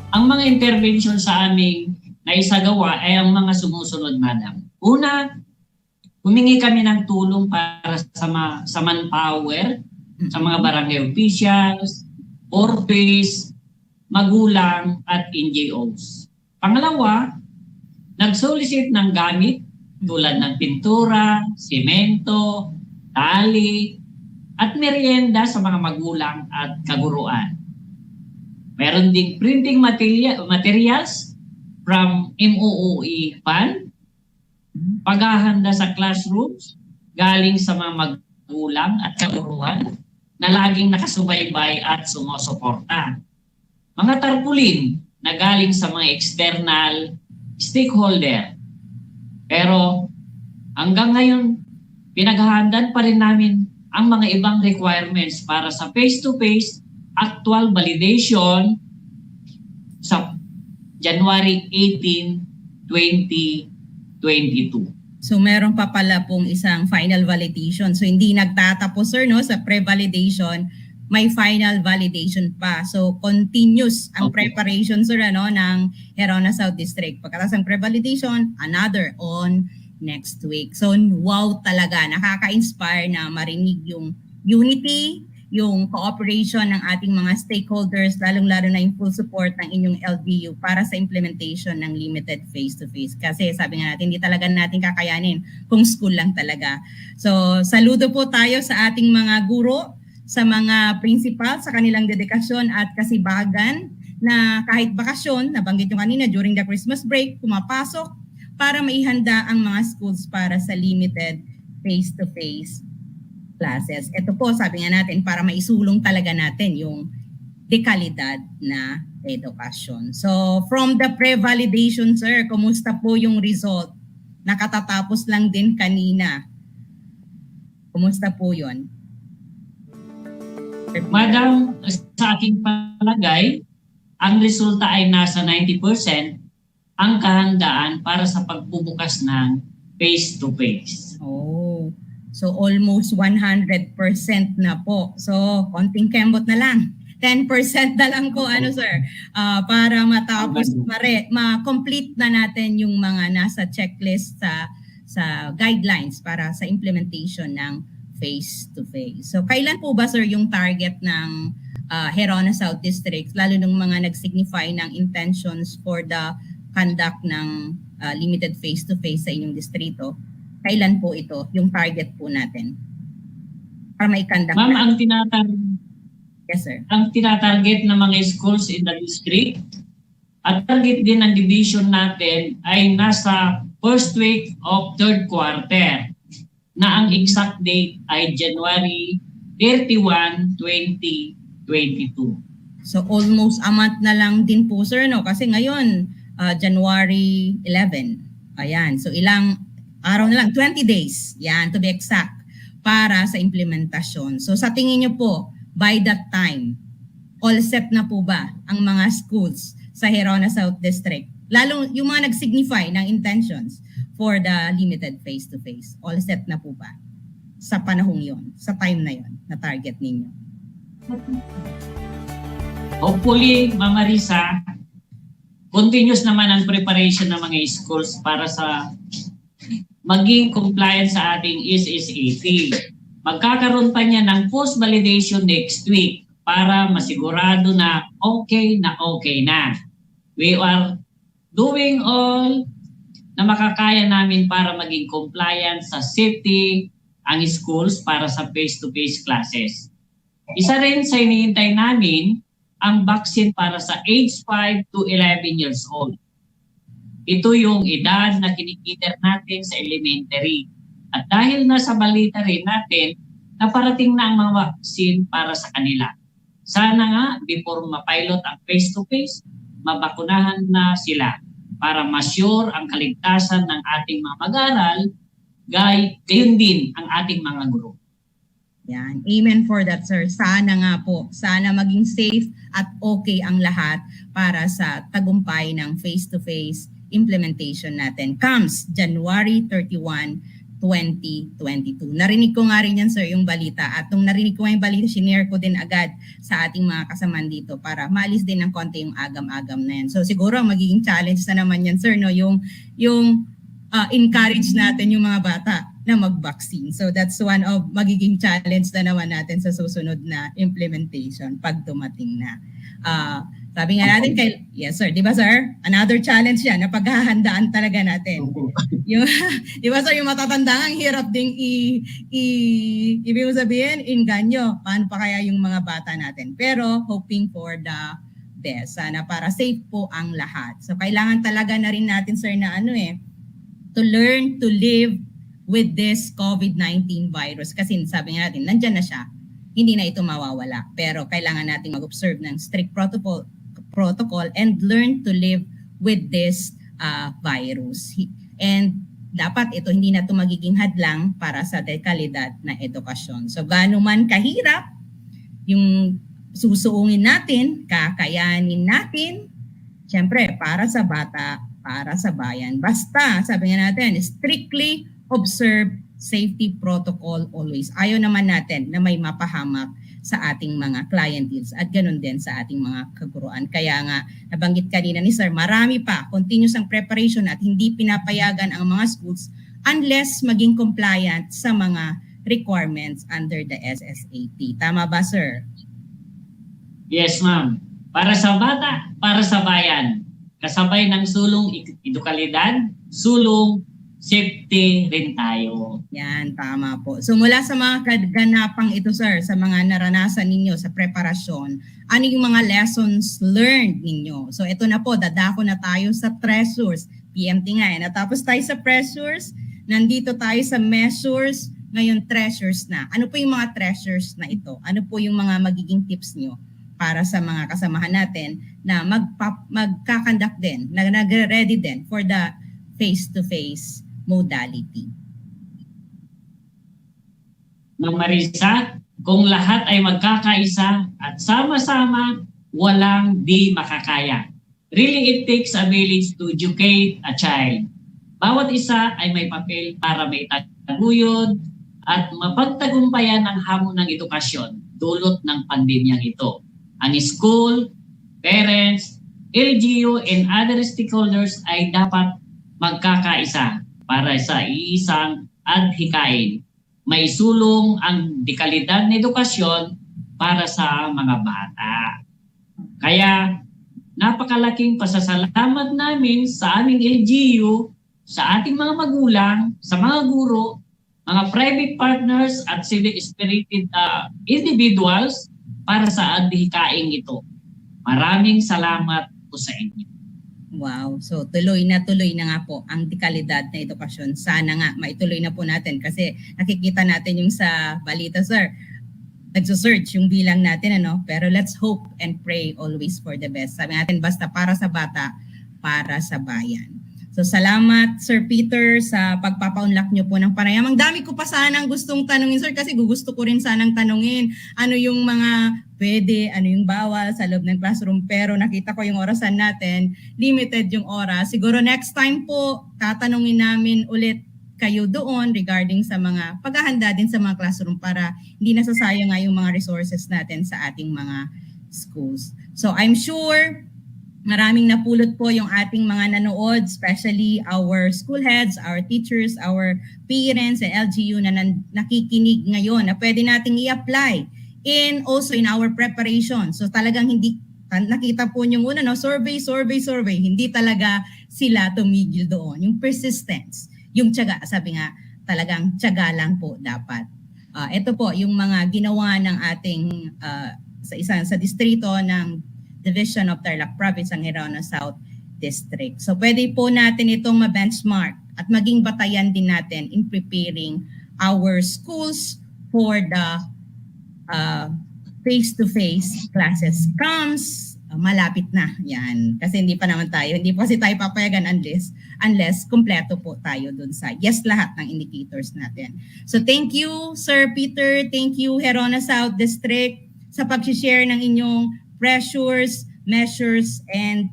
Ang mga intervention sa aming naisagawa ay ang mga sumusunod, madam. Una, humingi kami ng tulong para sa manpower, sa mga barangay officials, orphans, magulang, at NGOs. Pangalawa, nag-solicit ng gamit tulad ng pintura, simento, tali, at merienda sa mga magulang at kaguruan. Meron ding printing materials from MOOE Fund, paghahanda sa classrooms galing sa mga magulang at kaguruan na laging nakasubaybay at sumusuporta. Mga tarpaulin na galing sa mga external stakeholder. Pero hanggang ngayon, pinaghahandaan pa rin namin ang mga ibang requirements para sa face-to-face actual validation sa January 18, 2022. So meron pa pala pong isang final validation. So hindi nagtatapos, sir, sa pre-validation, may final validation pa. So continuous ang preparation, sir, ng Herona South District. Pagkatapos ng pre-validation, another on next week. So wow talaga, nakaka-inspire na marinig yung unity, yung cooperation ng ating mga stakeholders, lalong-lalo na yung full support ng inyong LGU para sa implementation ng limited face-to-face. Kasi sabi nga natin, hindi talaga natin kakayanin kung school lang talaga. So saludo po tayo sa ating mga guro, sa mga principal, sa kanilang dedikasyon at kasibagan na kahit bakasyon, nabanggit nyo kanina during the Christmas break, pumapasok para maihanda ang mga schools para sa limited face-to-face classes. Ito po, sabi nga natin, para maisulong talaga natin yung dekalidad na edukasyon. So, from the pre-validation, sir, kumusta po yung result? Nakatatapos lang din kanina. Kumusta po yun? Madam, sa aking palagay, ang resulta ay nasa 90% ang kahandaan para sa pagbubukas ng face-to-face. Oh, so almost 100% na po. So, konting kembot na lang. 10% na lang po, sir, para matapos, ma-complete na natin yung mga nasa checklist sa guidelines para sa implementation ng face-to-face. So, kailan po ba, sir, yung target ng Herona South District, lalo ng mga nag-signify ng intentions for the conduct ng limited face-to-face sa inyong distrito? Kailan po ito, yung target po natin? Para may conduct. Ma'am, yes, sir. Ang tinatarget ng mga schools in the district at target din ng division natin ay nasa first week of third quarter na ang exact date ay January 31, 2022. So almost a month na lang din po, sir, kasi ngayon January 11. Ayan, so ilang araw na lang, 20 days, yan, to be exact, para sa implementasyon. So sa tingin niyo po, by that time, all set na po ba ang mga schools sa Herona South District? Lalo yung mga nag-signify ng intentions for the limited face-to-face. All set na po ba? sa panahong yon, sa time na yon na target ninyo? Hopefully, Mama Risa, continuous naman ang preparation ng mga schools para sa maging compliant sa ating SSAT. Magkakaroon pa niya ng post-validation next week para masigurado na okay na. We are doing all na makakaya namin para maging compliant sa safety ang schools para sa face-to-face classes. Isa rin sa hinihintay namin ang vaccine para sa age 5 to 11 years old. Ito yung edad na kinikiter natin sa elementary. At dahil nasa balita rin natin na parating na ang mga vaccine para sa kanila. Sana nga before mapilot ang face-to-face, mabakunahan na sila para ma-sure ang kaligtasan ng ating mga mag-aaral, gayon din ang ating mga guro. Yan. Amen for that, sir. Sana nga po, sana maging safe at okay ang lahat para sa tagumpay ng face-to-face implementation natin. Comes January 31, 2022. Narinig ko nga rin yan, sir, yung balita. At nung narinig ko nga yung balita, sinare ko din agad sa ating mga kasamaan dito para maalis din ng konti yung agam-agam na yan. So siguro magiging challenge na naman yan, sir, no? Yung encourage natin yung mga bata na mag-vaccine. So that's one of magiging challenge na naman natin sa susunod na implementation pag dumating na. Sabi nga natin yes sir, di ba sir? Another challenge yan na paghahandaan talaga natin. Yung, di ba sir, yung matatanda ang hirap ding ibig mo sabihin, inganyo. Paano pa kaya yung mga bata natin? Pero hoping for the best. Sana para safe po ang lahat. So kailangan talaga na rin natin sir na to learn to live with this COVID-19 virus. Kasi sabi nga natin, nandyan na siya. Hindi na ito mawawala. Pero kailangan natin mag-observe ng strict protocol and learn to live with this virus. And dapat ito hindi na ito magiging hadlang para sa dekalidad na edukasyon. So gaano man kahirap yung susuungin natin, kakayanin natin, syempre para sa bata, para sa bayan. Basta, sabi nga natin, strictly observe safety protocol always. Ayaw naman natin na may mapahamak sa ating mga clienteles at ganun din sa ating mga kaguruan. Kaya nga, nabanggit kanina ni Sir, marami pa, continuous ang preparation at hindi pinapayagan ang mga schools unless maging compliant sa mga requirements under the SSAT. Tama ba, Sir? Yes, ma'am. Para sa bata, para sa bayan. Kasabay ng sulong edukalidad, sulong safety rin tayo. Yan, tama po. So mula sa mga kaganapang ito, sir, sa mga naranasan ninyo sa preparasyon, ano yung mga lessons learned ninyo? So ito na po, dadako na tayo sa treasures. PMT nga natapos tayo sa treasures, nandito tayo sa measures, ngayon treasures na. Ano po yung mga treasures na ito? Ano po yung mga magiging tips nyo para sa mga kasamahan natin na magkakandak din, na nag-ready din for the face-to-face modality? Ma'am Marisa, kung lahat ay magkakaisa at sama-sama, walang di makakaya. Really, it takes a village to educate a child. Bawat isa ay may papel para may taguyod at mapagtagumpayan ang hamon ng edukasyon dulot ng pandemyang ito. Ang school, parents, LGU, and other stakeholders ay dapat magkakaisa para sa iisang adhikain. May sulong ang dekalidad na edukasyon para sa mga bata. Kaya napakalaking pasasalamat namin sa aming LGU, sa ating mga magulang, sa mga guro, mga private partners at civic-spirited individuals para sa adhikain ito. Maraming salamat po sa inyo. Wow. So tuloy na nga po ang dekalidad na edukasyon. Sana nga maituloy na po natin kasi nakikita natin yung sa balita, sir. Nagsusearch yung bilang natin, pero let's hope and pray always for the best. Sabi natin, basta para sa bata, para sa bayan. So salamat Sir Peter sa pagpapaunlak nyo po ng panayam. Ang dami ko pa sanang gustong tanungin, sir, kasi gusto ko rin sanang tanungin ano yung mga pwede, ano yung bawal sa loob ng classroom. Pero nakita ko yung orasan natin, limited yung oras. Siguro next time po, tatanungin namin ulit kayo doon regarding sa mga paghahanda din sa mga classroom para hindi nasasayang nga yung mga resources natin sa ating mga schools. So I'm sure maraming napulot po yung ating mga nanood, especially our school heads, our teachers, our parents, and LGU na nakikinig ngayon na pwede nating i-apply also in our preparation. So talagang hindi, nakita po yung una, no? Survey. Hindi talaga sila tumigil doon. Yung persistence, yung tiyaga, sabi nga, talagang tiyaga lang po dapat. Ito po yung mga ginawa ng ating sa distrito ng Division of Tarlac Province, ang Hirona South District. So pwede po natin itong ma-benchmark at maging batayan din natin in preparing our schools for the face-to-face classes comes malapit na yan. Kasi hindi pa kasi tayo papayagan unless kompleto po tayo dun sa lahat ng indicators natin. So thank you, Sir Peter. Thank you, Hirona South District, sa pag-share ng inyong pressures, measures, and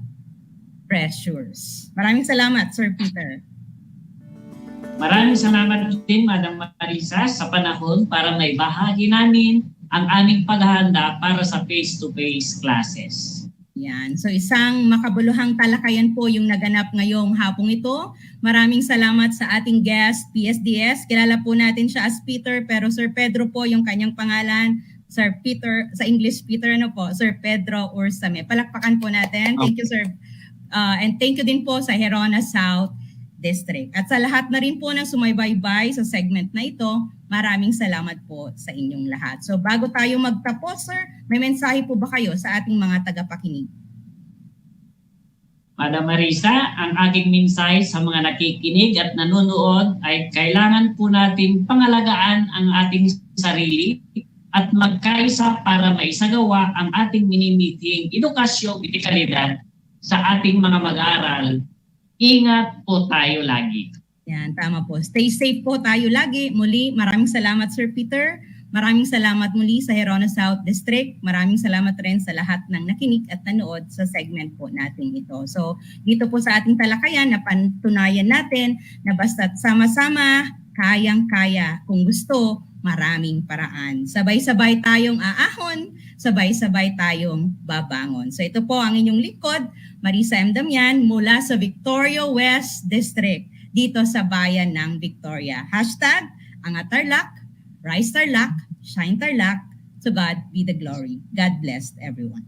pressures. Maraming salamat, Sir Peter. Maraming salamat din, Madam Marisa, sa panahon para may bahagi namin ang aming paghahanda para sa face-to-face classes. Yan. So isang makabuluhang talakayan po yung naganap ngayong hapong ito. Maraming salamat sa ating guest, PSDS. Kilala po natin siya as Peter, pero Sir Pedro po yung kanyang pangalan. Sir Peter, sa English Peter, Sir Pedro Ursame. Palakpakan po natin. Thank you, Sir. And thank you din po sa Hirona South District. At sa lahat na rin po ng sumaybaybay sa segment na ito, maraming salamat po sa inyong lahat. So bago tayo magtapos, Sir, may mensahe po ba kayo sa ating mga tagapakinig? Madam Marisa, ang aking mensahe sa mga nakikinig at nanonood ay kailangan po natin pangalagaan ang ating sarili at magkaisa para maisagawa ang ating minimiting edukasyong itikalidad sa ating mga mag-aaral. Ingat po tayo lagi. Yan, tama po. Stay safe po tayo lagi. Muli, maraming salamat, Sir Peter. Maraming salamat muli sa Hirona South District. Maraming salamat rin sa lahat ng nakinig at nanood sa segment po natin ito. So, dito po sa ating talakayan, napatunayan natin na basta't sama-sama, kayang-kaya. Kung gusto, maraming paraan. Sabay-sabay tayong aahon, sabay-sabay tayong babangon. So ito po ang inyong lingkod, Marisa M. Damian, mula sa Victoria West District, dito sa bayan ng Victoria. Hashtag, Angat Tarlac, Rise Tarlac, Shine Tarlac, to God be the glory. God bless everyone.